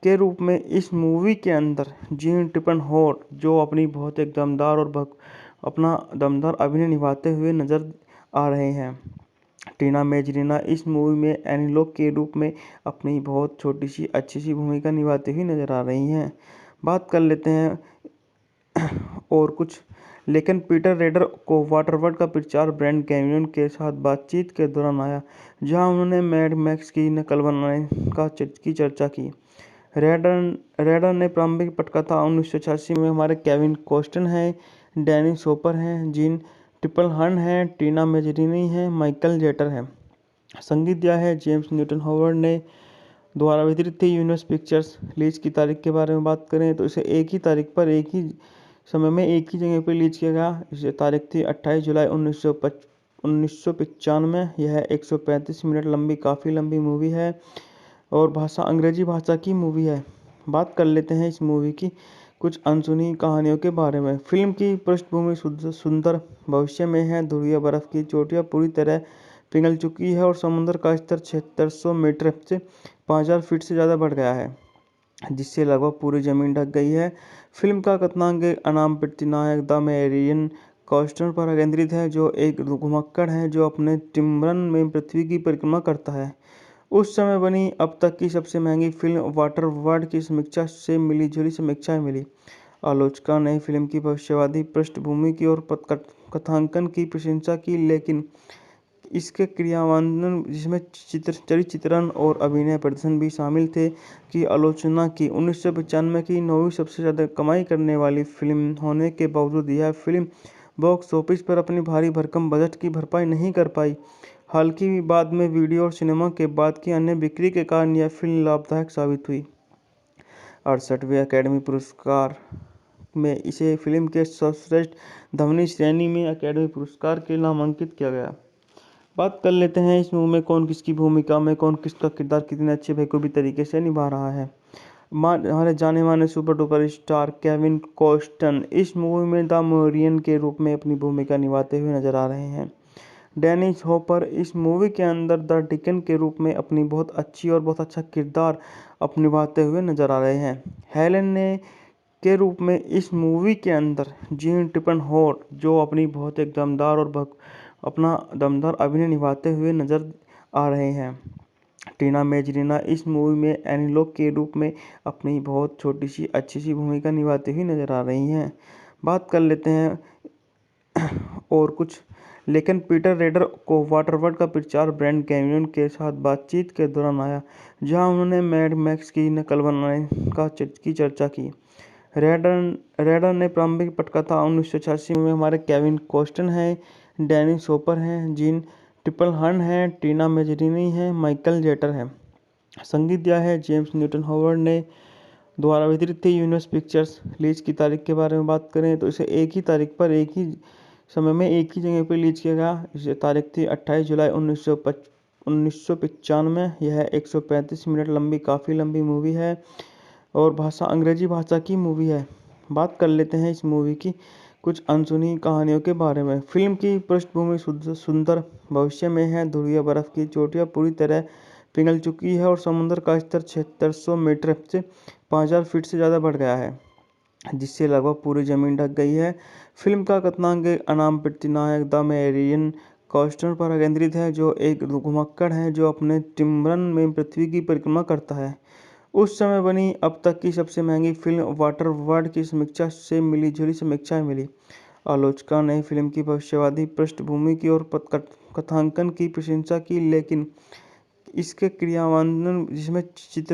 के रूप में इस मूवी के अंदर जीन टिपनहोर्न, जो अपनी बहुत एक दमदार और अपना दमदार अभिनय निभाते हुए नजर आ रहे हैं। टीना मेजरीना इस मूवी में एनीलोक के रूप में अपनी बहुत छोटी सी अच्छी सी भूमिका निभाती हुई नजर आ रही हैं। बात कर लेते हैं और कुछ, लेकिन पीटर रेडर को वाटरवर्ल्ड का प्रचार ब्रांड कैनियन के साथ बातचीत के दौरान आया, जहां उन्होंने मैड मैक्स की नकल बनाने की चर्चा की। रेडर ने प्रारंभिक पटकथा 1986 में हमारे केविन कॉस्टन हैं, डेनिस हॉपर हैं, जीन ट्रिपल हन है, टीना मेजरीनी है, माइकल जेटर है। संगीत दिया है जेम्स न्यूटन हॉवर्ड ने। द्वारा वितरित थी यूनिवर्स पिक्चर्स। रिलीज की तारीख के बारे में बात करें तो इसे एक ही तारीख पर एक ही समय में एक ही जगह पर रिलीज किया गया। इसे तारीख थी 28 जुलाई 1995। यह 135 मिनट लंबी काफ़ी लंबी मूवी है और भाषा अंग्रेजी भाषा की मूवी है। बात कर लेते हैं इस मूवी की कुछ अनसुनी कहानियों के बारे में। फिल्म की पृष्ठभूमि सुंदर भविष्य में है। ध्रुवीय बर्फ की चोटियां पूरी तरह पिघल चुकी है और समुद्र का स्तर 7600 मीटर से 5000 फीट से ज़्यादा बढ़ गया है, जिससे लगभग पूरी जमीन ढक गई है। फिल्म का कथानक एक अनाम प्रतिनायक द मैरियन कॉस्टर पर केंद्रित है, जो एक घुमक्कड़ है जो अपने टिम्बरन में पृथ्वी की परिक्रमा करता है। उस समय बनी अब तक की सबसे महंगी फिल्म वाटर वर्ल्ड की समीक्षा से मिली जुली समीक्षाएं मिली। आलोचकों ने फिल्म की भविष्यवादी पृष्ठभूमि की और कथांकन की प्रशंसा की, लेकिन इसके क्रियान्वयन, जिसमें चरित्रण और अभिनय प्रदर्शन भी शामिल थे, की आलोचना की। 1995 की 9वीं सबसे ज़्यादा कमाई करने वाली फिल्म होने के बावजूद यह फिल्म बॉक्स ऑफिस पर अपनी भारी भरकम बजट की भरपाई नहीं कर पाई। हालांकि बाद में वीडियो और सिनेमा के बाद की अन्य बिक्री के कारण यह फिल्म लाभदायक साबित हुई। 68वें अकेडमी पुरस्कार में इसे फिल्म के सर्वश्रेष्ठ ध्वनि श्रेणी में अकेडमी पुरस्कार के नामांकित किया गया। बात कर लेते हैं इस मूवी में कौन किसकी भूमिका में, कौन किसका किरदार कितने अच्छे बखूबी तरीके से निभा रहा है। हमारे जाने माने super duper star Kevin cost and इस मूवी में द मैरियन के रूप में अपनी भूमिका निभाते हुए नजर आ रहे हैं। डेनिस हॉपर इस मूवी के अंदर द डिकन के रूप में अपनी बहुत अच्छी और बहुत अच्छा किरदार निभाते हुए नजर आ रहे हैं। हेलेन ने के रूप में इस मूवी के अंदर जीन टिपनहोर्न, जो अपनी बहुत एक दमदार और अपना दमदार अभिनय निभाते हुए नजर आ रहे हैं। टीना मेजरीना इस मूवी में एनीलोक के रूप में अपनी बहुत छोटी सी अच्छी सी भूमिका निभाती हुई नजर आ रही हैं। बात कर लेते हैं और कुछ, लेकिन पीटर रेडर को वाटरवर्ल्ड का प्रचार ब्रांड कैमरन के साथ बातचीत के दौरान आया, जहां उन्होंने मैड मैक्स की नकल बनाने की चर्चा की। रेडर ने प्रारंभिक पटकथा 1986 में हमारे केविन कॉस्टन है, डेनिस हॉपर है, जीन ट्रिपल हन है, टीना मेजरीनी है, माइकल जेटर है। संगीत दिया है जेम्स न्यूटन हॉवर्ड ने। द्वारा वितरित थी यूनिवर्स पिक्चर्स। रिलीज की तारीख के बारे में बात करें तो इसे एक ही तारीख पर एक ही समय में एक ही जगह पर रिलीज किया गया। इसे तारीख थी 28 जुलाई 1995। यह 135 मिनट लंबी काफ़ी लंबी मूवी है और भाषा अंग्रेजी भाषा की मूवी है। बात कर लेते हैं इस मूवी की कुछ अनसुनी कहानियों के बारे में। फिल्म की पृष्ठभूमि सुंदर भविष्य में है। ध्रुवीय बर्फ की चोटियां पूरी तरह पिघल चुकी है और समुद्र का स्तर 7600 मीटर से 5000 फीट से ज़्यादा बढ़ गया है, जिससे लगभग पूरी जमीन ढक गई है। फिल्म का कथानक एक अनाम प्रतिनायक द मैरियन कॉस्टर पर केंद्रित है, जो एक घुमक्कड़ है जो अपने टिम्बरन में पृथ्वी की परिक्रमा करता है। उस समय बनी अब तक की सबसे महंगी फिल्म वाटर वर्ल्ड की समीक्षा से मिली जुली समीक्षाएं मिली। आलोचकों ने फिल्म की भविष्यवादी पृष्ठभूमि की और कथांकन की प्रशंसा की, लेकिन इसके क्रियान्वयन, जिसमें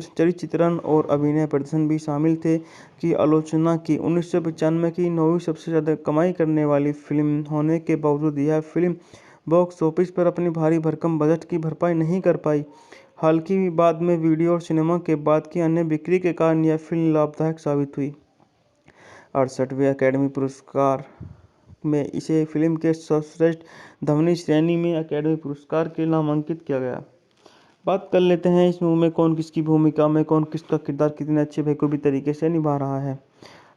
चरित्रण और अभिनय प्रदर्शन भी शामिल थे, की आलोचना की। 1995 की 9वीं सबसे ज़्यादा कमाई करने वाली फिल्म होने के बावजूद यह फिल्म बॉक्स ऑफिस पर अपनी भारी भरकम बजट की भरपाई नहीं कर पाई। हालांकि बाद में वीडियो और सिनेमा के बाद की अन्य बिक्री के कारण यह फिल्म लाभदायक साबित हुई। 68वें अकेडमी पुरस्कार में इसे फिल्म के सर्वश्रेष्ठ ध्वनि श्रेणी में अकेडमी पुरस्कार के नामांकित किया गया। बात कर लेते हैं इस मूवी में कौन किसकी भूमिका में, कौन किसका किरदार कितने अच्छे बखूबी तरीके से निभा रहा है।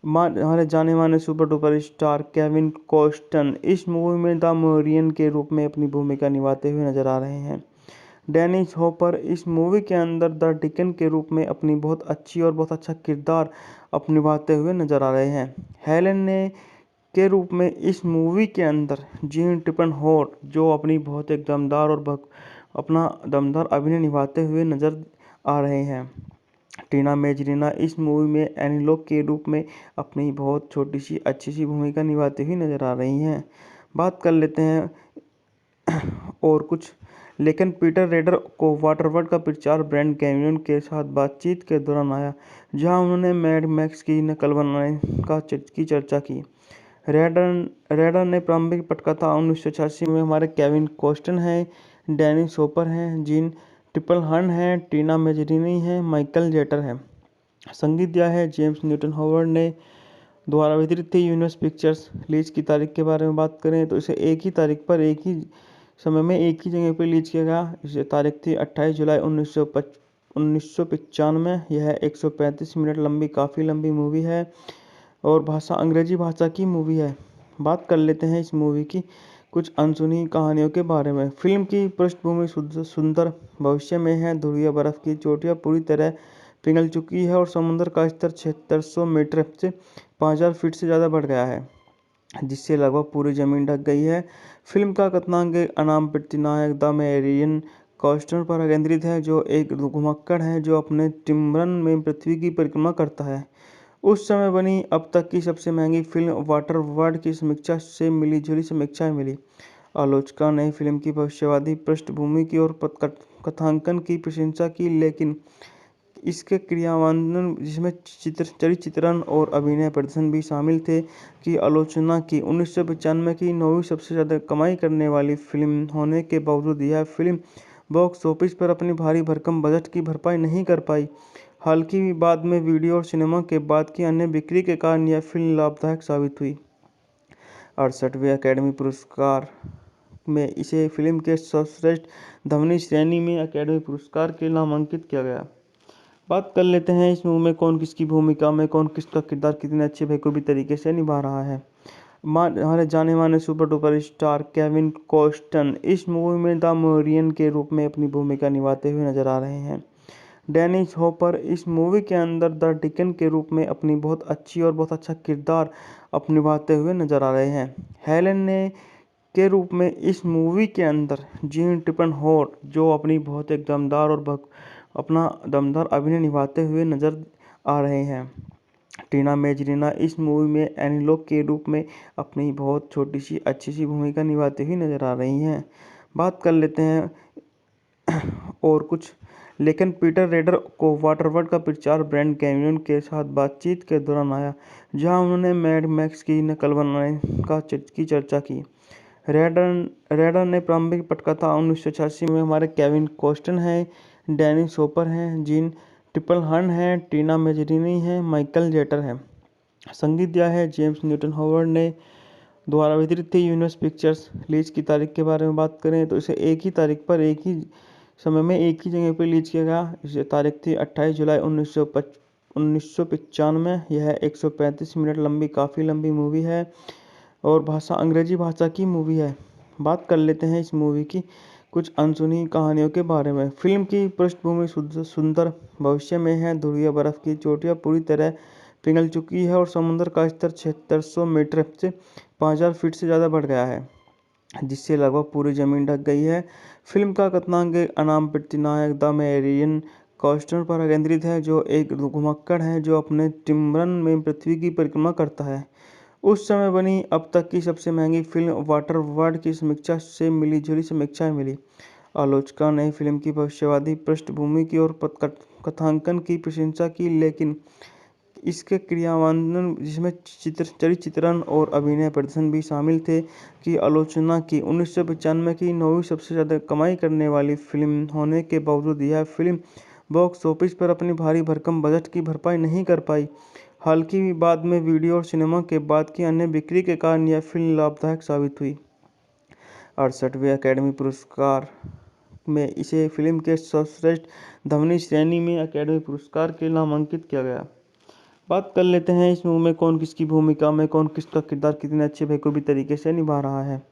हमारे जाने माने super duper star Kevin cost and इस मूवी में द मैरियन के रूप में अपनी भूमिका निभाते हुए नजर आ रहे हैं। डेनिस हॉपर इस मूवी के अंदर द डिकन के रूप में अपनी बहुत अच्छी और बहुत अच्छा किरदार निभाते हुए नजर आ रहे हैं। हेलेन ने के रूप में इस मूवी के अंदर जीन टिपनहोर्न, जो अपनी बहुत एक दमदार और अपना दमदार अभिनय निभाते हुए नजर आ रहे हैं। टीना मेजरीना इस मूवी में एनीलोक के रूप में अपनी बहुत छोटी सी अच्छी सी भूमिका निभाती हुई नजर आ रही हैं। बात कर लेते हैं और कुछ, लेकिन पीटर रेडर को वाटरवर्ल्ड का प्रचार ब्रांड कैमरन के साथ बातचीत के दौरान आया, जहां उन्होंने मैड मैक्स की नकल बनाने की चर्चा की। रेडर ने प्रारंभिक पटकथा 1986 में हमारे केविन कॉस्टन है, डेनिस हॉपर है, जीन ट्रिपलहर्न है, टीना मेजरीनी है, माइकल जेटर है। संगीत दिया है जेम्स न्यूटन हॉवर्ड ने। द्वारा वितरित थी यूनिवर्स पिक्चर्स। रिलीज की तारीख के बारे में बात करें तो इसे एक ही तारीख पर एक ही समय में एक ही जगह पर रिलीज किया गया। इसे तारीख थी 28 जुलाई 1995। यह 135 मिनट लंबी काफ़ी लंबी मूवी है और भाषा अंग्रेजी भाषा की मूवी है। बात कर लेते हैं इस मूवी की कुछ अनसुनी कहानियों के बारे में। फिल्म की पृष्ठभूमि सुंदर भविष्य में है। ध्रुवीय बर्फ की चोटियां पूरी तरह पिघल चुकी है और समुद्र का स्तर 7600 मीटर से 5000 फीट से ज़्यादा बढ़ गया है, जिससे लगभग पूरी जमीन ढक गई है। फिल्म का कथानक एक अनाम प्रतिनायक द मैरियन कॉस्टनर पर केंद्रित है, जो एक घुमक्कड़ है जो अपने टिम्बरन में पृथ्वी की परिक्रमा करता है। उस समय बनी अब तक की सबसे महंगी फिल्म वाटरवर्ल्ड की समीक्षा से मिली-जुली समीक्षाएं मिली। आलोचकों ने फिल्म की भविष्यवादी पृष्ठभूमि की और कथांकन की प्रशंसा की, लेकिन इसके क्रियान्वयन, जिसमें चरित्रण और अभिनय प्रदर्शन भी शामिल थे, की आलोचना की। 1995 की 9वीं सबसे ज़्यादा कमाई करने वाली फिल्म होने के बावजूद यह फिल्म बॉक्स ऑफिस पर अपनी भारी भरकम बजट की भरपाई नहीं कर पाई। हालांकि बाद में वीडियो और सिनेमा के बाद की अन्य बिक्री के कारण यह फिल्म लाभदायक साबित हुई। 68वें अकेडमी पुरस्कार में इसे फिल्म के सर्वश्रेष्ठ ध्वनि श्रेणी में अकेडमी पुरस्कार के लिए नामांकित किया गया। बात कर लेते हैं इस मूवी में कौन किसकी भूमिका में कौन किसका किरदार कितने अच्छे बेखूबी तरीके से निभा रहा है। हमारे जाने माने super duper star Kevin cost and इस मूवी में द मैरियन के रूप में अपनी भूमिका निभाते हुए नजर आ रहे हैं। डेनिस हॉपर इस मूवी के अंदर द डिकन के रूप में अपनी बहुत अच्छी और बहुत अच्छा किरदार निभाते हुए नजर आ रहे हैं। हेलेन ने के रूप में इस मूवी के अंदर जीन ट्रिपलहर्न, जो अपनी बहुत एक दमदार और अपना दमदार अभिनय निभाते हुए नजर आ रहे हैं। टीना मेजरीना इस मूवी में एनीलोक के रूप में अपनी बहुत छोटी सी अच्छी सी भूमिका निभाती हुई नजर आ रही हैं। बात कर लेते हैं और कुछ। लेकिन पीटर रेडर को वाटरवर्ल्ड का प्रचार ब्रांड कैमरन के साथ बातचीत के दौरान आया, जहां उन्होंने मैड मैक्स की नकल बनाने की चर्चा की। रेडर ने प्रारंभिक पटकथा 1986 में हमारे केविन कॉस्टन है, डेनिस हॉपर है, जीन ट्रिपलहर्न है, टीना मेजरीनी है, माइकल जेटर है। संगीत दिया है जेम्स न्यूटन हॉवर्ड ने। द्वारा वितरित थी यूनिवर्स पिक्चर्स। रिलीज की तारीख के बारे में बात करें तो इसे एक ही तारीख पर एक ही समय में एक ही जगह पर रिलीज किया गया। इसे तारीख थी 28 जुलाई 1995। यह 135 मिनट लंबी काफ़ी लंबी मूवी है और भाषा अंग्रेजी भाषा की मूवी है। बात कर लेते हैं इस मूवी की कुछ अनसुनी कहानियों के बारे में। फिल्म की पृष्ठभूमि सुंदर भविष्य में है। ध्रुवीय बर्फ की चोटियां पूरी तरह पिघल चुकी है और समुद्र का स्तर 7600 मीटर से 5000 फीट से ज़्यादा बढ़ गया है, जिससे लगभग पूरी जमीन ढक गई है। फिल्म का कथानक एक अनाम प्रतिनायक द मैरियन कॉस्टनर पर केंद्रित है, जो एक घुमक्कड़ है जो अपने टिम्बरन में पृथ्वी की परिक्रमा करता है। उस समय बनी अब तक की सबसे महंगी फिल्म वाटरवर्ल्ड की समीक्षा से मिली-जुली समीक्षाएं मिली। आलोचकों ने फिल्म की भविष्यवादी पृष्ठभूमि की और कथांकन की प्रशंसा की, लेकिन इसके क्रियान्वयन, जिसमें चरित्रण और अभिनय प्रदर्शन भी शामिल थे, की आलोचना की। 1995 की 9वीं सबसे ज़्यादा कमाई करने वाली फिल्म होने के बावजूद यह फिल्म बॉक्स ऑफिस पर अपनी भारी भरकम बजट की भरपाई नहीं कर पाई। हालांकि बाद में वीडियो और सिनेमा के बाद की अन्य बिक्री के कारण यह फिल्म लाभदायक साबित हुई। 68वें अकेडमी पुरस्कार में इसे फिल्म के सर्वश्रेष्ठ ध्वनि श्रेणी में अकेडमी पुरस्कार के लिए नामांकित किया गया। बात कर लेते हैं इस मूवी में कौन किसकी भूमिका में कौन किसका किरदार कितने अच्छे बेखूबी तरीके से निभा रहा है।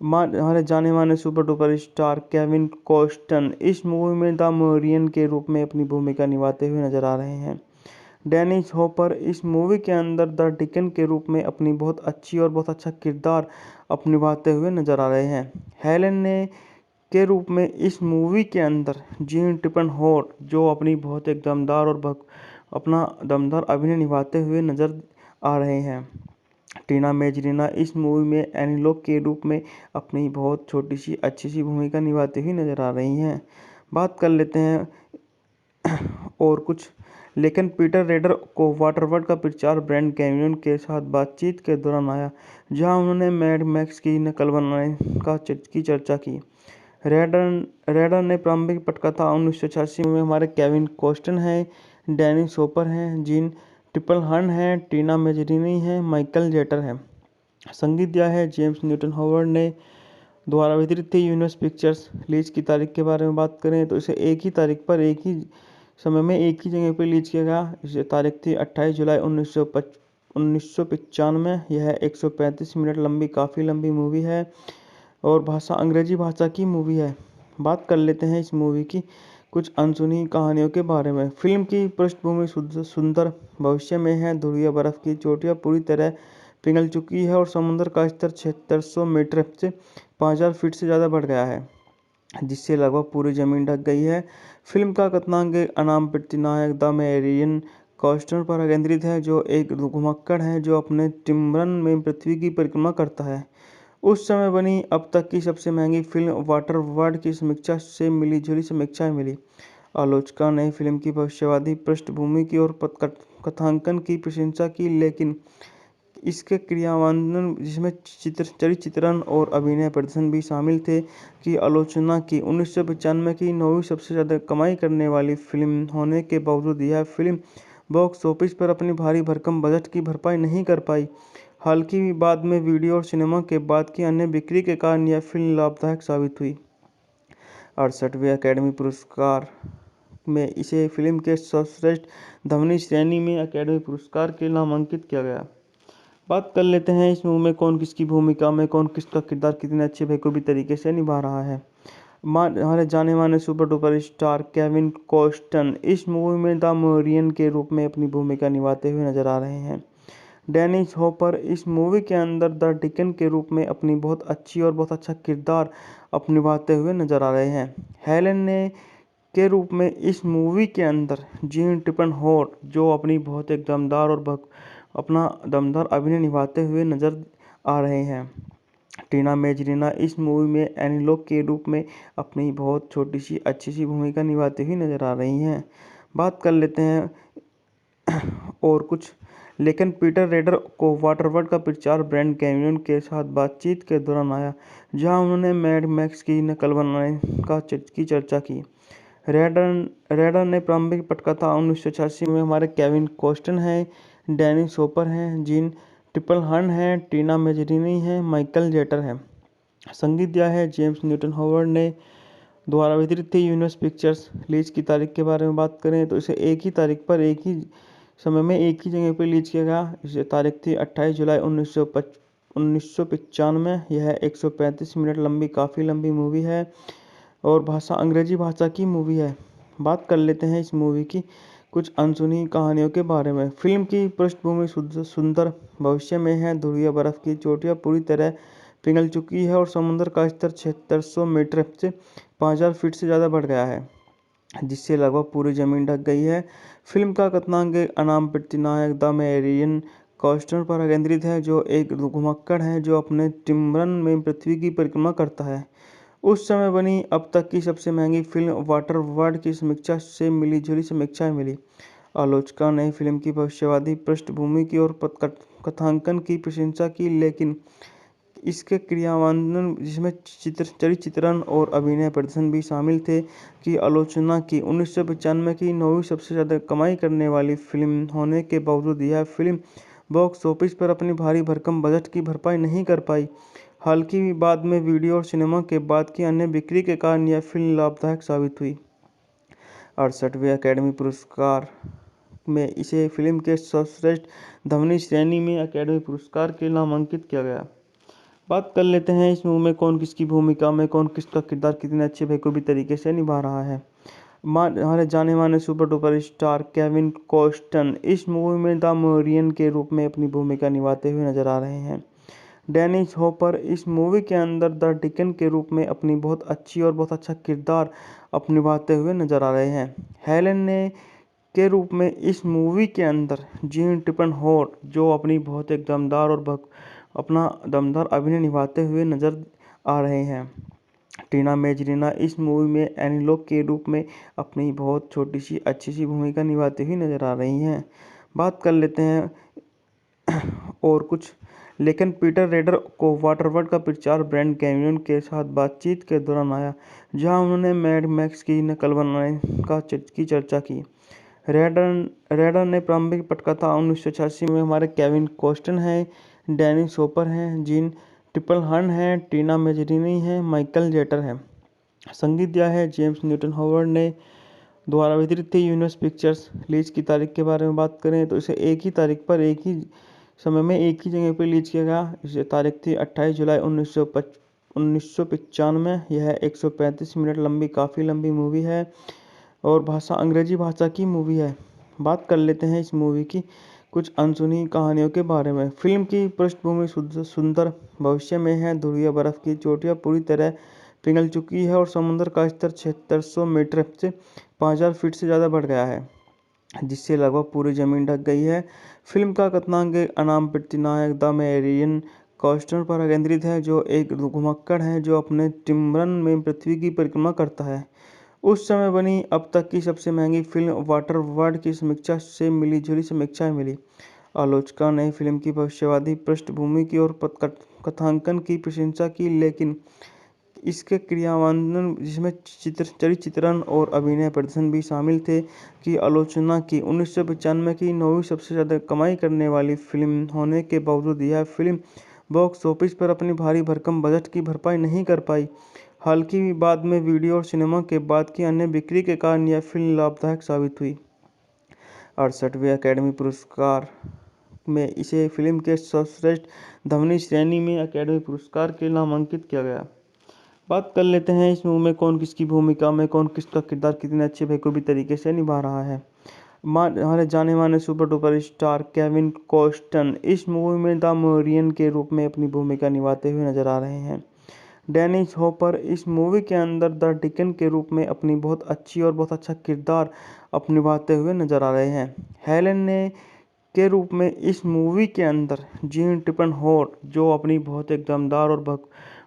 हमारे जाने माने super duper star Kevin cost and इस मूवी में द मैरियन के रूप में अपनी भूमिका निभाते हुए नजर आ रहे हैं। डेनिस हॉपर इस मूवी के अंदर द डिकन के रूप में अपनी बहुत अच्छी और बहुत अच्छा किरदार निभाते हुए नजर आ रहे हैं। हेलेन ने के रूप में इस मूवी के अंदर जीन ट्रिपलहर्न, जो अपनी बहुत एक दमदार और अपना दमदार अभिनय निभाते हुए नजर आ रहे हैं। टीना मेजरीना इस मूवी में एनीलोक के रूप में अपनी बहुत छोटी सी अच्छी सी भूमिका निभाती हुई नजर आ रही हैं। बात कर लेते हैं और कुछ। लेकिन पीटर रेडर को वाटरवर्ल्ड का प्रचार ब्रांड कैमरन के साथ बातचीत के दौरान आया, जहां उन्होंने मैड मैक्स की नकल बनाने की चर्चा की। रेडर ने प्रारंभिक पटकथा 1986 में हमारे केविन कॉस्टन हैं, डेनिस हॉपर हैं, जीन ट्रिपलहर्न हैं, टीना मेजरीनी हैं, माइकल जेटर हैं। संगीत दिया है जेम्स न्यूटन हॉवर्ड ने। द्वारा वितरित थी यूनिवर्स पिक्चर्स। रिलीज की तारीख के बारे में बात करें तो इसे एक ही तारीख पर एक ही समय में एक ही जगह पर रिलीज किया गया। इसे तारीख थी 28 जुलाई 1995। यह 135 मिनट लंबी काफ़ी लंबी मूवी है और भाषा अंग्रेजी भाषा की मूवी है। बात कर लेते हैं इस मूवी की कुछ अनसुनी कहानियों के बारे में। फिल्म की पृष्ठभूमि सुंदर भविष्य में है। ध्रुवीय बर्फ की चोटियां पूरी तरह पिघल चुकी है और समुद्र का स्तर 7600 मीटर से 5000 फीट से ज़्यादा बढ़ गया है, जिससे लगभग पूरी जमीन ढक गई है। फिल्म का कथानक अनाम प्रतिनायक द मैरियन कॉस्टर पर केंद्रित है, जो एक घुमक्कड़ है जो अपने टिम्बरन में पृथ्वी की परिक्रमा करता है। उस समय बनी अब तक की सबसे महंगी फिल्म वाटरवर्ल्ड की समीक्षा से मिली-जुली समीक्षाएं मिली। आलोचकों ने फिल्म की भविष्यवादी पृष्ठभूमि की और कथांकन की प्रशंसा की, लेकिन इसके क्रियान्वयन, जिसमें चरित्रण और अभिनय प्रदर्शन भी शामिल थे, की आलोचना की। 1995 की 9वीं सबसे ज़्यादा कमाई करने वाली फिल्म होने के बावजूद यह फिल्म बॉक्स ऑफिस पर अपनी भारी भरकम बजट की भरपाई नहीं कर पाई। हालांकि बाद में वीडियो और सिनेमा के बाद की अन्य बिक्री के कारण यह फिल्म लाभदायक साबित हुई। 68वें अकेडमी पुरस्कार में इसे फिल्म के सर्वश्रेष्ठ ध्वनि श्रेणी में अकेडमी पुरस्कार के लिए नामांकित किया गया। बात कर लेते हैं इस मूवी में कौन किसकी भूमिका में कौन किसका किरदार कितने अच्छे बखूबी तरीके से निभा रहा है। हमारे जाने माने super duper star Kevin cost and इस मूवी में द मैरियन के रूप में अपनी भूमिका निभाते हुए नजर आ रहे हैं। डेनिस हॉपर इस मूवी के अंदर द डिकन के रूप में अपनी बहुत अच्छी और बहुत अच्छा किरदार निभाते हुए नजर आ रहे हैं। हेलेन ने के रूप में इस मूवी के अंदर जीन ट्रिपलहर्न, जो अपनी बहुत एक दमदार और अपना दमदार अभिनय निभाते हुए नजर आ रहे हैं। टीना मेजरीना इस मूवी में एनीलोक के रूप में अपनी बहुत छोटी सी अच्छी सी भूमिका निभाती हुई नजर आ रही हैं। बात कर लेते हैं और कुछ, लेकिन पीटर रेडर को वाटरवर्ल्ड का प्रचार ब्रांड कैमरन के साथ बातचीत के दौरान आया, जहां उन्होंने मैड मैक्स की नकल बनाने की चर्चा की। रेडर ने प्रारंभिक पटकथा 1986 में हमारे केविन कॉस्टन हैं, डेनिस हॉपर हैं, जीन ट्रिपलहर्न हैं, टीना मेजरीनी हैं, माइकल जेटर हैं। संगीत दिया है जेम्स न्यूटन हॉवर्ड ने। द्वारा वितरित थी यूनिवर्स पिक्चर्स। रिलीज की तारीख के बारे में बात करें तो इसे एक ही तारीख पर एक ही समय में एक ही जगह पर रिलीज किया गया। इसे तारीख थी 28 जुलाई 1995। यह 135 मिनट लंबी काफ़ी लंबी मूवी है और भाषा अंग्रेजी भाषा की मूवी है। बात कर लेते हैं इस मूवी की कुछ अनसुनी कहानियों के बारे में। फिल्म की पृष्ठभूमि सुंदर भविष्य में है। ध्रुवीय बर्फ की चोटियां पूरी तरह पिघल चुकी है और समुद्र का स्तर 7600 मीटर से 5000 फीट से ज़्यादा बढ़ गया है, जिससे लगभग पूरी जमीन ढक गई है। फिल्म का कथानक अनाम प्रतिनायक द मैरियन कॉस्टर पर केंद्रित है, जो एक घुमक्कड़ है जो अपने टिम्बरन में पृथ्वी की परिक्रमा करता है। उस समय बनी अब तक की सबसे महंगी फिल्म वाटरवर्ल्ड की समीक्षा से मिली-जुली समीक्षाएं मिली। आलोचकों ने फिल्म की भविष्यवादी पृष्ठभूमि की और कथांकन की प्रशंसा की, लेकिन इसके क्रियान्वयन, जिसमें चरित्रण और अभिनय प्रदर्शन भी शामिल थे, की आलोचना की। 1995 की 9वीं सबसे ज़्यादा कमाई करने वाली फिल्म होने के बावजूद यह फिल्म बॉक्स ऑफिस पर अपनी भारी भरकम बजट की भरपाई नहीं कर पाई। हालांकि बाद में वीडियो और सिनेमा के बाद की अन्य बिक्री के कारण यह फिल्म लाभदायक साबित हुई। 68वें अकेडमी पुरस्कार में इसे फिल्म के सर्वश्रेष्ठ ध्वनि श्रेणी में अकेडमी पुरस्कार के लिए नामांकित किया गया। बात कर लेते हैं इस मूवी में कौन किसकी भूमिका में कौन किसका किरदार कितने अच्छे बखूबी तरीके से निभा रहा है। हमारे जाने माने super duper star Kevin cost and इस मूवी में द मैरियन के रूप में अपनी भूमिका निभाते हुए नजर आ रहे हैं। डेनिस हॉपर इस मूवी के अंदर द डिकन के रूप में अपनी बहुत अच्छी और बहुत अच्छा किरदार निभाते हुए नजर आ रहे हैं। हेलेन ने के रूप में इस मूवी के अंदर जीन ट्रिपलहर्न, जो अपनी बहुत एक दमदार और अपना दमदार अभिनय निभाते हुए नजर आ रहे हैं। टीना मेजरीना इस मूवी में एनीलॉग के रूप में अपनी बहुत छोटी सी अच्छी सी भूमिका निभाती हुई नजर आ रही हैं। बात कर लेते हैं और कुछ। लेकिन पीटर रेडर को वाटरवर्ल्ड का प्रचार ब्रांड कैमरन के साथ बातचीत के दौरान आया, जहां उन्होंने मैड मैक्स की नकल बनाने की चर्चा की। रेडर ने प्रारंभिक पटकथा 1986 में हमारे केविन कॉस्टन हैं, डेनिस हॉपर हैं, जीन ट्रिपलहर्न हैं, टीना मेजरीनी हैं, माइकल जेटर है। संगीत दिया है जेम्स न्यूटन हॉवर्ड ने। द्वारा वितरित थी यूनिवर्स पिक्चर्स। रिलीज की तारीख के बारे में बात करें तो इसे एक ही तारीख पर एक ही समय में एक ही जगह पर रिलीज किया गया। इसे तारीख थी 28 जुलाई 1995। यह 135 मिनट लंबी काफ़ी लंबी मूवी है और भाषा अंग्रेजी भाषा की मूवी है। बात कर लेते हैं इस मूवी की कुछ अनसुनी कहानियों के बारे में। फिल्म की पृष्ठभूमि सुंदर भविष्य में है। ध्रुवीय बर्फ की चोटियां पूरी तरह पिघल चुकी है और समुद्र का स्तर 7600 मीटर से 5000 फीट से ज़्यादा बढ़ गया है, जिससे लगभग पूरी जमीन ढक गई है। फिल्म का कथानक अनाम प्रतिनायक द मैरियन कॉस्टर पर केंद्रित है, जो एक घुमक्कड़ है जो अपने टिम्बरन में पृथ्वी की परिक्रमा करता है। उस समय बनी अब तक की सबसे महंगी फिल्म वाटरवर्ल्ड की समीक्षा से मिली-जुली समीक्षाएं मिली। आलोचकों ने फिल्म की भविष्यवादी पृष्ठभूमि की और कथांकन की प्रशंसा की, लेकिन इसके क्रियान्वयन, जिसमें चरित्रण और अभिनय प्रदर्शन भी शामिल थे, की आलोचना की। 1995 की 9वीं सबसे ज़्यादा कमाई करने वाली फिल्म होने के बावजूद यह फिल्म बॉक्स ऑफिस पर अपनी भारी भरकम बजट की भरपाई नहीं कर पाई। हालांकि बाद में वीडियो और सिनेमा के बाद की अन्य बिक्री के कारण यह फिल्म लाभदायक साबित हुई। 68वें अकेडमी पुरस्कार में इसे फिल्म के सर्वश्रेष्ठ ध्वनि श्रेणी में अकेडमी पुरस्कार के नामांकित किया गया। बात कर लेते हैं इस मूवी में कौन किसकी भूमिका में कौन किसका किरदार कितने अच्छे बेखूबी तरीके से निभा रहा है। हमारे जाने माने super duper star Kevin cost and इस मूवी में द मैरियन के रूप में अपनी भूमिका निभाते हुए नजर आ रहे हैं। डेनिस हॉपर इस मूवी के अंदर द डिकन के रूप में अपनी बहुत अच्छी और बहुत अच्छा किरदार निभाते हुए नजर आ रहे हैं। हेलेन ने के रूप में इस मूवी के अंदर जीन ट्रिपलहॉर्न, जो अपनी बहुत एक दमदार और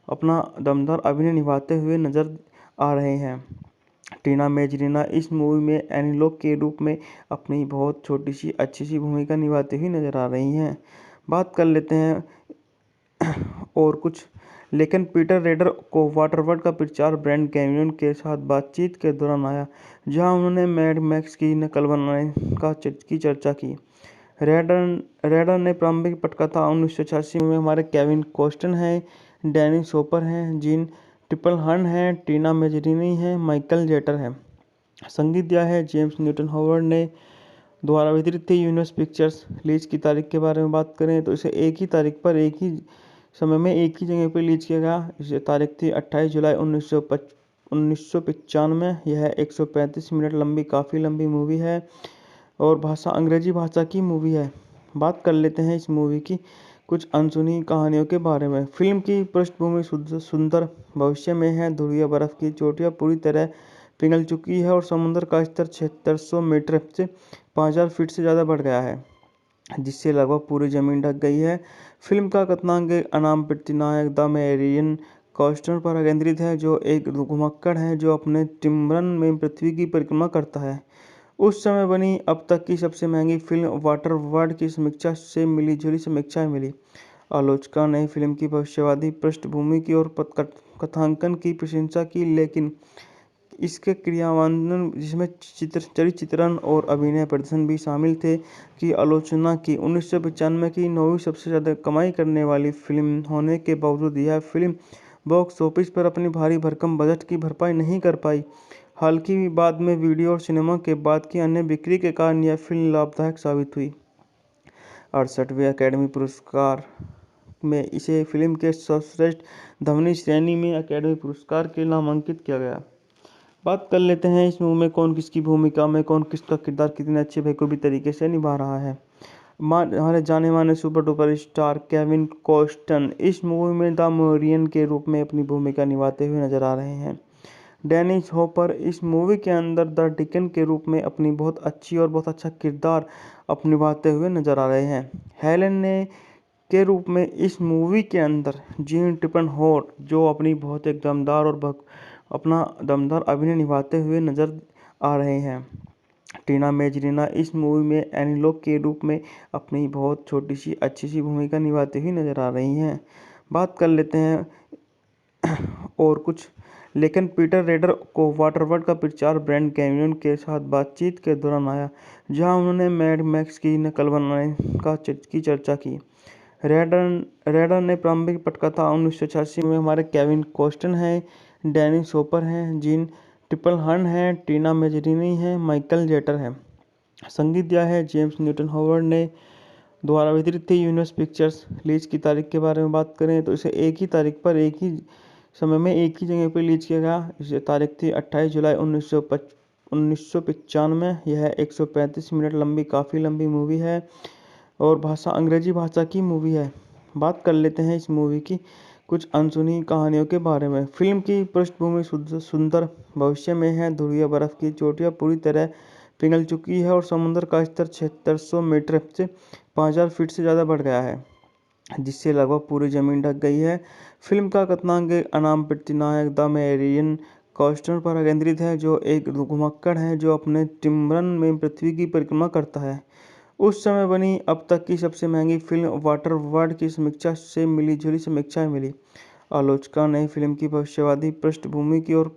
अपना दमदार अभिनय निभाते हुए नजर आ रहे हैं। टीना मेजरीना इस मूवी में एनीलॉग के रूप में अपनी बहुत छोटी सी अच्छी सी भूमिका निभाती हुई नजर आ रही हैं। बात कर लेते हैं और कुछ। लेकिन पीटर रेडर को वाटरवर्ल्ड का प्रचार ब्रांड कैमरन के साथ बातचीत के दौरान आया, जहां उन्होंने मैड मैक्स की नकल बनाने की चर्चा की। रेडर ने प्रारंभिक पटकथा 1986 में हमारे केविन कॉस्टन हैं, डेनिस हॉपर हैं, जीन ट्रिपलहर्न हैं, टीना मेजरीनी हैं, माइकल जेटर है। संगीत दिया है जेम्स न्यूटन हॉवर्ड ने। द्वारा वितरित थी यूनिवर्स पिक्चर्स। रिलीज की तारीख के बारे में बात करें तो इसे एक ही तारीख पर एक ही समय में एक ही जगह पर रिलीज किया गया। इसे तारीख थी 28 जुलाई 1995। यह 135 मिनट लंबी काफ़ी लंबी मूवी है और भाषा अंग्रेजी भाषा की मूवी है। बात कर लेते हैं इस मूवी की कुछ अनसुनी कहानियों के बारे में। फिल्म की पृष्ठभूमि सुंदर भविष्य में है। ध्रुवीय बर्फ की चोटियां पूरी तरह पिघल चुकी है और समुद्र का स्तर 7600 मीटर से 5000 फीट से ज़्यादा बढ़ गया है, जिससे लगभग पूरी जमीन ढक गई है। फिल्म का कथानक अनाम प्रतिनायक द मैरियन कॉस्टर पर केंद्रित है, जो एक घुमक्कड़ है जो अपने टिम्बरन में पृथ्वी की परिक्रमा करता है। उस समय बनी अब तक की सबसे महंगी फिल्म वाटरवर्ल्ड की समीक्षा से मिली-जुली समीक्षाएं मिली। आलोचकों ने फिल्म की भविष्यवादी पृष्ठभूमि की और कथांकन की प्रशंसा की, लेकिन इसके क्रियान्वयन, जिसमें चरित्रण और अभिनय प्रदर्शन भी शामिल थे, की आलोचना की। 1995 की 9वीं सबसे ज़्यादा कमाई करने वाली फिल्म होने के बावजूद यह फिल्म बॉक्स ऑफिस पर अपनी भारी भरकम बजट की भरपाई नहीं कर पाई। हालांकि बाद में वीडियो और सिनेमा के बाद की अन्य बिक्री के कारण यह फिल्म लाभदायक साबित हुई। 68वें अकेडमी पुरस्कार में इसे फिल्म के सर्वश्रेष्ठ ध्वनि श्रेणी में अकेडमी पुरस्कार के नामांकित किया गया। बात कर लेते हैं इस मूवी में कौन किसकी भूमिका में कौन किसका किरदार कितने अच्छे बेखूबी तरीके से निभा रहा है। हमारे जाने माने super duper star Kevin cost and इस मूवी में द मैरियन के रूप में अपनी भूमिका निभाते हुए नजर आ रहे हैं। डेनिस हॉपर इस मूवी के अंदर द डिकन के रूप में अपनी बहुत अच्छी और बहुत अच्छा किरदार निभाते हुए नजर आ रहे हैं। हेलेन के रूप में इस मूवी के अंदर जीन टिपनहोर्न जो अपनी बहुत एक दमदार और अपना दमदार अभिनय निभाते हुए नजर आ रहे हैं। टीना मेजरीना इस मूवी में एनीलोक के रूप में अपनी बहुत छोटी सी अच्छी सी भूमिका निभाती हुई नजर आ रही हैं। बात कर लेते हैं और कुछ लेकिन पीटर रेडर को वाटरवर्ल्ड का प्रचार ब्रांड कैमरन के साथ बातचीत के दौरान आया, जहां उन्होंने मैड मैक्स की नकल बनाने की चर्चा की। रेडर ने प्रारंभिक पटकथा 1986 में हमारे केविन कॉस्टन हैं, डैनी सोपर हैं, जीन टिपलहर्न हैं, टीना मेजरीनी हैं, माइकल जेटर है। संगीत दिया है जेम्स न्यूटन हॉवर्ड ने। द्वारा वितरित थी यूनिवर्स पिक्चर्स। रिलीज की तारीख के बारे में बात करें तो इसे एक ही तारीख पर एक ही समय में एक ही जगह पर रिलीज किया गया। इसे तारीख थी 28 जुलाई 1995। यह 135 मिनट लंबी काफ़ी लंबी मूवी है और भाषा अंग्रेजी भाषा की मूवी है। बात कर लेते हैं इस मूवी की कुछ अनसुनी कहानियों के बारे में। फिल्म की पृष्ठभूमि सुंदर भविष्य में है। ध्रुवीय बर्फ की चोटियां पूरी तरह पिघल चुकी है और समुद्र का स्तर 7600 मीटर से 5000 फीट से ज़्यादा बढ़ गया है, जिससे लगभग पूरी जमीन ढक गई है। फिल्म का कथानक एक अनाम प्रतिनायक द मैरियन कॉस्टर पर केंद्रित है, जो एक घुमक्कड़ है जो अपने टिम्बरन में पृथ्वी की परिक्रमा करता है। उस समय बनी अब तक की सबसे महंगी फिल्म वाटरवर्ल्ड की समीक्षा से मिली-जुली समीक्षाएं मिली। आलोचकों ने फिल्म की भविष्यवादी पृष्ठभूमि की और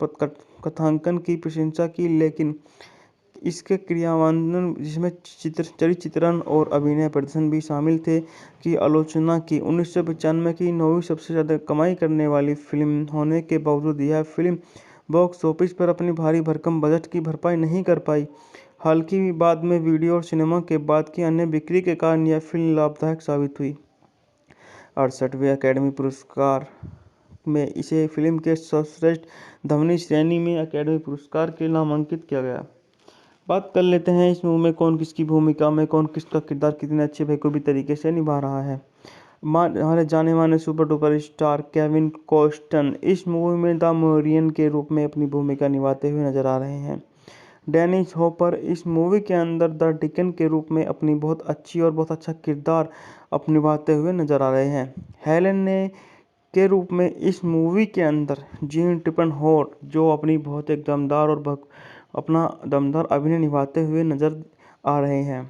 कथांकन की प्रशंसा की, लेकिन इसके क्रियान्वयन, जिसमें चरित्रण और अभिनय प्रदर्शन भी शामिल थे, की आलोचना की। 1995 की 9वीं सबसे ज़्यादा कमाई करने वाली फिल्म होने के बावजूद यह फिल्म बॉक्स ऑफिस पर अपनी भारी भरकम बजट की भरपाई नहीं कर पाई। हालांकि बाद में वीडियो और सिनेमा के बाद की अन्य बिक्री के कारण यह फिल्म लाभदायक साबित हुई। 68वें अकेडमी पुरस्कार में इसे फिल्म के सर्वश्रेष्ठ ध्वनि श्रेणी में अकेडमी पुरस्कार के नामांकित किया गया। बात कर लेते हैं इस मूवी में कौन किसकी भूमिका में कौन किसका किरदार कितने अच्छे बेखूबी तरीके से निभा रहा है। हमारे जाने माने super duper star Kevin cost and इस मूवी में द मैरियन के रूप में अपनी भूमिका निभाते हुए नजर आ रहे हैं। डेनिस हॉपर इस मूवी के अंदर द डिकन के रूप में अपनी बहुत अच्छी और बहुत अच्छा किरदार निभाते हुए नजर आ रहे हैं। हेलेन ने के रूप में इस मूवी के अंदर जीन टिपनहोर्न जो अपनी बहुत एक दमदार और अपना दमदार अभिनय निभाते हुए नजर आ रहे हैं।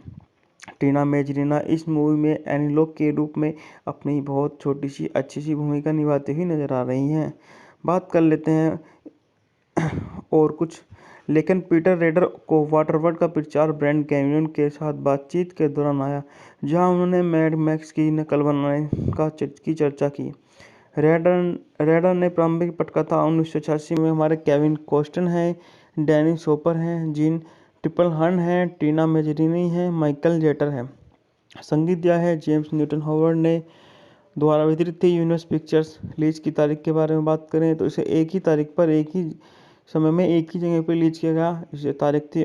टीना मेजरीना इस मूवी में एनीलोक के रूप में अपनी बहुत छोटी सी अच्छी सी भूमिका निभाती हुई नजर आ रही हैं। बात कर लेते हैं और कुछ लेकिन पीटर रेडर को वाटरवर्ल्ड का प्रचार ब्रांड कैमरन के साथ बातचीत के दौरान आया, जहां उन्होंने मैड मैक्स की नकल बनाने की चर्चा की। रेडर ने प्रारंभिक पटकथा 1986 में हमारे केविन कॉस्टन हैं, डैनी सोपर हैं, जीन टिपलहर्न हैं, टीना मेजरीनी हैं, माइकल जेटर है। संगीत दिया है जेम्स न्यूटन हॉवर्ड ने। द्वारा वितरित थी यूनिवर्स पिक्चर्स। रिलीज की तारीख के बारे में बात करें तो इसे एक ही तारीख पर एक ही समय में एक ही जगह पर रिलीज किया गया। इसे तारीख थी